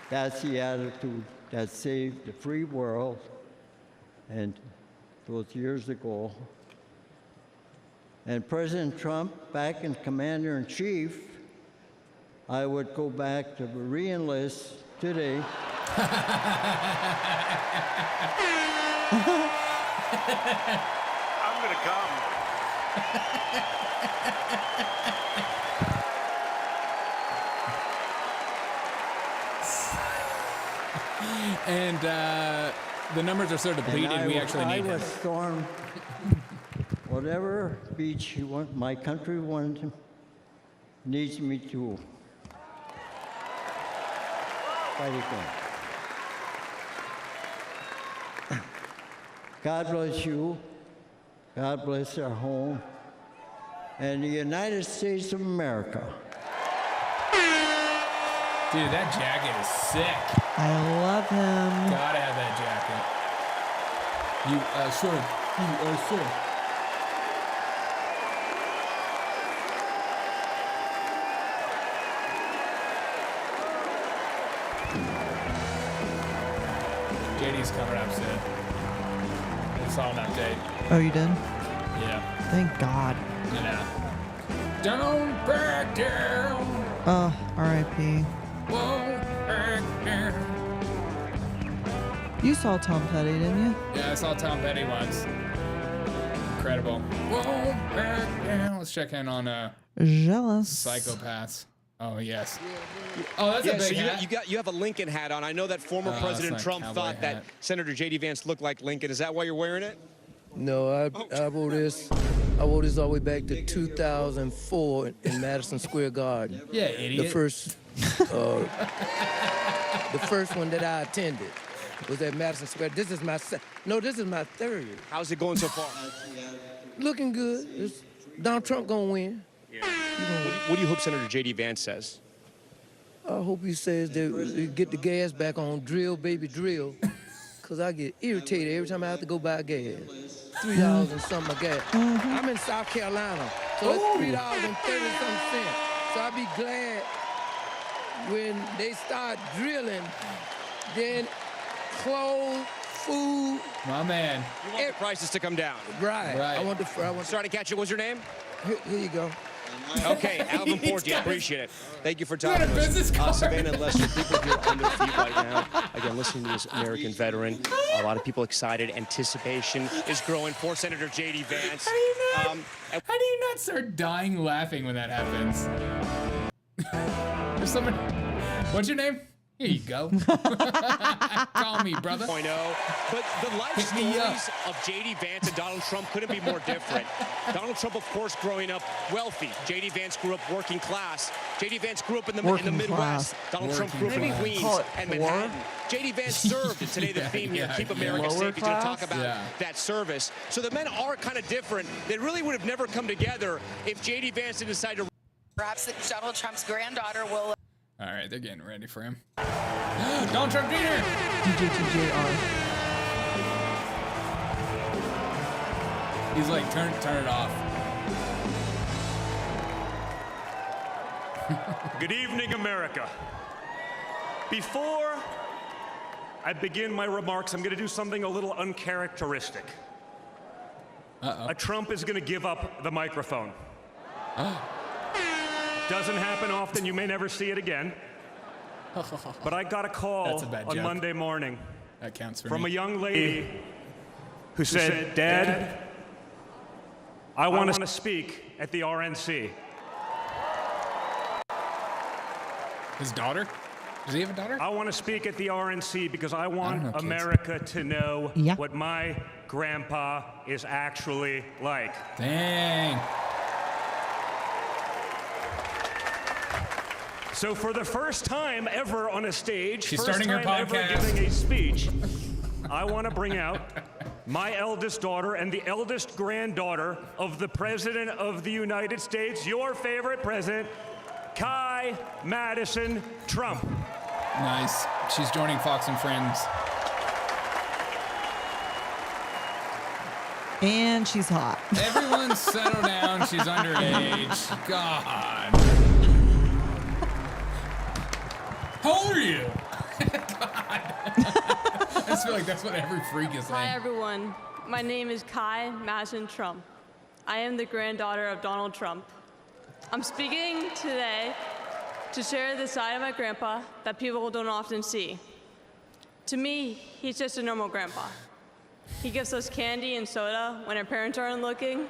That's the attitude that saved the free world. And those years ago. And President Trump, back in Commander-in-Chief, I would go back to re-enlist today. I'm gonna come. And the numbers are so depleted, we actually need I him. would storm whatever beach my country needs me to fight again. God bless you. God bless our home and the United States of America. Dude, that jacket is sick. I love him. Gotta have that jacket. You are sir. You are sir. JD's coming up soon. I saw him update. Oh, you did? Yeah. Thank God. Yeah. Don't back down. Oh, R.I.P. Won't back down. You saw Tom Petty, didn't you? Yeah, I saw Tom Petty once. Incredible. Whoa, let's check in on Jealous. Psychopaths. Oh yes. Oh, that's yeah, a big so hat. you have a Lincoln hat on. I know that former President it's Trump not a thought cowboy that hat. Senator J.D. Vance looked like Lincoln. Is that why you're wearing it? No, I wore this. I wore this all the way back to 2004 in Madison Square Garden. Yeah, idiot. The first one that I attended was at Madison Square. This is my third. How's it going so far? Looking good. Donald Trump gonna win. Yeah. What do you hope Senator J.D. Vance says? I hope he says that we get the gas back on drill, baby, drill. Because I get irritated every time I have to go buy gas. $3 and something a gas. I'm in South Carolina, so it's $3.30-something. So I'll be glad when they start drilling, then clothes, food. My man. You want the prices to come down. Right. I want Sorry to catch you. What's your name? Here you go. Okay, Alvin Porty, I appreciate it. Thank you for got talking a to us. business card. Savannah and Lester, people here on their feet right now. Again, listening to this American veteran. A lot of people excited. Anticipation is growing for Senator J.D. Vance. How do you not start dying laughing when that happens? There's someone. What's your name? Here you go. Call me, brother. But the life stories of J.D. Vance and Donald Trump couldn't be more different. Donald Trump, of course, growing up wealthy. J.D. Vance grew up working class. J.D. Vance grew up in the Midwest. Donald Trump grew up in Queens and Manhattan. J.D. Vance served, and today the theme here, Keep America Safe. He's going to talk about that service. So the men are kind of different. They really would have never come together if J.D. Vance didn't decide to. Perhaps Donald Trump's granddaughter will. All right, they're getting ready for him. Donald Trump Jr. DJTJR. He's like, turn it off. Good evening, America. Before I begin my remarks, I'm going to do something a little uncharacteristic. A Trump is going to give up the microphone. Doesn't happen often. You may never see it again. But I got a call on Monday morning that counts for from me. a young lady who said, Dad, I want to speak at the RNC. His daughter? Does he have a daughter? I want to speak at the RNC because I want know, kids. America to know what my grandpa is actually like. Dang. So for the first time ever on a stage, She's first starting her time ever podcast. giving a speech, I want to bring out my eldest daughter and the eldest granddaughter of the President of the United States, your favorite president, Kai Madison Trump. Nice. She's joining Fox and Friends. And she's hot. Everyone settle down. She's underage. God. How old are you? God. I just feel like that's what every freak is Hi, saying. everyone. My name is Kai Madison Trump. I am the granddaughter of Donald Trump. I'm speaking today to share the side of my grandpa that people don't often see. To me, he's just a normal grandpa. He gives us candy and soda when our parents aren't looking.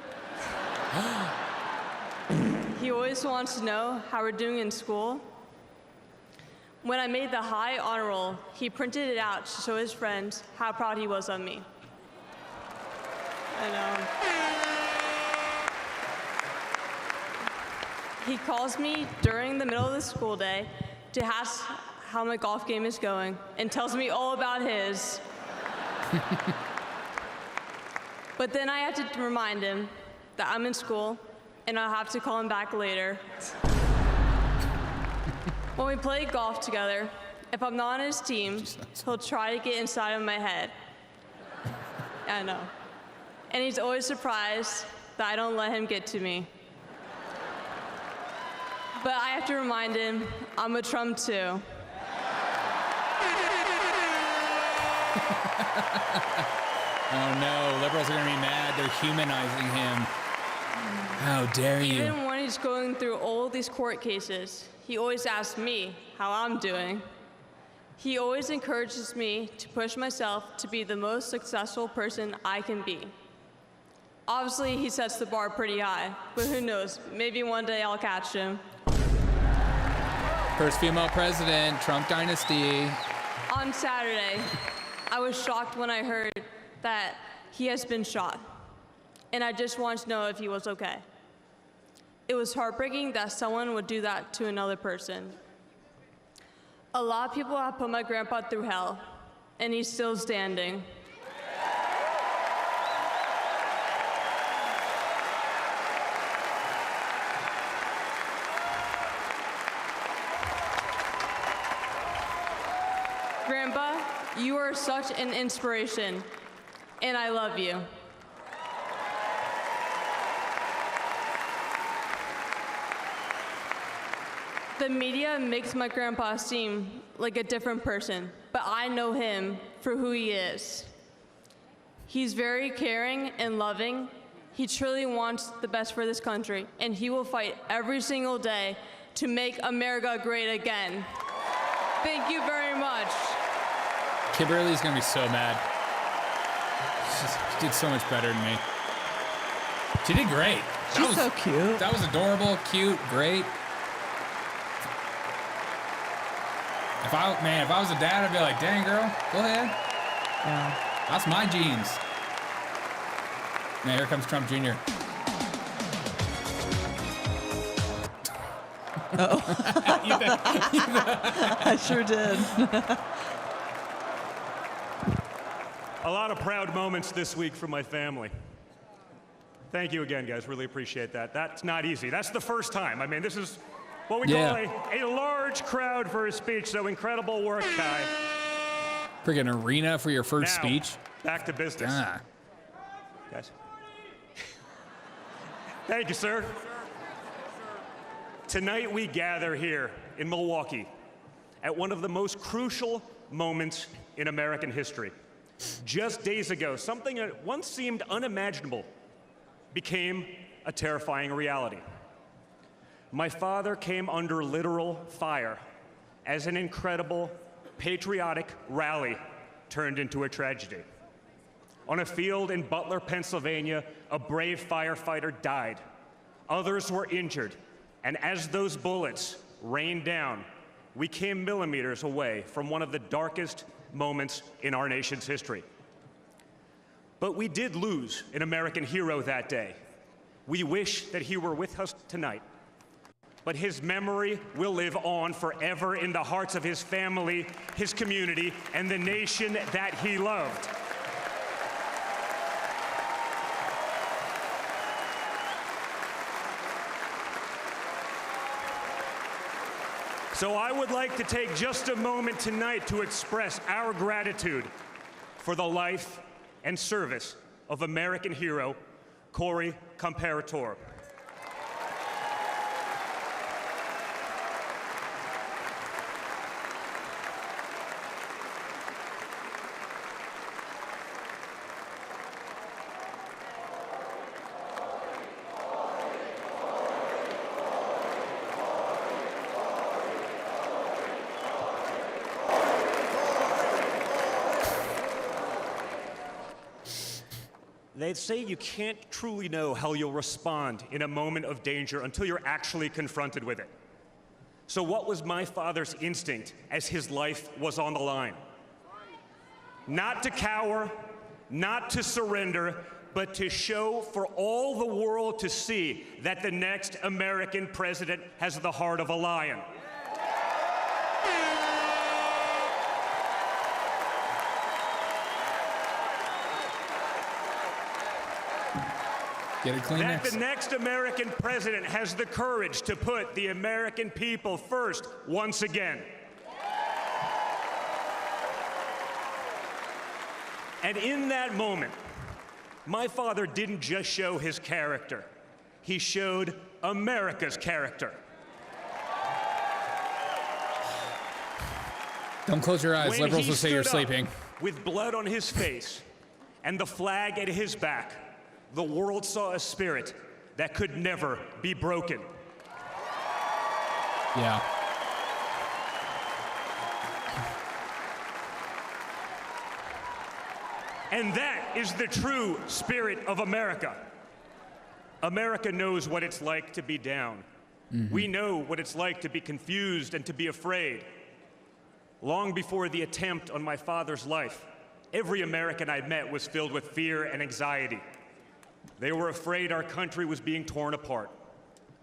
He always wants to know how we're doing in school. When I made the high honor roll, he printed it out to show his friends how proud he was of me. And he calls me during the middle of the school day to ask how my golf game is going and tells me all about his. But then I have to remind him that I'm in school and I'll have to call him back later. When we play golf together, if I'm not on his team, he'll try to get inside of my head. I know. And he's always surprised that I don't let him get to me. But I have to remind him I'm a Trump too. Oh no, liberals are gonna be mad. They're humanizing him. How dare you? Even when he's going through all these court cases, he always asks me how I'm doing. He always encourages me to push myself to be the most successful person I can be. Obviously, he sets the bar pretty high, but who knows, maybe one day I'll catch him. First female president, Trump dynasty. On Saturday, I was shocked when I heard that he has been shot, and I just wanted to know if he was okay. It was heartbreaking that someone would do that to another person. A lot of people have put my grandpa through hell, and he's still standing. Grandpa, you are such an inspiration, and I love you. The media makes my grandpa seem like a different person, but I know him for who he is. He's very caring and loving. He truly wants the best for this country, and he will fight every single day to make America great again. Thank you very much. Kimberly's gonna be so mad. She did so much better than me. She did great. She's so cute. That was adorable, cute, great. If I was a dad, I'd be like, dang, girl, go ahead. Yeah. That's my genes. Now here comes Trump Jr. Oh. I sure did. A lot of proud moments this week for my family. Thank you again, guys. Really appreciate that. That's not easy. That's the first time. I mean, this is what we call a large crowd for a speech, so incredible work, Kai. Friggin' arena for your first speech. Back to business. Ah. Guys. Thank you, sir. Tonight we gather here in Milwaukee at one of the most crucial moments in American history. Just days ago, something that once seemed unimaginable became a terrifying reality. My father came under literal fire as an incredible, patriotic rally turned into a tragedy. On a field in Butler, Pennsylvania, a brave firefighter died. Others were injured, and as those bullets rained down, we came millimeters away from one of the darkest moments in our nation's history. But we did lose an American hero that day. We wish that he were with us tonight. But his memory will live on forever in the hearts of his family, his community, and the nation that he loved. So I would like to take just a moment tonight to express our gratitude for the life and service of American hero Corey Comparator. They say you can't truly know how you'll respond in a moment of danger until you're actually confronted with it. So what was my father's instinct as his life was on the line? Not to cower, not to surrender, but to show for all the world to see that the next American president has the heart of a lion. Get a Kleenex. That the next American president has the courage to put the American people first once again. And in that moment, my father didn't just show his character, he showed America's character. Don't close your eyes. When Liberals he will say you're stood up sleeping. with blood on his face and the flag at his back, the world saw a spirit that could never be broken. Yeah. And that is the true spirit of America. America knows what it's like to be down. We know what it's like to be confused and to be afraid. Long before the attempt on my father's life, every American I met was filled with fear and anxiety. They were afraid our country was being torn apart.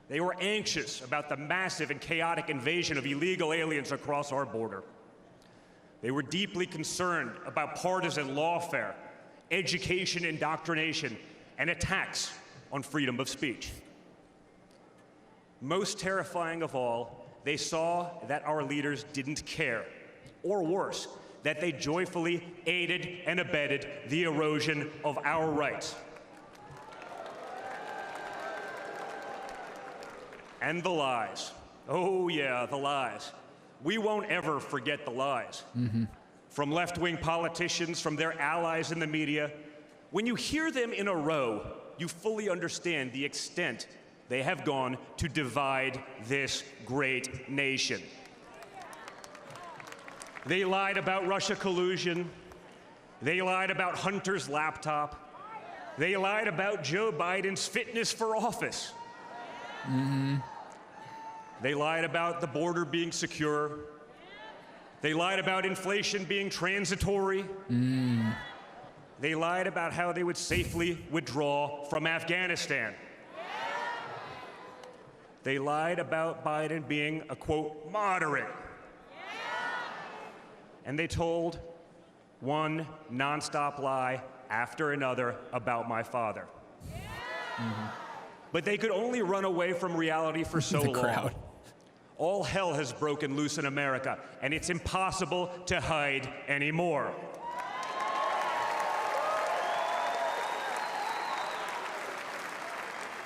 They were anxious about the massive and chaotic invasion of illegal aliens across our border. They were deeply concerned about partisan lawfare, education indoctrination, and attacks on freedom of speech. Most terrifying of all, they saw that our leaders didn't care, or worse, that they joyfully aided and abetted the erosion of our rights. And the lies. Oh yeah, the lies. We won't ever forget the lies. From left-wing politicians, from their allies in the media. When you hear them in a row, you fully understand the extent they have gone to divide this great nation. They lied about Russia collusion. They lied about Hunter's laptop. They lied about Joe Biden's fitness for office. They lied about the border being secure. They lied about inflation being transitory. They lied about how they would safely withdraw from Afghanistan. They lied about Biden being a, quote, moderate. And they told one nonstop lie after another about my father. But they could only run away from reality for so long. All hell has broken loose in America, and it's impossible to hide anymore.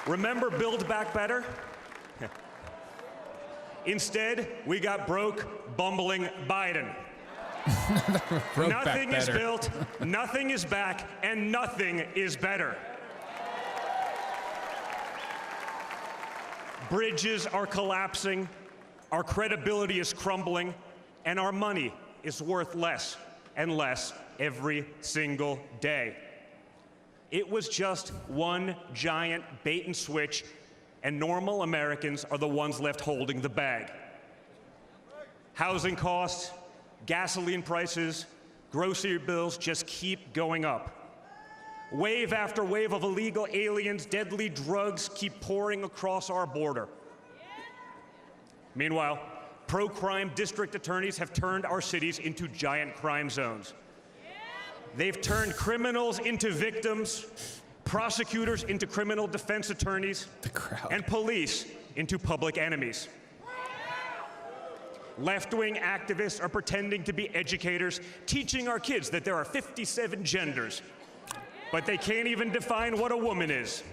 Remember Build Back Better? Instead, we got broke, bumbling Biden. Nothing is built, nothing is back, and nothing is better. Bridges are collapsing, our credibility is crumbling, and our money is worth less and less every single day. It was just one giant bait and switch, and normal Americans are the ones left holding the bag. Housing costs, gasoline prices, grocery bills just keep going up. Wave after wave of illegal aliens, deadly drugs keep pouring across our border. Meanwhile, pro-crime district attorneys have turned our cities into giant crime zones. They've turned criminals into victims, prosecutors into criminal defense attorneys, and police into public enemies. Left-wing activists are pretending to be educators, teaching our kids that there are 57 genders, but they can't even define what a woman is.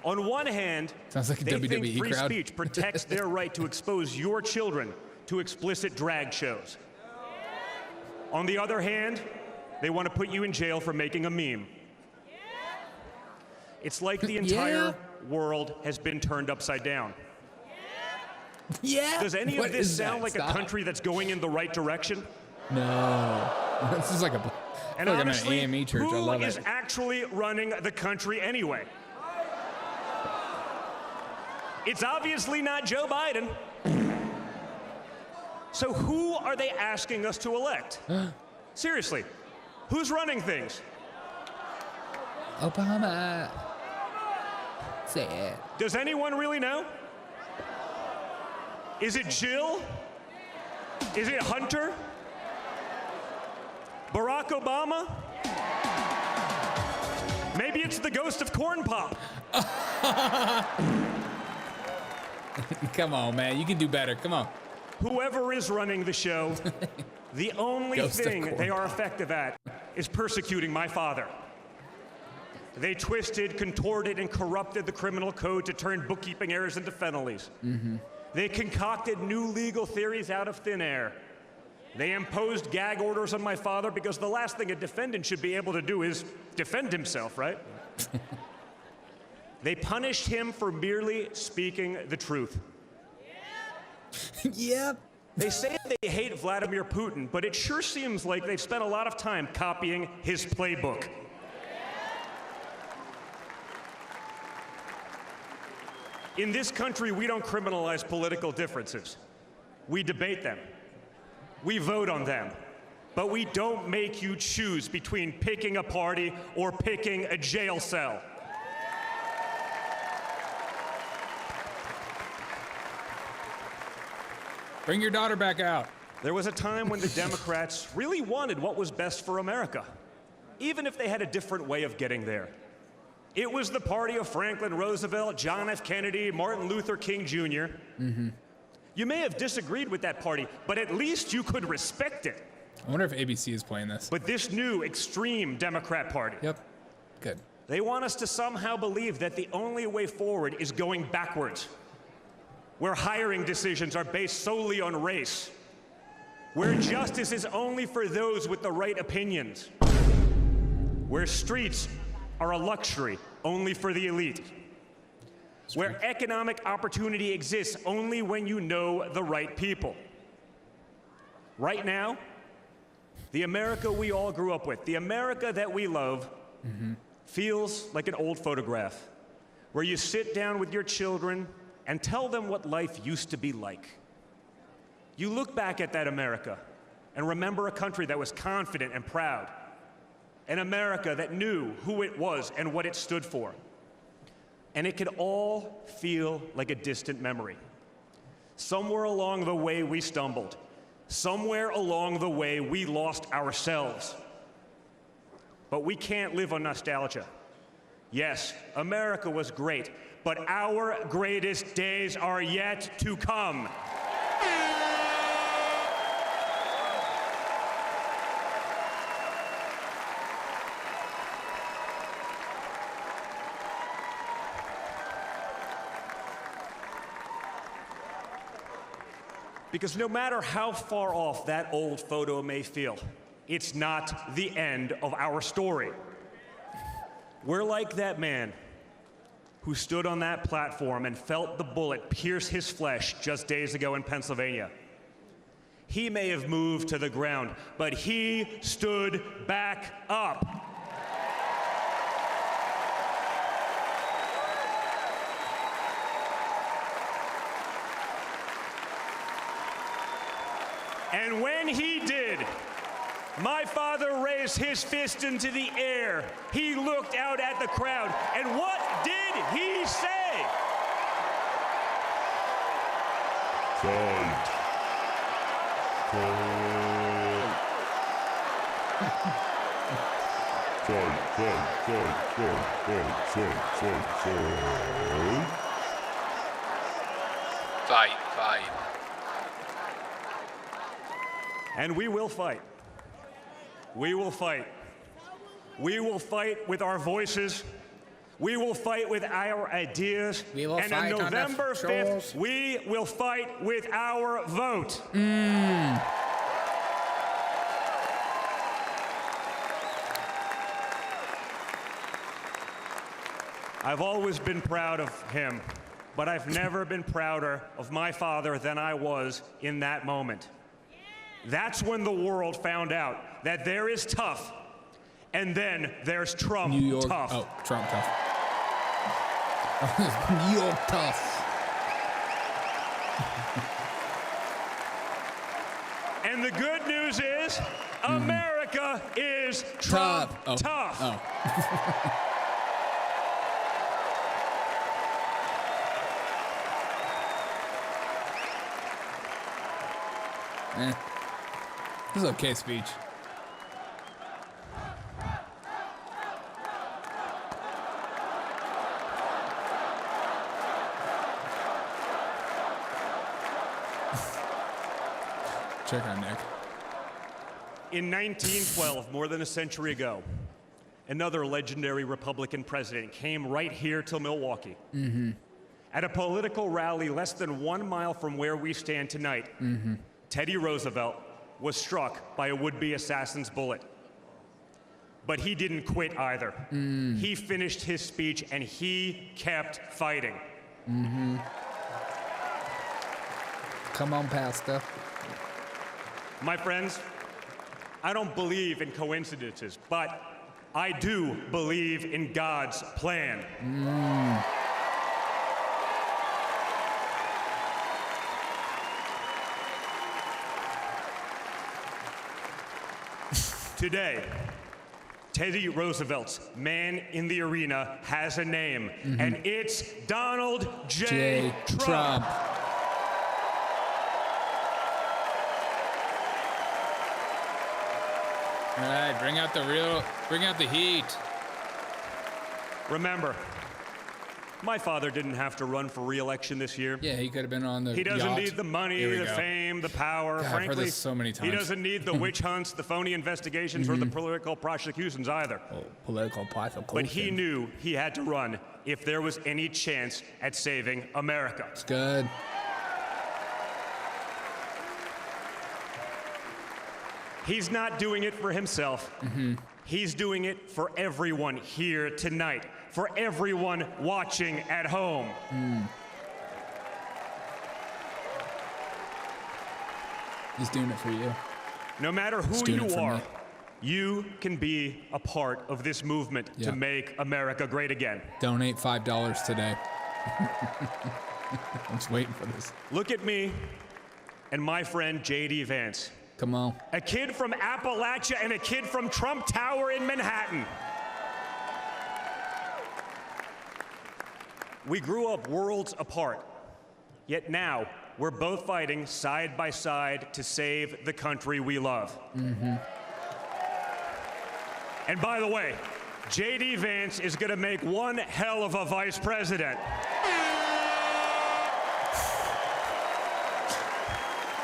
On one hand, sounds like a they WWE think free crowd. speech protects their right to expose your children to explicit drag shows. On the other hand, they want to put you in jail for making a meme. It's like the entire world has been turned upside down. Does any of this sound like a country that's going in the right direction? No. This is like a And like honestly, I'm an AME church. I who love is it. actually running the country anyway? It's obviously not Joe Biden. So who are they asking us to elect? Seriously, who's running things? Obama. Say it. Does anyone really know? Is it Jill? Is it Hunter? Barack Obama? Maybe it's the ghost of Corn Pop. Come on, man. You can do better. Come on. Whoever is running the show, the only Ghost of thing Corn they are effective at is persecuting my father. They twisted, contorted, and corrupted the criminal code to turn bookkeeping errors into felonies. They concocted new legal theories out of thin air. They imposed gag orders on my father because the last thing a defendant should be able to do is defend himself, right? They punished him for merely speaking the truth. Yep. They say they hate Vladimir Putin, but it sure seems like they've spent a lot of time copying his playbook. In this country, we don't criminalize political differences. We debate them. We vote on them. But we don't make you choose between picking a party or picking a jail cell. Bring your daughter back out. There was a time when the Democrats really wanted what was best for America, even if they had a different way of getting there. It was the party of Franklin Roosevelt, John F. Kennedy, Martin Luther King Jr. You may have disagreed with that party, but at least you could respect it. I wonder if ABC is playing this. But this new extreme Democrat party. Yep. Good. They want us to somehow believe that the only way forward is going backwards, where hiring decisions are based solely on race, where justice is only for those with the right opinions, where streets are a luxury only for the elite, where economic opportunity exists only when you know the right people. Right now, the America we all grew up with, the America that we love, feels like an old photograph where you sit down with your children and tell them what life used to be like. You look back at that America and remember a country that was confident and proud, an America that knew who it was and what it stood for. And it could all feel like a distant memory. Somewhere along the way we stumbled. Somewhere along the way we lost ourselves. But we can't live on nostalgia. Yes, America was great, but our greatest days are yet to come. Because no matter how far off that old photo may feel, it's not the end of our story. We're like that man who stood on that platform and felt the bullet pierce his flesh just days ago in Pennsylvania. He may have moved to the ground, but he stood back up. And when he did, my father raised his fist into the air. He looked out at the crowd, and what did he say? Fight. Fight. And we will fight. We will fight. We will fight with our voices. We will fight with our ideas. We will and fight on November 5th, we will fight with our vote. I've always been proud of him, but I've never been prouder of my father than I was in that moment. That's when the world found out that there is tough, and then there's Trump New York, tough. Oh, Trump tough. New York tough. And the good news is, America is Trump tough. Oh. This is okay speech. Check on Nick. In 1912, more than a century ago, another legendary Republican president came right here to Milwaukee. At a political rally less than 1 mile from where we stand tonight, Teddy Roosevelt was struck by a would-be assassin's bullet. But he didn't quit either. He finished his speech and he kept fighting. Come on, Pastor. My friends, I don't believe in coincidences, but I do believe in God's plan. Today, Teddy Roosevelt's man in the arena has a name, and it's Donald J. Trump. All right, bring out the heat. Remember, my father didn't have to run for re-election this year. Yeah, he could have been on the He doesn't yacht. need the money, Here we the go. fame, the power. God, I've Frankly, heard this so many times. he doesn't need the witch hunts, the phony investigations, or the political prosecutions either. Political prosecution. But he knew he had to run if there was any chance at saving America. It's good. He's not doing it for himself. He's doing it for everyone here tonight, for everyone watching at home. He's doing it for you. No matter He's who doing you it for are, me. you can be a part of this movement Yeah. to make America great again. Donate $5 today. I'm just waiting for this. Look at me and my friend J.D. Vance. Come on. A kid from Appalachia and a kid from Trump Tower in Manhattan. We grew up worlds apart, yet now we're both fighting side by side to save the country we love. And by the way, J.D. Vance is going to make one hell of a vice president.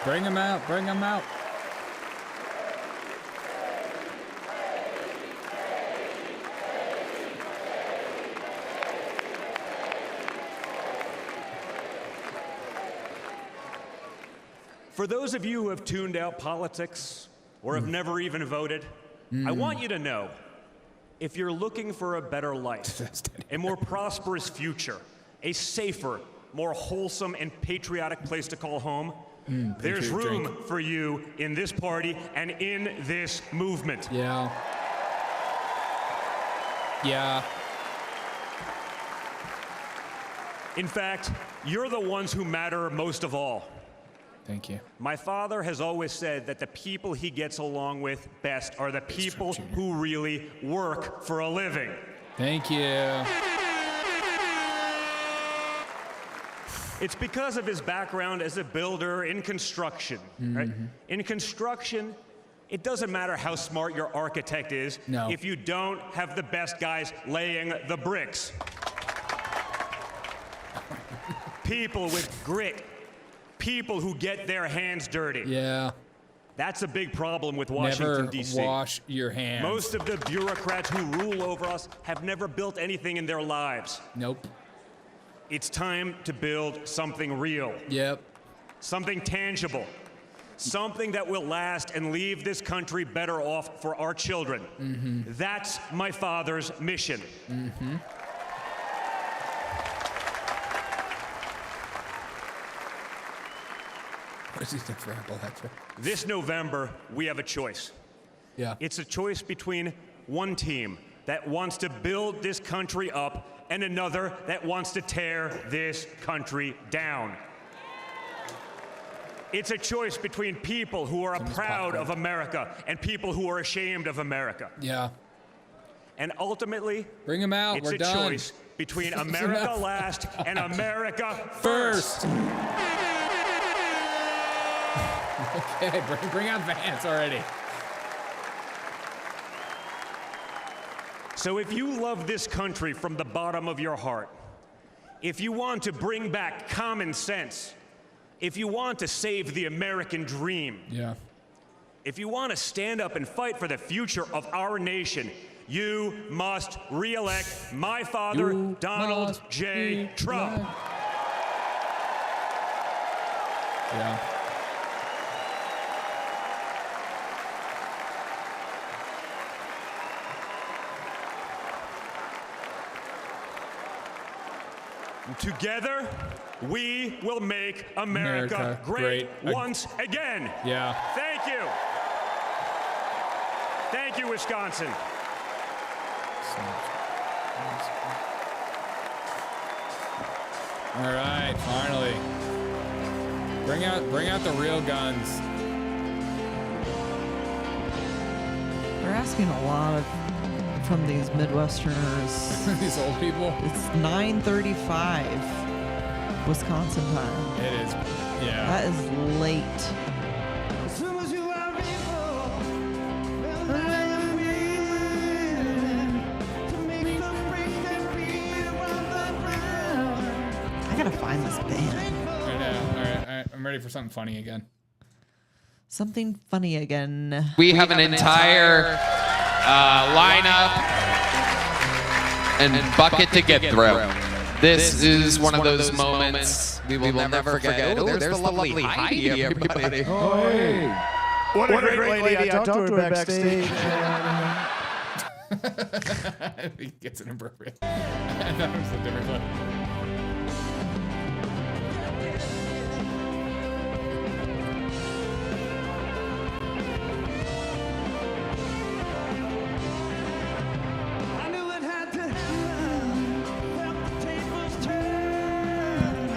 Bring him out. Bring him out. For those of you who have tuned out politics or have never even voted, I want you to know, if you're looking for a better life, a more prosperous future, a safer, more wholesome and patriotic place to call home, there's Patriot room drink. for you in this party and in this movement. Yeah. Yeah. In fact, you're the ones who matter most of all. Thank you. My father has always said that the people he gets along with best are the people who really work for a living. Thank you. It's because of his background as a builder in construction. Right? In construction, it doesn't matter how smart your architect is if you don't have the best guys laying the bricks. People with grit. People who get their hands dirty. Yeah. That's a big problem with Washington, Never D.C. wash your hands. Most of the bureaucrats who rule over us have never built anything in their lives. Nope. It's time to build something real. Yep. Something tangible. Something that will last and leave this country better off for our children. That's my father's mission. What does he think for Appalachia? This November, we have a choice. Yeah. It's a choice between one team that wants to build this country up and another that wants to tear this country down. It's a choice between people who are proud of America and people who are ashamed of America. Yeah. And ultimately, bring him out. It's We're a done. choice between It's America enough. last and America first. Okay, bring out Vance already. So if you love this country from the bottom of your heart, if you want to bring back common sense, if you want to save the American dream, if you want to stand up and fight for the future of our nation, you must re-elect my father, Donald J. Trump. Yeah. Together, we will make America great once again. Yeah. Thank Thank you. Thank you, Wisconsin. All right, finally. Bring out the real guns. They're asking a lot from these Midwesterners. These old people. It's 9:35 Wisconsin time. It is. Yeah. That is late. I gotta find this band. I know. All right. I'm ready for something funny again. Something funny again. We have an entire lineup and bucket to get through. This is one of those moments we will never forget. Oh, there's the lovely Heidi, everybody. Oh, hey. What a great lady. I talked to her backstage. I think it gets inappropriate. That was a different one.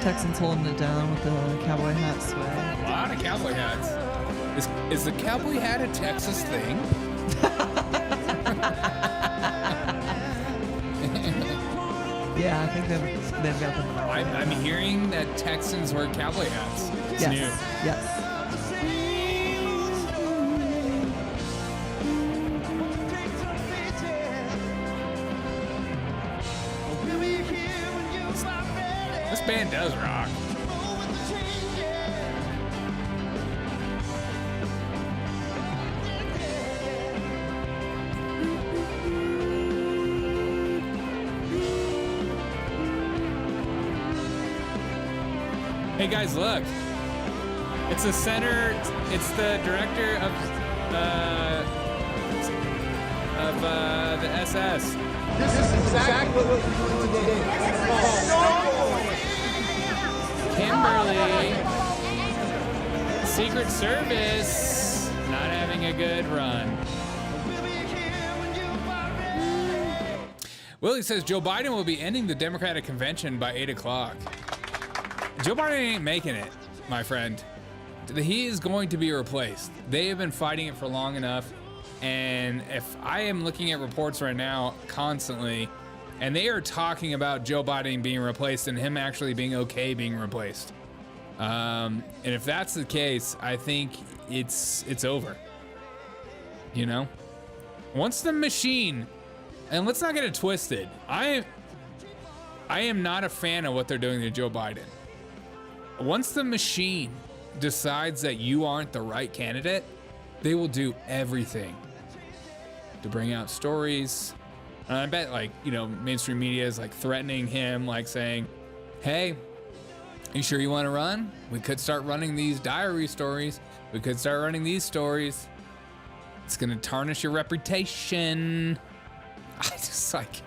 Texans holding it down with the cowboy hat swag. A lot of cowboy hats. Is the cowboy hat a Texas thing? Yeah, I think they've got them. I'm hearing that Texans wear cowboy hats. It's Yes. new. Yes. This band does rock. Hey guys, look. It's the center. It's the director of the SS. This is exactly what we're doing today. Kimberly, Secret Service, not having a good run. Willie says Joe Biden will be ending the Democratic convention by 8 o'clock. Joe Biden ain't making it, my friend. He is going to be replaced. They have been fighting it for long enough. And if I am looking at reports right now constantly, and they are talking about Joe Biden being replaced and him actually being okay being replaced. And if that's the case, I think it's over. You know? Once the machine, and let's not get it twisted, I am not a fan of what they're doing to Joe Biden. Once the machine decides that you aren't the right candidate, they will do everything to bring out stories. And I bet, like, you know, mainstream media is like threatening him, like saying, hey, you sure you want to run? We could start running these diary stories. We could start running these stories. It's going to tarnish your reputation. I just like,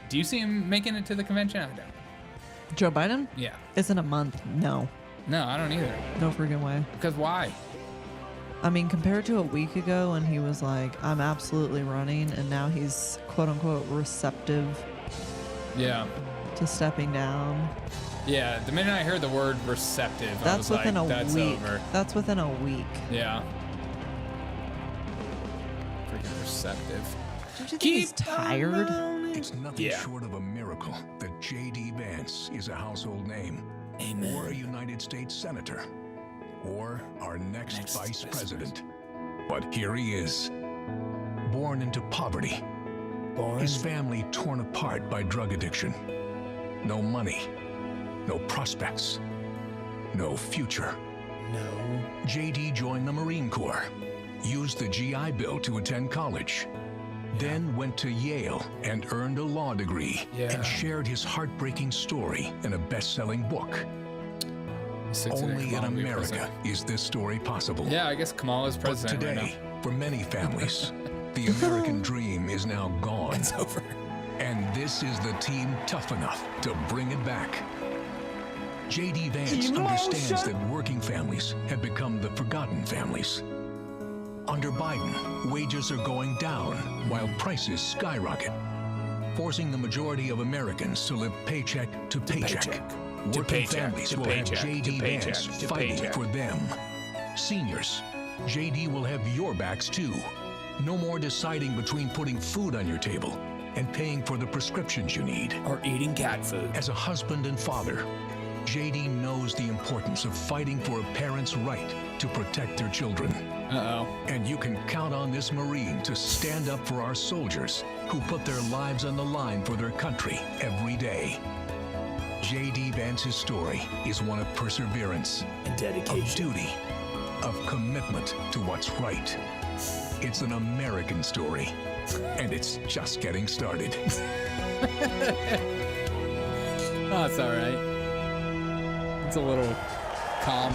do you see him making it to the convention? I don't. Joe Biden? Yeah. It's in a month. No. No, I don't either. No freaking way. Because why? I mean, compared to a week ago when he was like, I'm absolutely running, and now he's quote unquote receptive. Yeah. To stepping down. Yeah, the minute I heard the word receptive, I was within like, a that's week. over. That's within a week. Yeah. Freaking receptive. Don't you think he's tired? It's nothing short of a miracle that J.D. Vance is a household name. Amen. Or a United States Senator. Or our next Vice President. But here he is. Born into poverty. His family torn apart by drug addiction. No money. No prospects. No future. No. J.D. joined the Marine Corps. Used the GI Bill to attend college. Then went to Yale and earned a law degree and shared his heartbreaking story in a best-selling book. Only in America is this story possible. Yeah, I guess Kamala's president But today, right now. for many families, the American dream is now gone. It's over. And this is the team tough enough to bring it back. J.D. Vance understands that working families have become the forgotten families. Under Biden, wages are going down while prices skyrocket, forcing the majority of Americans to live paycheck to paycheck. Working families will have J.D. Vance fighting for them. Seniors, J.D. will have your backs too. No more deciding between putting food on your table and paying for the prescriptions you need. Or eating cat food. As a husband and father, J.D. knows the importance of fighting for a parent's right to protect their children. And you can count on this Marine to stand up for our soldiers who put their lives on the line for their country every day. J.D. Vance's story is one of perseverance, and dedication, of duty, of commitment to what's right. It's an American story, and it's just getting started. Oh, it's all right. It's a little calm.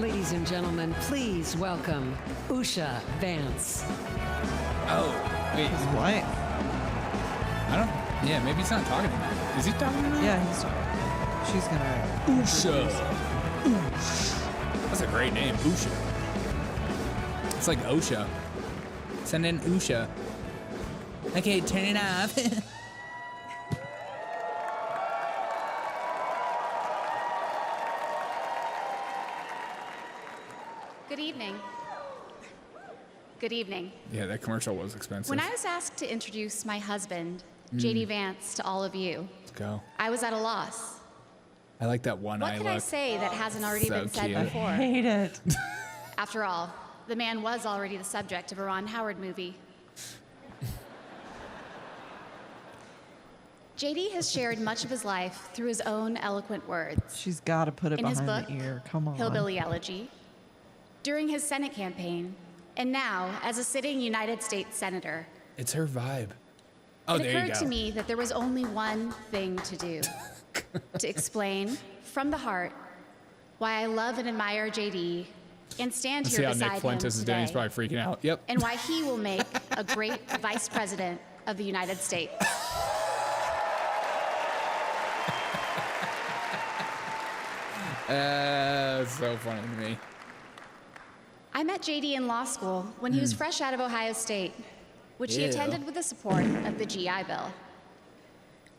Ladies and gentlemen, please welcome Usha Vance. Oh, wait. His wife. I don't. Yeah, maybe he's not talking to her. Is he talking to her? Yeah, he's talking. She's gonna. Usha. That's a great name, Usha. It's like OSHA. Send in Usha. Okay, turn it off. Good evening. Good evening. Yeah, that commercial was expensive. When I was asked to introduce my husband, J.D. Vance, to all of you, Let's go. I was at a loss. I like that one eye What could look. I say that hasn't already So been said cute. before? I hate it. After all, the man was already the subject of a Ron Howard movie. J.D. has shared much of his life through his own eloquent words. She's got to put it In his behind book, the ear. Come on. Hillbilly Elegy, during his Senate campaign, and now as a sitting United States Senator. It's her vibe. Oh, It there you occurred go. to me that there was only one thing to do, to explain from the heart why I love and admire J.D. and stand Let's here see how beside Nick Fuentes him is doing. He's today, probably freaking out. Yep. and why he will make a great Vice President of the United States. It's so funny to me. I met J.D. in law school when he was fresh out of Ohio State, which he Ew. attended with the support of the GI Bill.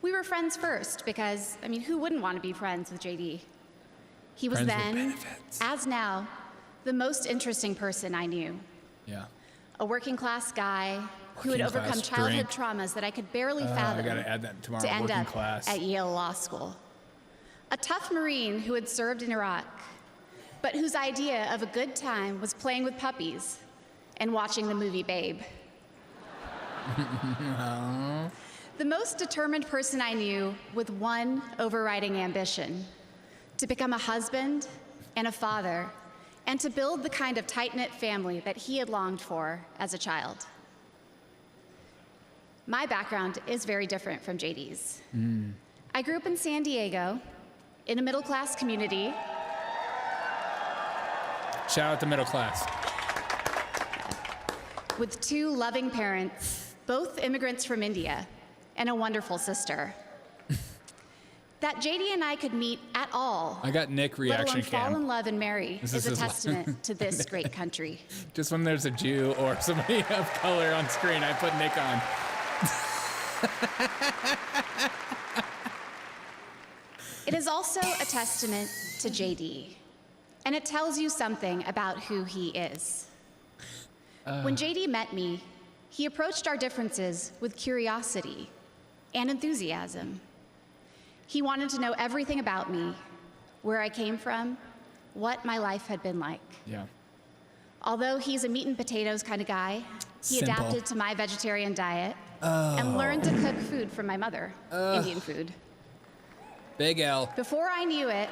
We were friends first because, I mean, who wouldn't want to be friends with J.D.? He was Friends with then, benefits. as now, the most interesting person I knew. Yeah. A working class guy who had Working overcome class childhood drink. traumas that I could barely I fathom gotta add that tomorrow. to end Working up class. at Yale Law School. A tough Marine who had served in Iraq, but whose idea of a good time was playing with puppies and watching the movie Babe. The most determined person I knew with one overriding ambition: to become a husband and a father, and to build the kind of tight-knit family that he had longed for as a child. My background is very different from JD's. I grew up in San Diego, in a middle-class community. Shout out to middle class. With two loving parents, both immigrants from India, and a wonderful sister. That JD and I could meet at all, I got Nick let reaction alone fall in cam. love and marry, This is is a his- testament to this great country. Just when there's a Jew or somebody of color on screen, I put Nick on. It is also a testament to JD, and it tells you something about who he is. When JD met me, he approached our differences with curiosity and enthusiasm. He wanted to know everything about me, where I came from, what my life had been like. Yeah. Although he's a meat and potatoes kind of guy, he Simple. adapted to my vegetarian diet and learned to cook food from my mother, Indian food. Big L. Before I knew it,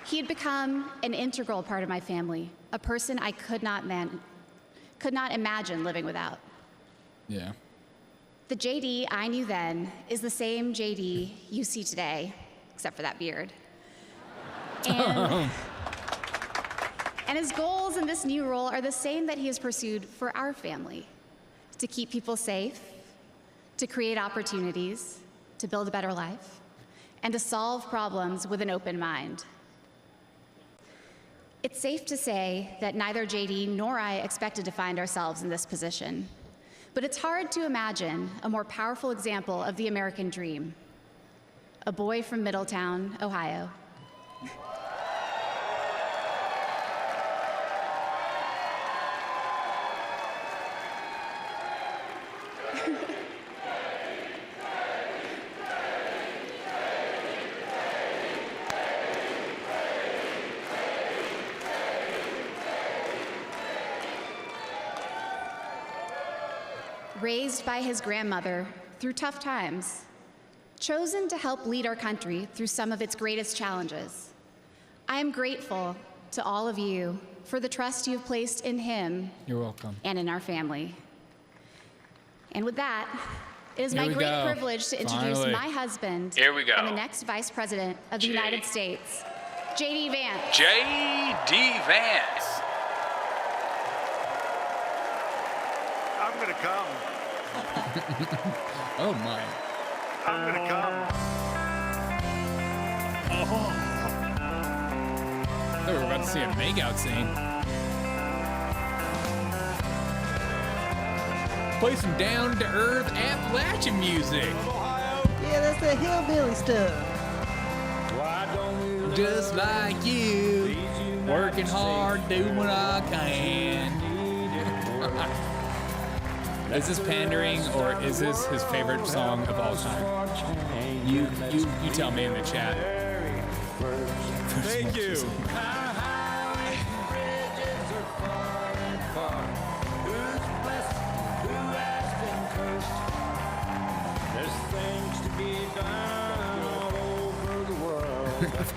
he had become an integral part of my family, a person I could not imagine living without. Yeah. The JD I knew then is the same JD you see today, except for that beard. And his goals in this new role are the same that he has pursued for our family: to keep people safe, to create opportunities, to build a better life, and to solve problems with an open mind. It's safe to say that neither JD nor I expected to find ourselves in this position, but it's hard to imagine a more powerful example of the American dream. A boy from Middletown, Ohio. Raised by his grandmother through tough times, chosen to help lead our country through some of its greatest challenges. I am grateful to all of you for the trust you have placed in him. You're welcome. And in our family. And with that, it is my great privilege to introduce my husband Here we go. and the next Vice President of the United States, J.D. Vance. J.D. Vance. I'm going to come. Oh my. I'm going to come. Oh. I thought we were about to see a makeout scene. Play some down-to-earth Appalachian music. Yeah, that's that hillbilly stuff. Just like you, working hard, doing what I can. Is this pandering or is this his favorite song of all time? You tell me in the chat. Thank you. There's things to be done all over the world.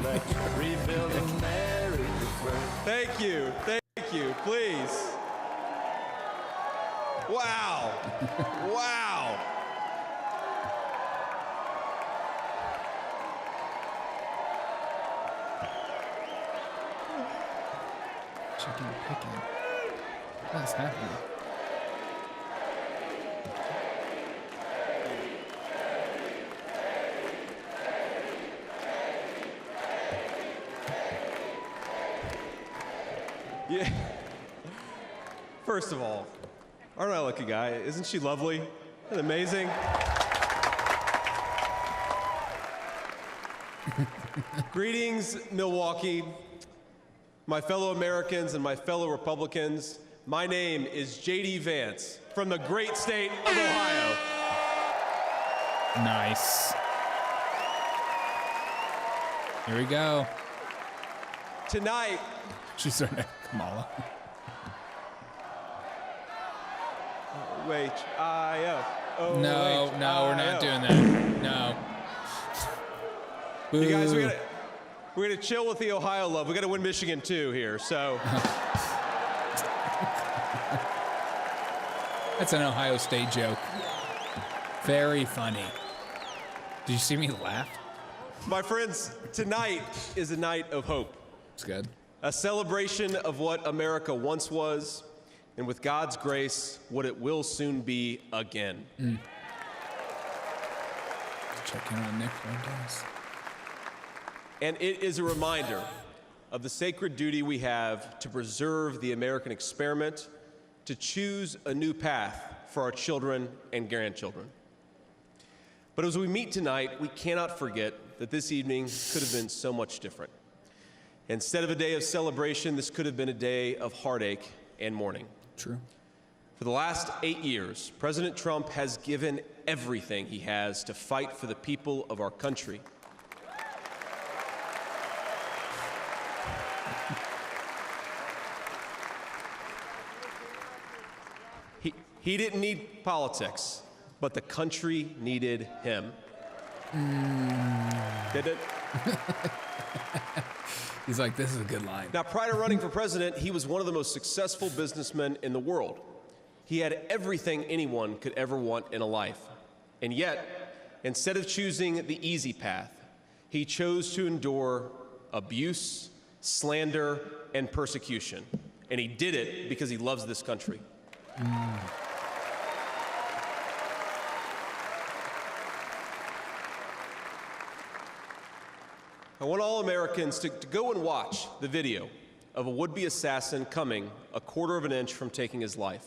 Let's rebuild America first. Thank you. Thank you. Please. Wow. Wow. Chicken picking. What's happening? Yeah. First of all, aren't I a lucky guy? Isn't she lovely and amazing? Greetings, Milwaukee, my fellow Americans and my fellow Republicans. My name is J.D. Vance from the great state of Ohio. Nice. Here we go. Tonight, she's starting to Kamala. H-I-O. No, we're not doing that. No. You guys, we're gonna chill with the Ohio love. We gotta win Michigan too here, so. That's an Ohio State joke. Very funny. Did you see me laugh? My friends, tonight is a night of hope. It's good. A celebration of what America once was, and with God's grace, what it will soon be again. Check in on Nick Fuentes. And it is a reminder of the sacred duty we have to preserve the American experiment, to choose a new path for our children and grandchildren. But as we meet tonight, we cannot forget that this evening could have been so much different. Instead of a day of celebration, this could have been a day of heartache and mourning. True. For the last 8 years, President Trump has given everything he has to fight for the people of our country. He didn't need politics, but the country needed him. Did it? He's like, this is a good line. Now, prior to running for president, he was one of the most successful businessmen in the world. He had everything anyone could ever want in a life. And yet, instead of choosing the easy path, he chose to endure abuse, slander, and persecution. And he did it because he loves this country. I want all Americans to go and watch the video of a would-be assassin coming a quarter of an inch from taking his life.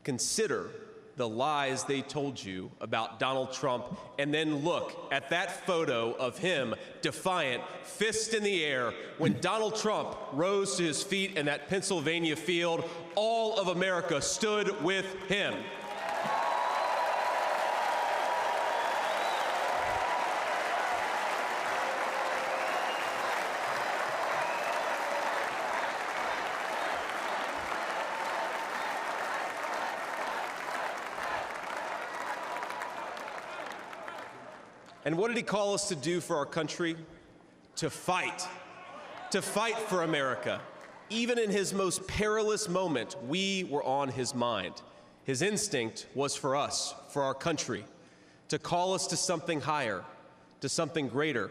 Consider the lies they told you about Donald Trump, and then look at that photo of him, defiant, fist in the air, when Donald Trump rose to his feet in that Pennsylvania field. All of America stood with him. And what did he call us to do for our country? To fight for America. Even in his most perilous moment, we were on his mind. His instinct was for us, for our country, to call us to something higher, to something greater,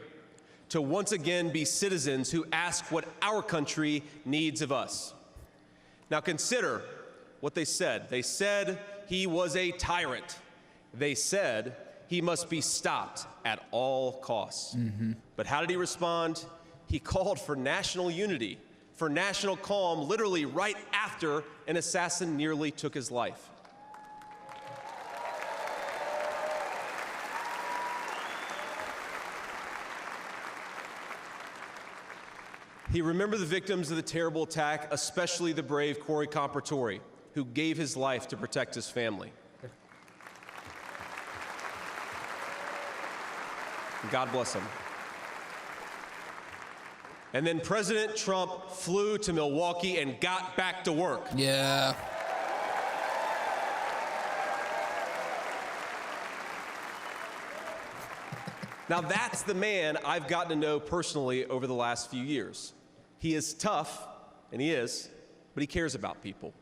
to once again be citizens who ask what our country needs of us. Now consider what they said. They said he was a tyrant. They said he must be stopped at all costs. But how did he respond? He called for national unity, for national calm, literally right after an assassin nearly took his life. He remembered the victims of the terrible attack, especially the brave Corey Compertori, who gave his life to protect his family. God bless him. And then President Trump flew to Milwaukee and got back to work. Yeah. Now that's the man I've gotten to know personally over the last few years. He is tough, and he is, but he cares about people.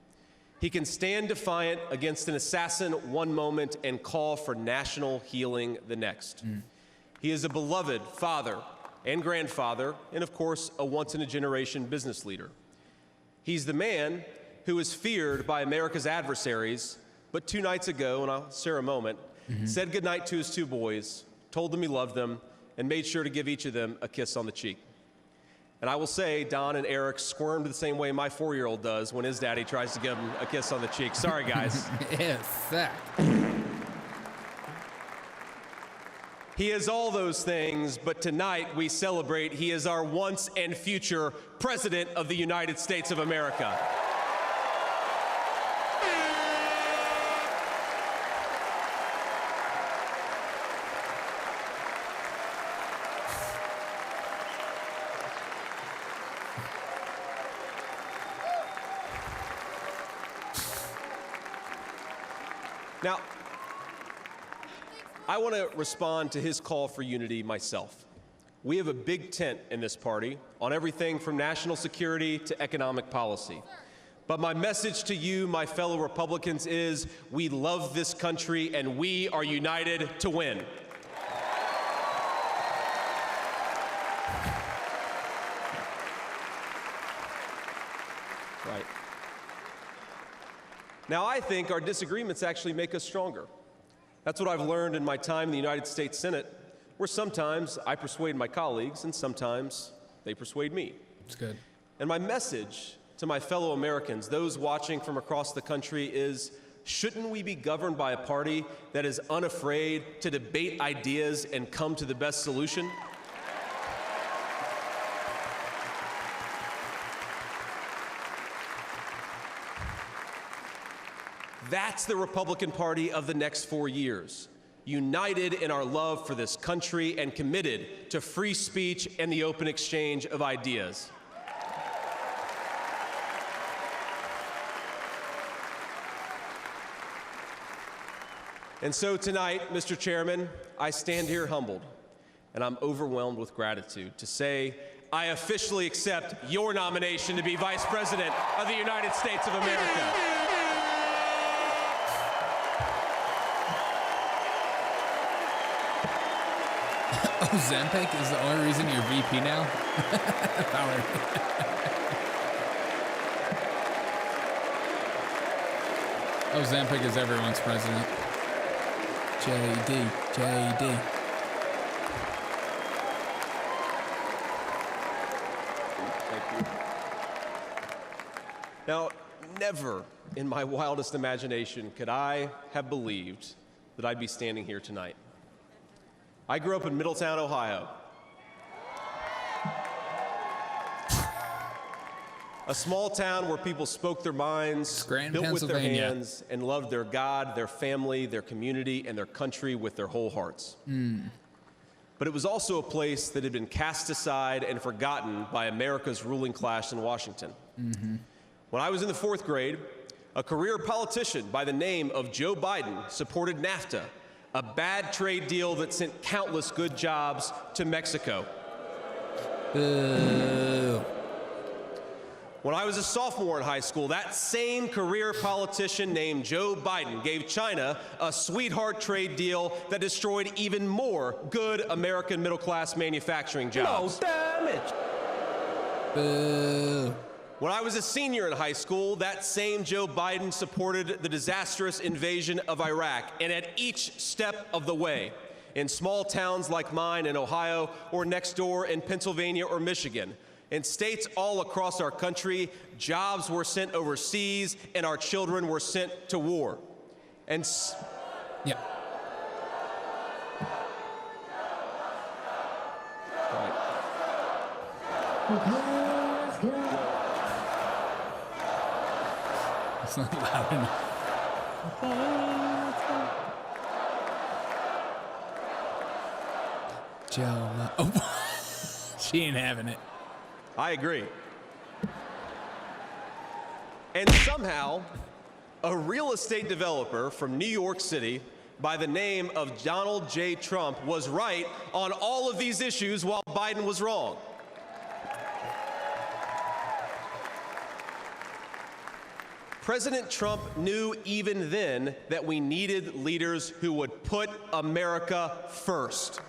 He can stand defiant against an assassin one moment and call for national healing the next. He is a beloved father and grandfather, and of course, a once-in-a-generation business leader. He's the man who is feared by America's adversaries, but 2 nights ago, and I'll share a moment, said goodnight to his 2 boys, told them he loved them, and made sure to give each of them a kiss on the cheek. And I will say, Don and Eric squirmed the same way my 4-year-old does when his daddy tries to give him a kiss on the cheek. Sorry, guys. Yes, He is all those things, but tonight we celebrate he is our once and future President of the United States of America. Now, I want to respond to his call for unity myself. We have a big tent in this party on everything from national security to economic policy. But my message to you, my fellow Republicans, is we love this country and we are united to win. Right. Now, I think our disagreements actually make us stronger. That's what I've learned in my time in the United States Senate, where sometimes I persuade my colleagues and sometimes they persuade me. It's good. And my message to my fellow Americans, those watching from across the country, is shouldn't we be governed by a party that is unafraid to debate ideas and come to the best solution? That's the Republican Party of the next 4 years, united in our love for this country and committed to free speech and the open exchange of ideas. And so tonight, Mr. Chairman, I stand here humbled, and I'm overwhelmed with gratitude to say I officially accept your nomination to be Vice President of the United States of America. Ozempic is the only reason you're VP now? Ozempic is everyone's president. JD. Thank you. Now, never in my wildest imagination could I have believed that I'd be standing here tonight. I grew up in Middletown, Ohio. A small town where people spoke their minds, Scranton, built with their Pennsylvania. hands, and loved their God, their family, their community, and their country with their whole hearts. But it was also a place that had been cast aside and forgotten by America's ruling class in Washington. When I was in the 4th grade, a career politician by the name of Joe Biden supported NAFTA, a bad trade deal that sent countless good jobs to Mexico. Boo. When I was a sophomore in high school, that same career politician named Joe Biden gave China a sweetheart trade deal that destroyed even more good American middle-class manufacturing jobs. No, damn it! Boo. When I was a senior in high school, that same Joe Biden supported the disastrous invasion of Iraq, and at each step of the way, in small towns like mine in Ohio or next door in Pennsylvania or Michigan, in states all across our country, jobs were sent overseas and our children were sent to war. And yeah. It's not loud enough. Joe. Oh, she ain't having it. I agree. And somehow, a real estate developer from New York City by the name of Donald J. Trump was right on all of these issues while Biden was wrong. President Trump knew even then that we needed leaders who would put America first.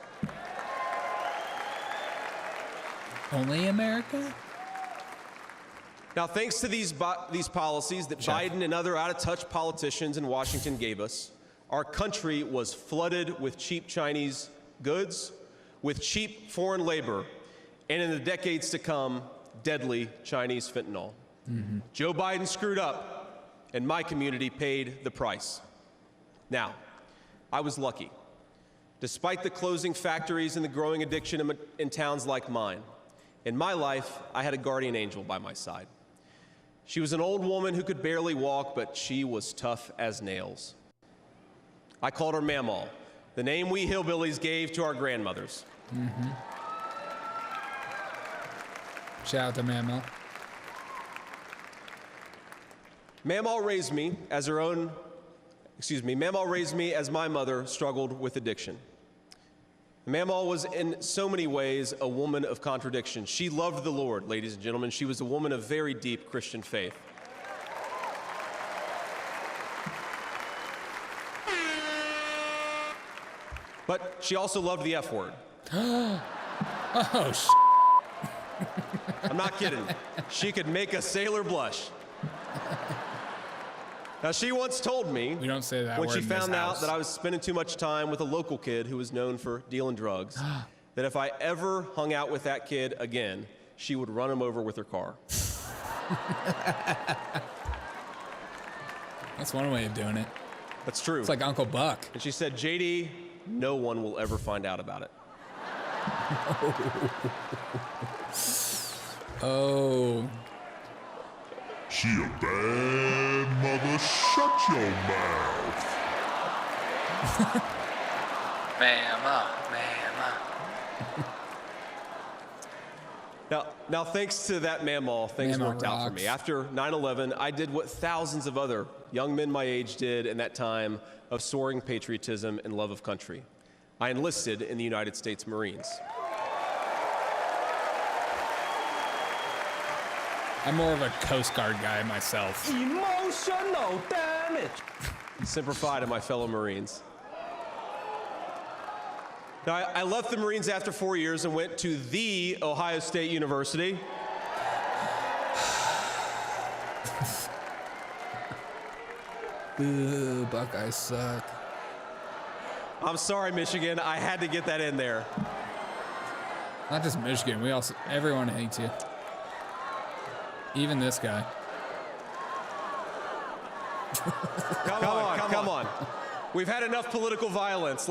Only America? Now, thanks to these policies that Biden and other out-of-touch politicians in Washington gave us, our country was flooded with cheap Chinese goods, with cheap foreign labor, and in the decades to come, deadly Chinese fentanyl. Joe Biden screwed up, and my community paid the price. Now, I was lucky. Despite the closing factories and the growing addiction in towns like mine, in my life, I had a guardian angel by my side. She was an old woman who could barely walk, but she was tough as nails. I called her Mamaw, the name we hillbillies gave to our grandmothers. Shout out to Mamaw. Mamaw raised me as Mamaw raised me as my mother struggled with addiction. Mamaw was in so many ways a woman of contradiction. She loved the Lord, ladies and gentlemen. She was a woman of very deep Christian faith. But she also loved the F word. Oh, I'm not kidding. She could make a sailor blush. Now, she once told me, we don't say that when word she in this found out house. that I was spending too much time with a local kid who was known for dealing drugs, that if I ever hung out with that kid again, she would run him over with her car. That's one way of doing it. That's true. It's like Uncle Buck. And she said, JD, no one will ever find out about it. Oh. She a bad mother, shut your mouth. Mama. Now, thanks to that Mamaw, things Mamaw worked out for rocks. me. After 9/11, I did what thousands of other young men my age did in that time of soaring patriotism and love of country. I enlisted in the United States Marines. I'm more of a Coast Guard guy myself. Emotional damage. Semper Fi to my fellow Marines. Now, I left the Marines after 4 years and went to the Ohio State University. Ooh, Buckeyes suck. I'm sorry, Michigan. I had to get that in there. Not just Michigan. Everyone hates you. Even this guy. Come on. We've had enough political violence.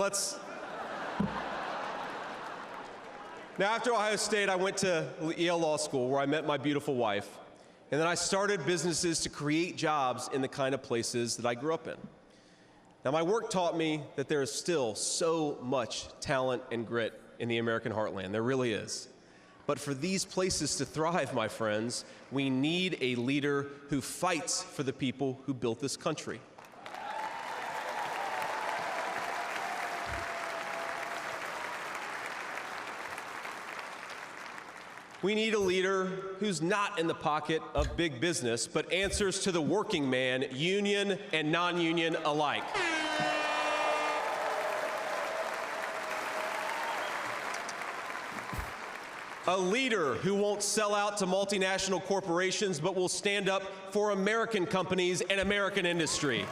Now, after Ohio State, I went to Yale Law School, where I met my beautiful wife. And then I started businesses to create jobs in the kind of places that I grew up in. Now, my work taught me that there is still so much talent and grit in the American heartland. There really is. But for these places to thrive, my friends, we need a leader who fights for the people who built this country. We need a leader who's not in the pocket of big business, but answers to the working man, union and non-union alike. A leader who won't sell out to multinational corporations, but will stand up for American companies and American industry.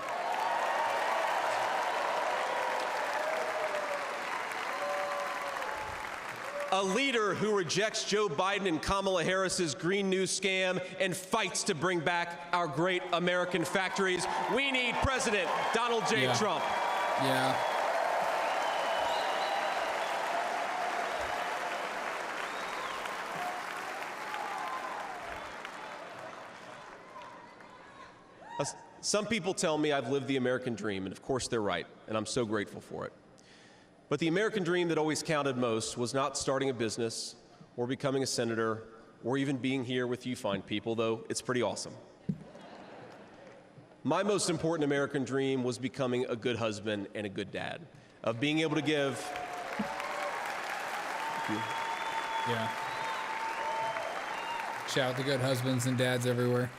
A leader who rejects Joe Biden and Kamala Harris's Green New scam and fights to bring back our great American factories. We need President Donald J. Trump. Yeah. Some people tell me I've lived the American dream, and of course they're right, and I'm so grateful for it. But the American dream that always counted most was not starting a business or becoming a senator or even being here with you fine people, though it's pretty awesome. My most important American dream was becoming a good husband and a good dad, of being able to give. Yeah. Shout out to good husbands and dads everywhere.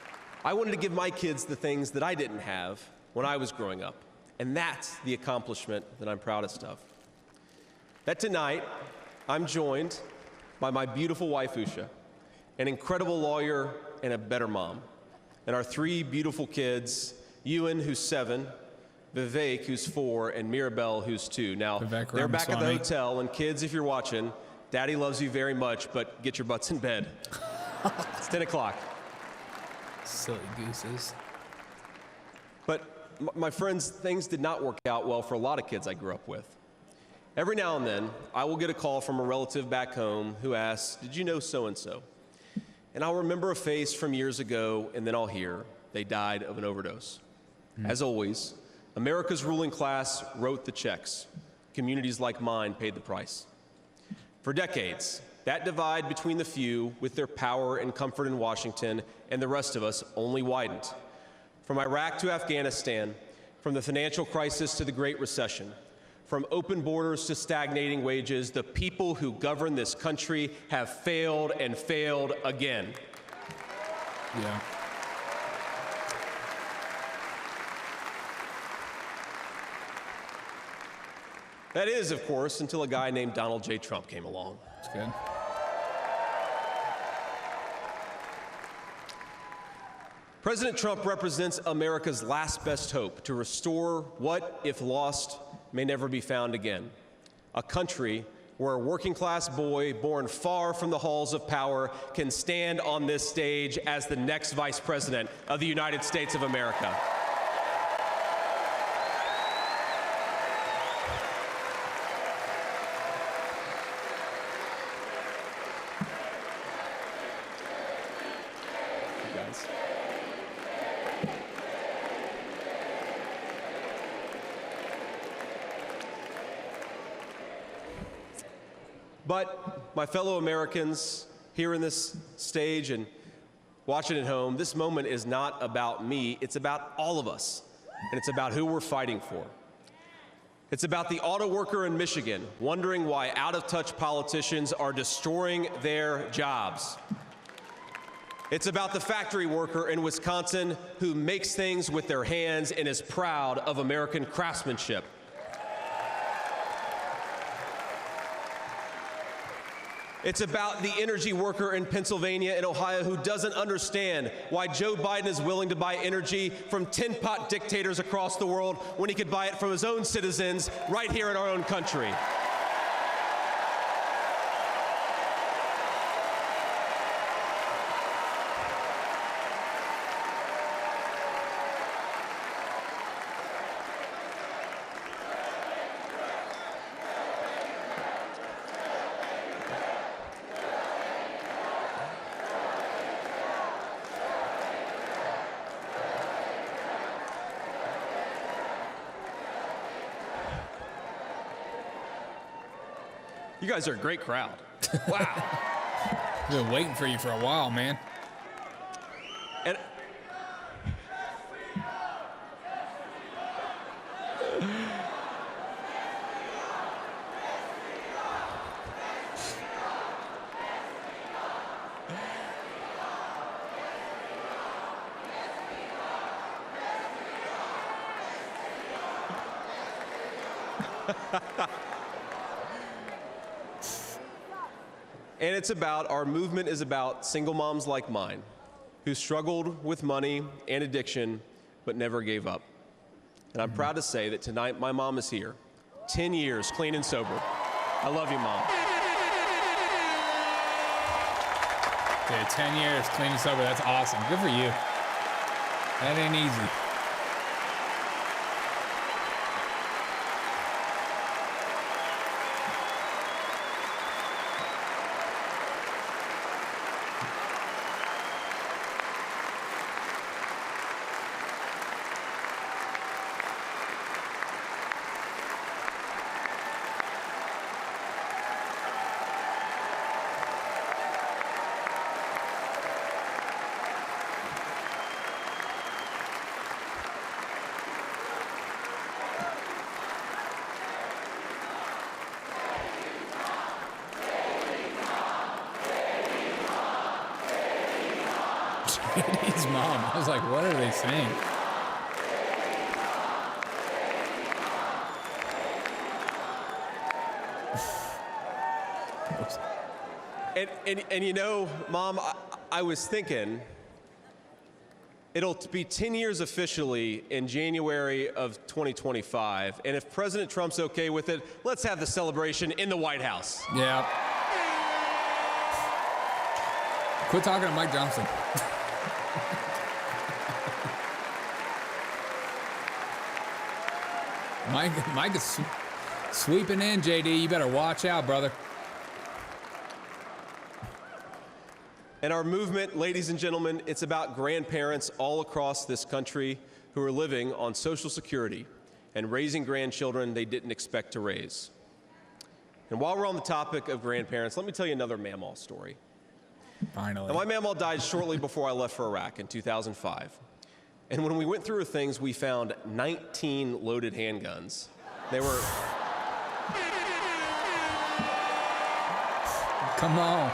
I wanted to give my kids the things that I didn't have when I was growing up, and that's the accomplishment that I'm proudest of. That tonight, I'm joined by my beautiful wife, Usha, an incredible lawyer and a better mom, and our three beautiful kids, Ewan, who's 7, Vivek, who's 4, and Mirabelle, who's 2. Now, they're back at the hotel, and kids, if you're watching, Daddy loves you very much, but get your butts in bed. It's 10 o'clock. Silly gooses. But my friends, things did not work out well for a lot of kids I grew up with. Every now and then, I will get a call from a relative back home who asks, "Did you know so-and-so?" And I'll remember a face from years ago, and then I'll hear, "They died of an overdose." As always, America's ruling class wrote the checks. Communities like mine paid the price. For decades, that divide between the few with their power and comfort in Washington and the rest of us only widened. From Iraq to Afghanistan, from the financial crisis to the Great Recession, from open borders to stagnating wages, the people who govern this country have failed and failed again. Yeah. That is, of course, until a guy named Donald J. Trump came along. That's good. President Trump represents America's last best hope to restore what, if lost, may never be found again. A country where a working-class boy born far from the halls of power can stand on this stage as the next Vice President of the United States of America. But my fellow Americans here in this stage and watching at home, this moment is not about me, it's about all of us, and it's about who we're fighting for. It's about the auto worker in Michigan wondering why out-of-touch politicians are destroying their jobs. It's about the factory worker in Wisconsin who makes things with their hands and is proud of American craftsmanship. It's about the energy worker in Pennsylvania and Ohio who doesn't understand why Joe Biden is willing to buy energy from tin-pot dictators across the world when he could buy it from his own citizens right here in our own country. You guys are a great crowd. Wow. Been waiting for you for a while, man. And and it's about, our movement is about single moms like mine who struggled with money and addiction but never gave up. And I'm proud to say that tonight my mom is here, 10 years clean and sober. I love you, Mom. Yeah, 10 years clean and sober. That's awesome. Good for you. That ain't easy. JD's mom. I was like, what are they saying? And you know, Mom, I was thinking, it'll be 10 years officially in January of 2025. And if President Trump's okay with it, let's have the celebration in the White House. Yeah. Quit talking to Mike Johnson. Mike is sweeping in, JD. You better watch out, brother. And our movement, ladies and gentlemen, it's about grandparents all across this country who are living on Social Security and raising grandchildren they didn't expect to raise. And while we're on the topic of grandparents, let me tell you another Mamaw story. Finally. Now, my Mamaw died shortly before I left for Iraq in 2005. And when we went through her things, we found 19 loaded handguns. They were... Come on.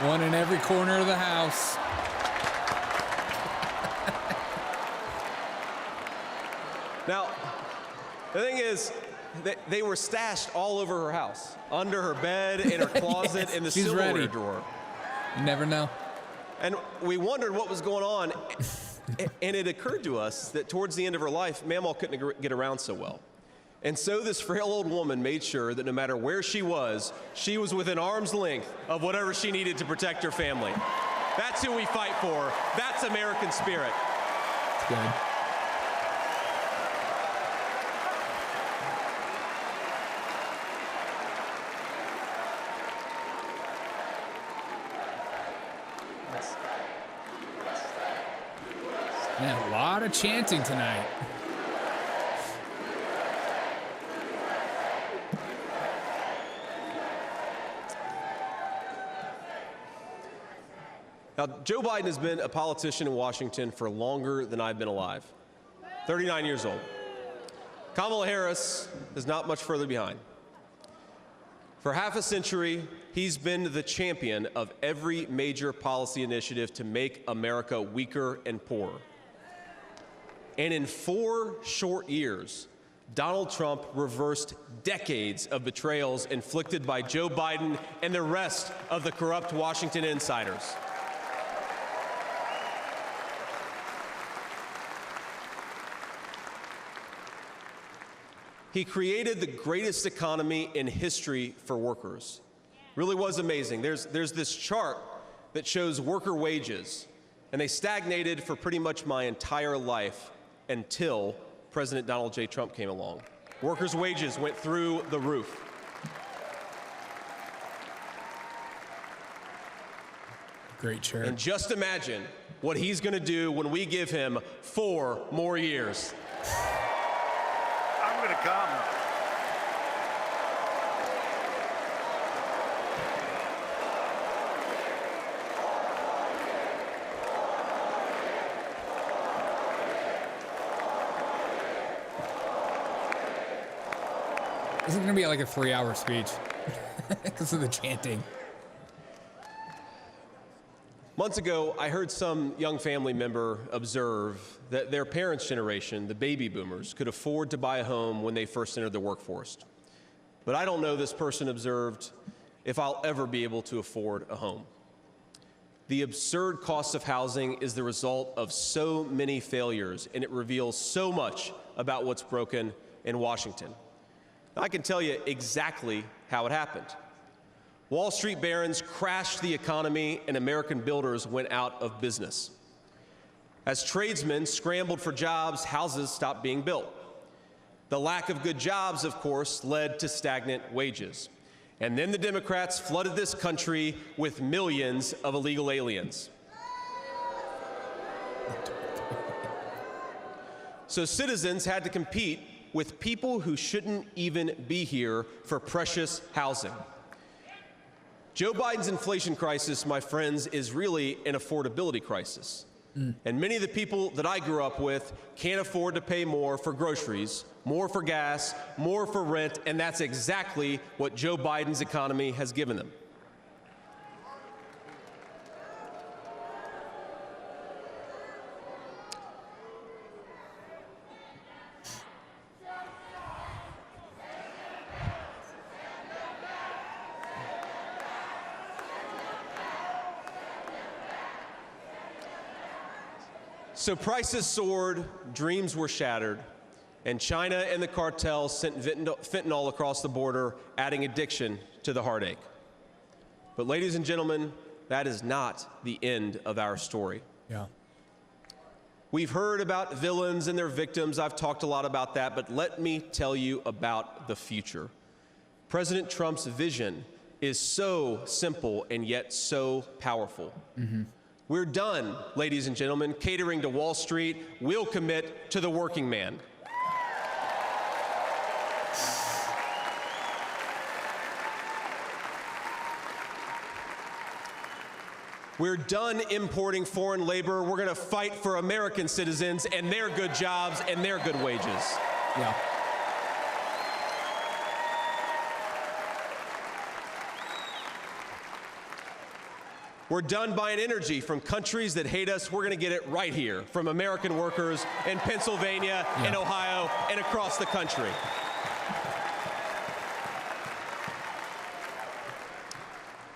One in every corner of the house. Now, the thing is, they were stashed all over her house, under her bed, in her closet, Yes, in the she's silverware ready. drawer. You never know. And we wondered what was going on, and it occurred to us that towards the end of her life, Mamaw couldn't get around so well. And so this frail old woman made sure that no matter where she was within arm's length of whatever she needed to protect her family. That's who we fight for. That's American spirit. Good. Man, a lot of chanting tonight. Now, Joe Biden has been a politician in Washington for longer than I've been alive, 39 years old. Kamala Harris is not much further behind. For half a century, he's been the champion of every major policy initiative to make America weaker and poorer. And in 4 short years, Donald Trump reversed decades of betrayals inflicted by Joe Biden and the rest of the corrupt Washington insiders. He created the greatest economy in history for workers. Really was amazing. There's this chart that shows worker wages, and they stagnated for pretty much my entire life until President Donald J. Trump came along. Workers' wages went through the roof. Great chart. And just imagine what he's going to do when we give him 4 more years. I'm going to come. This is going to be like a 3-hour speech because of the chanting. Months ago, I heard some young family member observe that their parents' generation, the baby boomers, could afford to buy a home when they first entered the workforce. But I don't know, this person observed, if I'll ever be able to afford a home. The absurd cost of housing is the result of so many failures, and it reveals so much about what's broken in Washington. I can tell you exactly how it happened. Wall Street barons crashed the economy and American builders went out of business. As tradesmen scrambled for jobs, houses stopped being built. The lack of good jobs, of course, led to stagnant wages. And then the Democrats flooded this country with millions of illegal aliens. So citizens had to compete with people who shouldn't even be here for precious housing. Joe Biden's inflation crisis, my friends, is really an affordability crisis. And many of the people that I grew up with can't afford to pay more for groceries, more for gas, more for rent, and that's exactly what Joe Biden's economy has given them. So prices soared, dreams were shattered, and China and the cartels sent fentanyl across the border, adding addiction to the heartache. But ladies and gentlemen, that is not the end of our story. Yeah. We've heard about villains and their victims. I've talked a lot about that, but let me tell you about the future. President Trump's vision is so simple and yet so powerful. We're done, ladies and gentlemen, catering to Wall Street. We'll commit to the working man. We're done importing foreign labor. We're going to fight for American citizens and their good jobs and their good wages. Yeah. We're done buying energy from countries that hate us. We're going to get it right here from American workers in Pennsylvania and Ohio and across the country.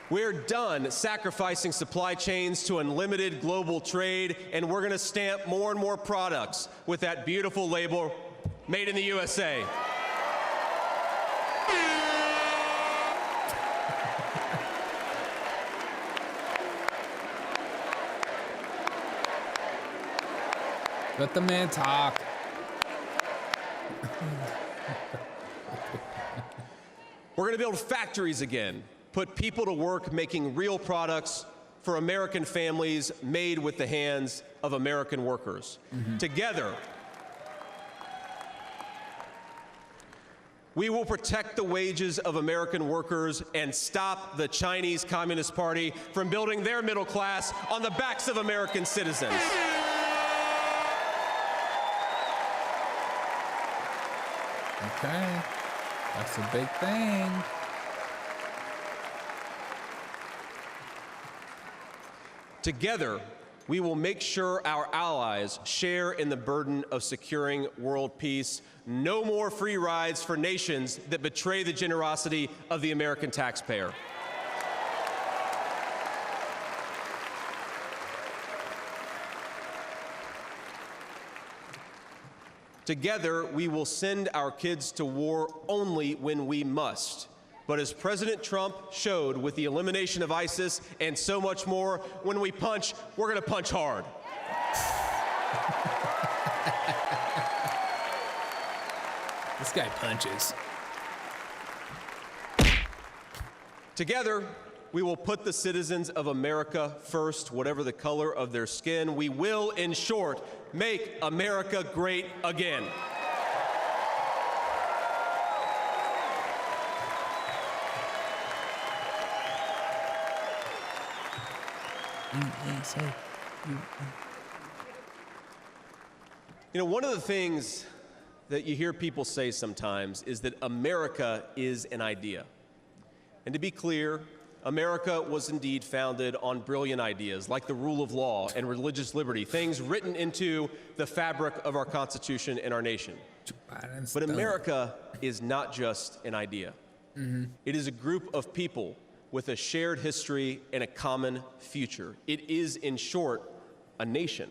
We're done sacrificing supply chains to unlimited global trade, and we're going to stamp more and more products with that beautiful label, Made in the USA. Let the man talk. We're going to build factories again, put people to work making real products for American families made with the hands of American workers. Together, we will protect the wages of American workers and stop the Chinese Communist Party from building their middle class on the backs of American citizens. Okay, that's a big thing. Together, we will make sure our allies share in the burden of securing world peace. No more free rides for nations that betray the generosity of the American taxpayer. Together, we will send our kids to war only when we must. But as President Trump showed with the elimination of ISIS and so much more, when we punch, we're going to punch hard. This guy punches. Together, we will put the citizens of America first, whatever the color of their skin. We will, in short, make America great again. USA. You know, one of the things that you hear people say sometimes is that America is an idea. And to be clear, America was indeed founded on brilliant ideas like the rule of law and religious liberty, things written into the fabric of our Constitution and our nation. But America is not just an idea. It is a group of people with a shared history and a common future. It is, in short, a nation.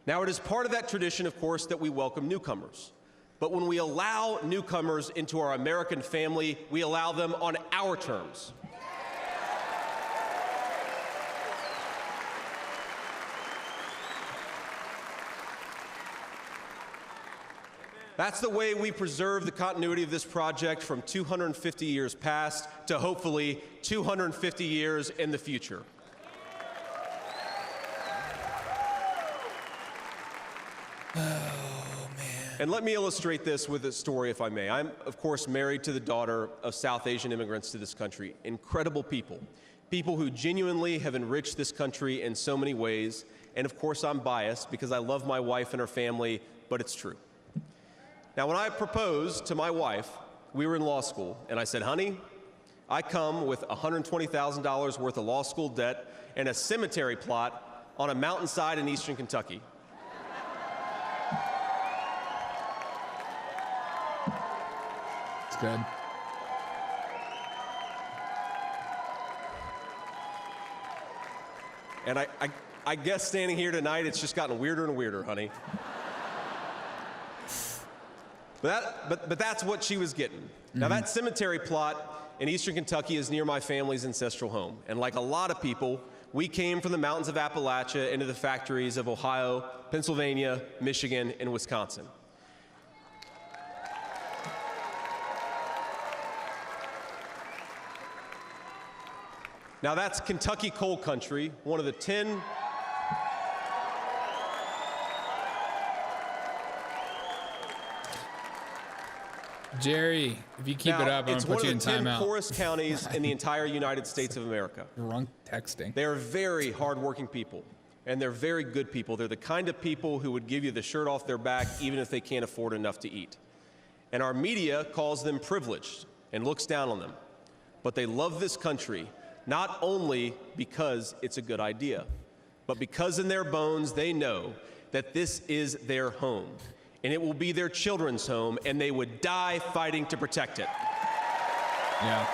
Now, it is part of that tradition, of course, that we welcome newcomers. But when we allow newcomers into our American family, we allow them on our terms. That's the way we preserve the continuity of this project from 250 years past to hopefully 250 years in the future. And let me illustrate this with a story, if I may. I'm, of course, married to the daughter of South Asian immigrants to this country. Incredible people. People who genuinely have enriched this country in so many ways. And of course, I'm biased because I love my wife and her family, but it's true. Now, when I proposed to my wife, we were in law school, and I said, honey, I come with $120,000 worth of law school debt and a cemetery plot on a mountainside in eastern Kentucky. Good. And I guess standing here tonight, it's just gotten weirder and weirder, honey. But that's what she was getting. Now, that cemetery plot in eastern Kentucky is near my family's ancestral home. And like a lot of people, we came from the mountains of Appalachia into the factories of Ohio, Pennsylvania, Michigan, and Wisconsin. Now, that's Kentucky coal country, one of the 10 Jerry, if you keep it up, I'm going to put you in timeout. It's one of the 10 poorest counties in the entire United States of America. Drunk texting. They are very hardworking people, and they're very good people. They're the kind of people who would give you the shirt off their back even if they can't afford enough to eat. And our media calls them privileged and looks down on them. But they love this country, not only because it's a good idea, but because in their bones they know that this is their home. And it will be their children's home, and they would die fighting to protect it. Yeah.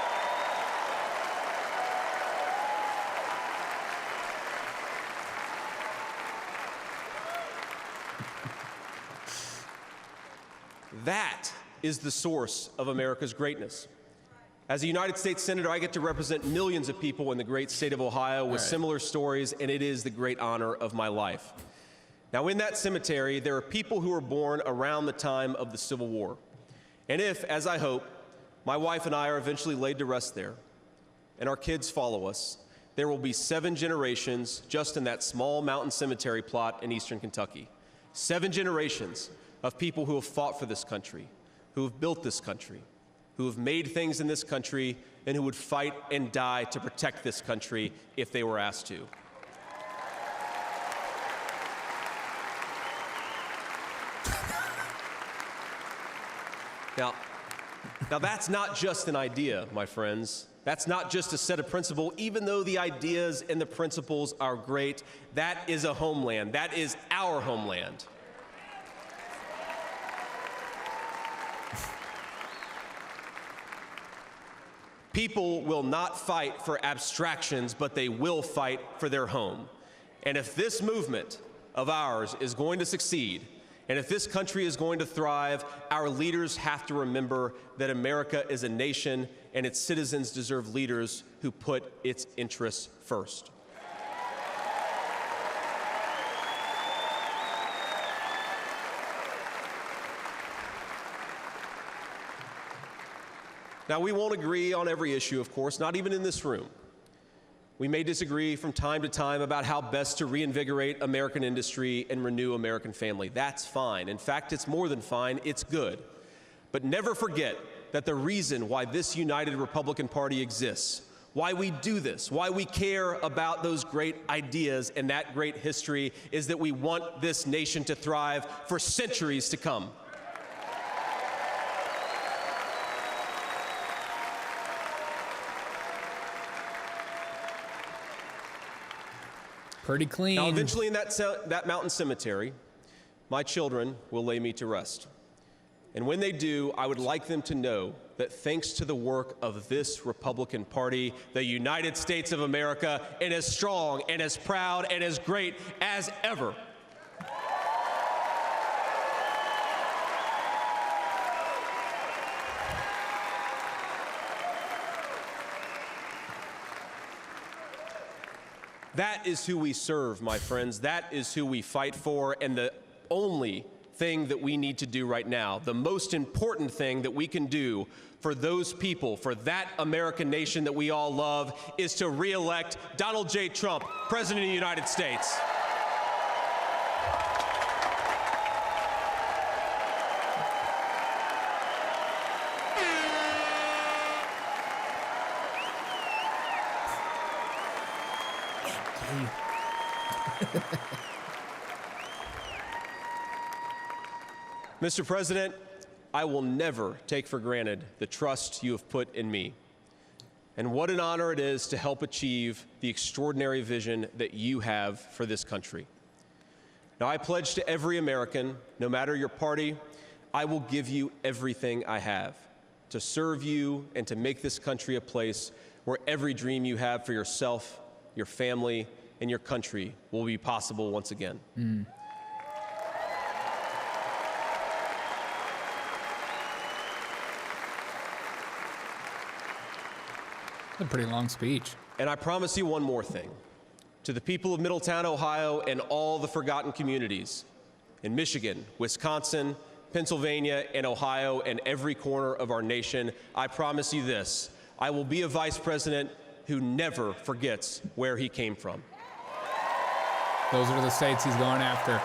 That is the source of America's greatness. As a United States Senator, I get to represent millions of people in the great state of Ohio with similar stories, and it is the great honor of my life. Now, in that cemetery, there are people who were born around the time of the Civil War. And if, as I hope, my wife and I are eventually laid to rest there, and our kids follow us, there will be 7 generations just in that small mountain cemetery plot in eastern Kentucky. 7 generations of people who have fought for this country, who have built this country, who have made things in this country, and who would fight and die to protect this country if they were asked to. Now that's not just an idea, my friends. That's not just a set of principles. Even though the ideas and the principles are great, that is a homeland. That is our homeland. People will not fight for abstractions, but they will fight for their home. And if this movement of ours is going to succeed, and if this country is going to thrive, our leaders have to remember that America is a nation and its citizens deserve leaders who put its interests first. Now, we won't agree on every issue, of course, not even in this room. We may disagree from time to time about how best to reinvigorate American industry and renew American family. That's fine. In fact, it's more than fine. It's good. But never forget that the reason why this united Republican Party exists, why we do this, why we care about those great ideas and that great history is that we want this nation to thrive for centuries to come. Pretty clean. Now, eventually in that mountain cemetery, my children will lay me to rest. And when they do, I would like them to know that thanks to the work of this Republican Party, the United States of America is as strong and as proud and as great as ever. That is who we serve, my friends. That is who we fight for. And the only thing that we need to do right now, the most important thing that we can do for those people, for that American nation that we all love, is to re-elect Donald J. Trump, President of the United States. Mr. President, I will never take for granted the trust you have put in me. And what an honor it is to help achieve the extraordinary vision that you have for this country. Now, I pledge to every American, no matter your party, I will give you everything I have to serve you and to make this country a place where every dream you have for yourself, your family, and your country will be possible once again. A pretty long speech. And I promise you one more thing. To the people of Middletown, Ohio, and all the forgotten communities in Michigan, Wisconsin, Pennsylvania, and Ohio, and every corner of our nation, I promise you this: I will be a vice president who never forgets where he came from. Those are the states he's going after.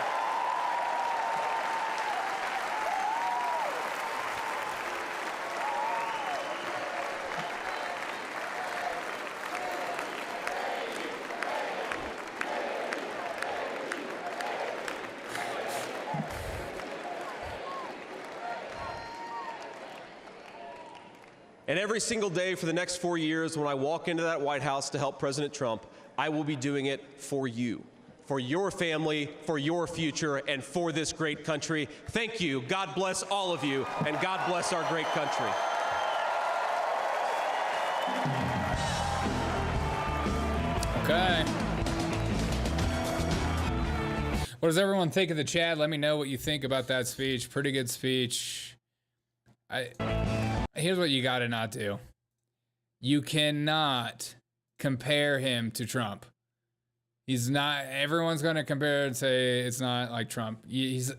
And every single day for the next 4 years, when I walk into that White House to help President Trump, I will be doing it for you, for your family, for your future, and for this great country. Thank you. God bless all of you, and God bless our great country. Okay. What does everyone think of the chat? Let me know what you think about that speech. Pretty good speech. Here's what you got to not do. You cannot compare him to Trump. He's not, everyone's going to compare and say it's not like Trump. He's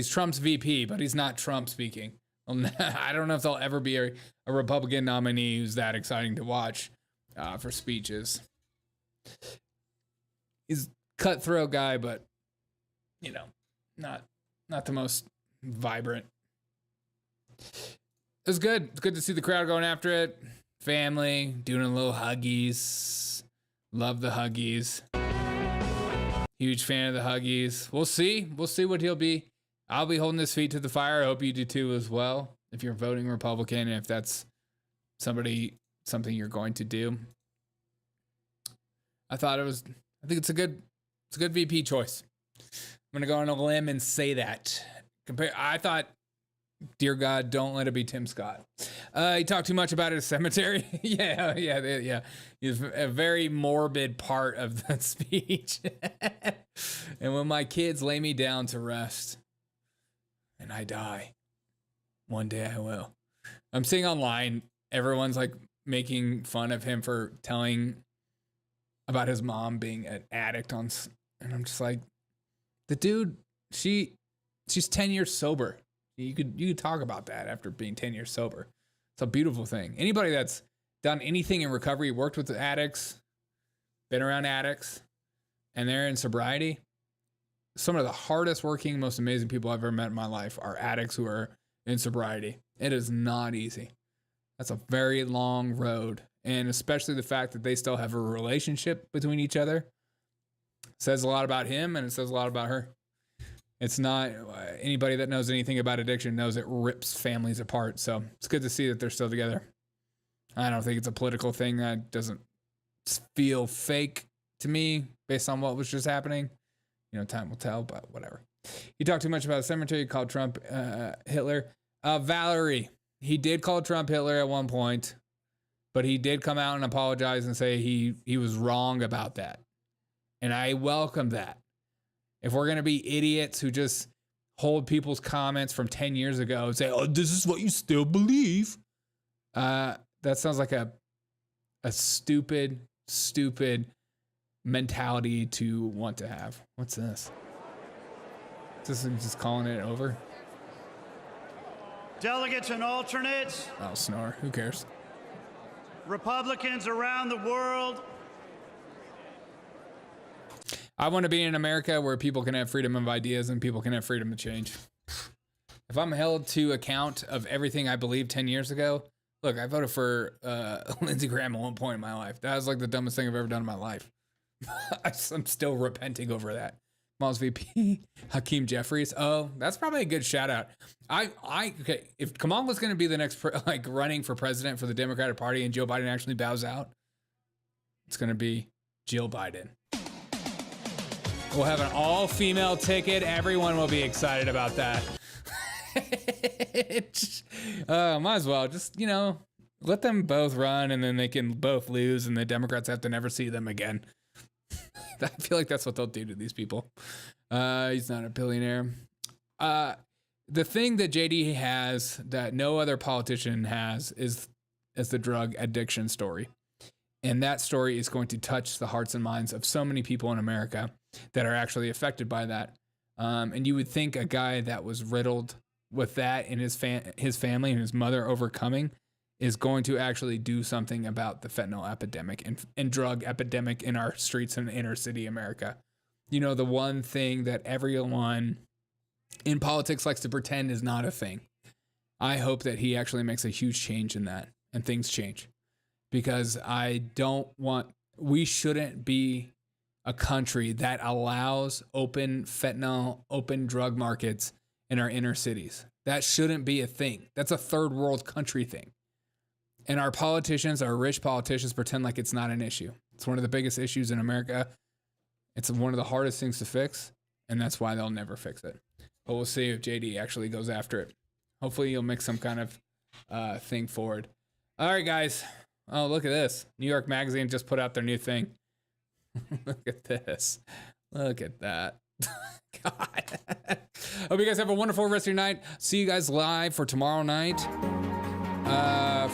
Trump's VP, but he's not Trump speaking. I don't know if there'll ever be a Republican nominee who's that exciting to watch for speeches. He's a cutthroat guy, but, you know, not the most vibrant. It was good. It's good to see the crowd going after it. Family, doing a little huggies. Love the huggies. Huge fan of the huggies. We'll see. We'll see what he'll be. I'll be holding his feet to the fire. I hope you do too as well. If you're voting Republican, and if that's something you're going to do. I think it's a good VP choice. I'm going to go on a limb and say that. I thought, dear God, don't let it be Tim Scott. He talked too much about his cemetery. yeah. He's a very morbid part of that speech. And when my kids lay me down to rest and I die, one day I will. I'm seeing online, everyone's like making fun of him for telling about his mom being an addict and I'm just like, the dude, she's 10 years sober. You could talk about that after being 10 years sober. It's a beautiful thing. Anybody that's done anything in recovery, worked with addicts, been around addicts, and they're in sobriety, some of the hardest working, most amazing people I've ever met in my life are addicts who are in sobriety. It is not easy. That's a very long road. And especially the fact that they still have a relationship between each other says a lot about him, and it says a lot about her. It's not anybody that knows anything about addiction knows it rips families apart. So it's good to see that they're still together. I don't think it's a political thing. That doesn't feel fake to me based on what was just happening. You know, time will tell, but whatever. He talked too much about the cemetery, called Trump Hitler. Valerie, he did call Trump Hitler at one point, but he did come out and apologize and say he was wrong about that. And I welcome that. If we're going to be idiots who just hold people's comments from 10 years ago and say, oh, this is what you still believe. That sounds like a stupid mentality to want to have. What's this? Is this just calling it over? Delegates and alternates, Oh, snore. Who cares? Republicans around the world, I want to be in America where people can have freedom of ideas and people can have freedom to change. If I'm held to account of everything I believed 10 years ago, look, I voted for Lindsey Graham at one point in my life. That was like the dumbest thing I've ever done in my life. I'm still repenting over that. Miles VP, Hakeem Jeffries. Oh, that's probably a good shout out. Okay, if Kamala's going to be the next running for president for the Democratic Party and Joe Biden actually bows out, it's going to be Jill Biden. We'll have an all-female ticket. Everyone will be excited about that. Might as well just, let them both run and then they can both lose and the Democrats have to never see them again. I feel like that's what they'll do to these people. He's not a billionaire. The thing that JD has that no other politician has is the drug addiction story. And that story is going to touch the hearts and minds of so many people in America that are actually affected by that. And you would think a guy that was riddled with that and his family and his mother overcoming is going to actually do something about the fentanyl epidemic and drug epidemic in our streets in inner city America. You know, the one thing that everyone in politics likes to pretend is not a thing. I hope that he actually makes a huge change in that and things change, because we shouldn't be a country that allows open fentanyl, open drug markets in our inner cities. That shouldn't be a thing. That's a third world country thing. And our politicians, our rich politicians, pretend like it's not an issue. It's one of the biggest issues in America. It's one of the hardest things to fix, and that's why they'll never fix it. But we'll see if JD actually goes after it. Hopefully he'll make some kind of thing forward. All right, guys. Oh, look at this. New York Magazine just put out their new thing. Look at this. Look at that. God. Hope you guys have a wonderful rest of your night. See you guys live for tomorrow night.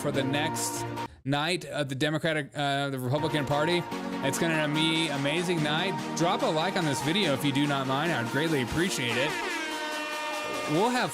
For the next night of the the Republican Party. It's going to be an amazing night. Drop a like on this video if you do not mind. I'd greatly appreciate it. We'll have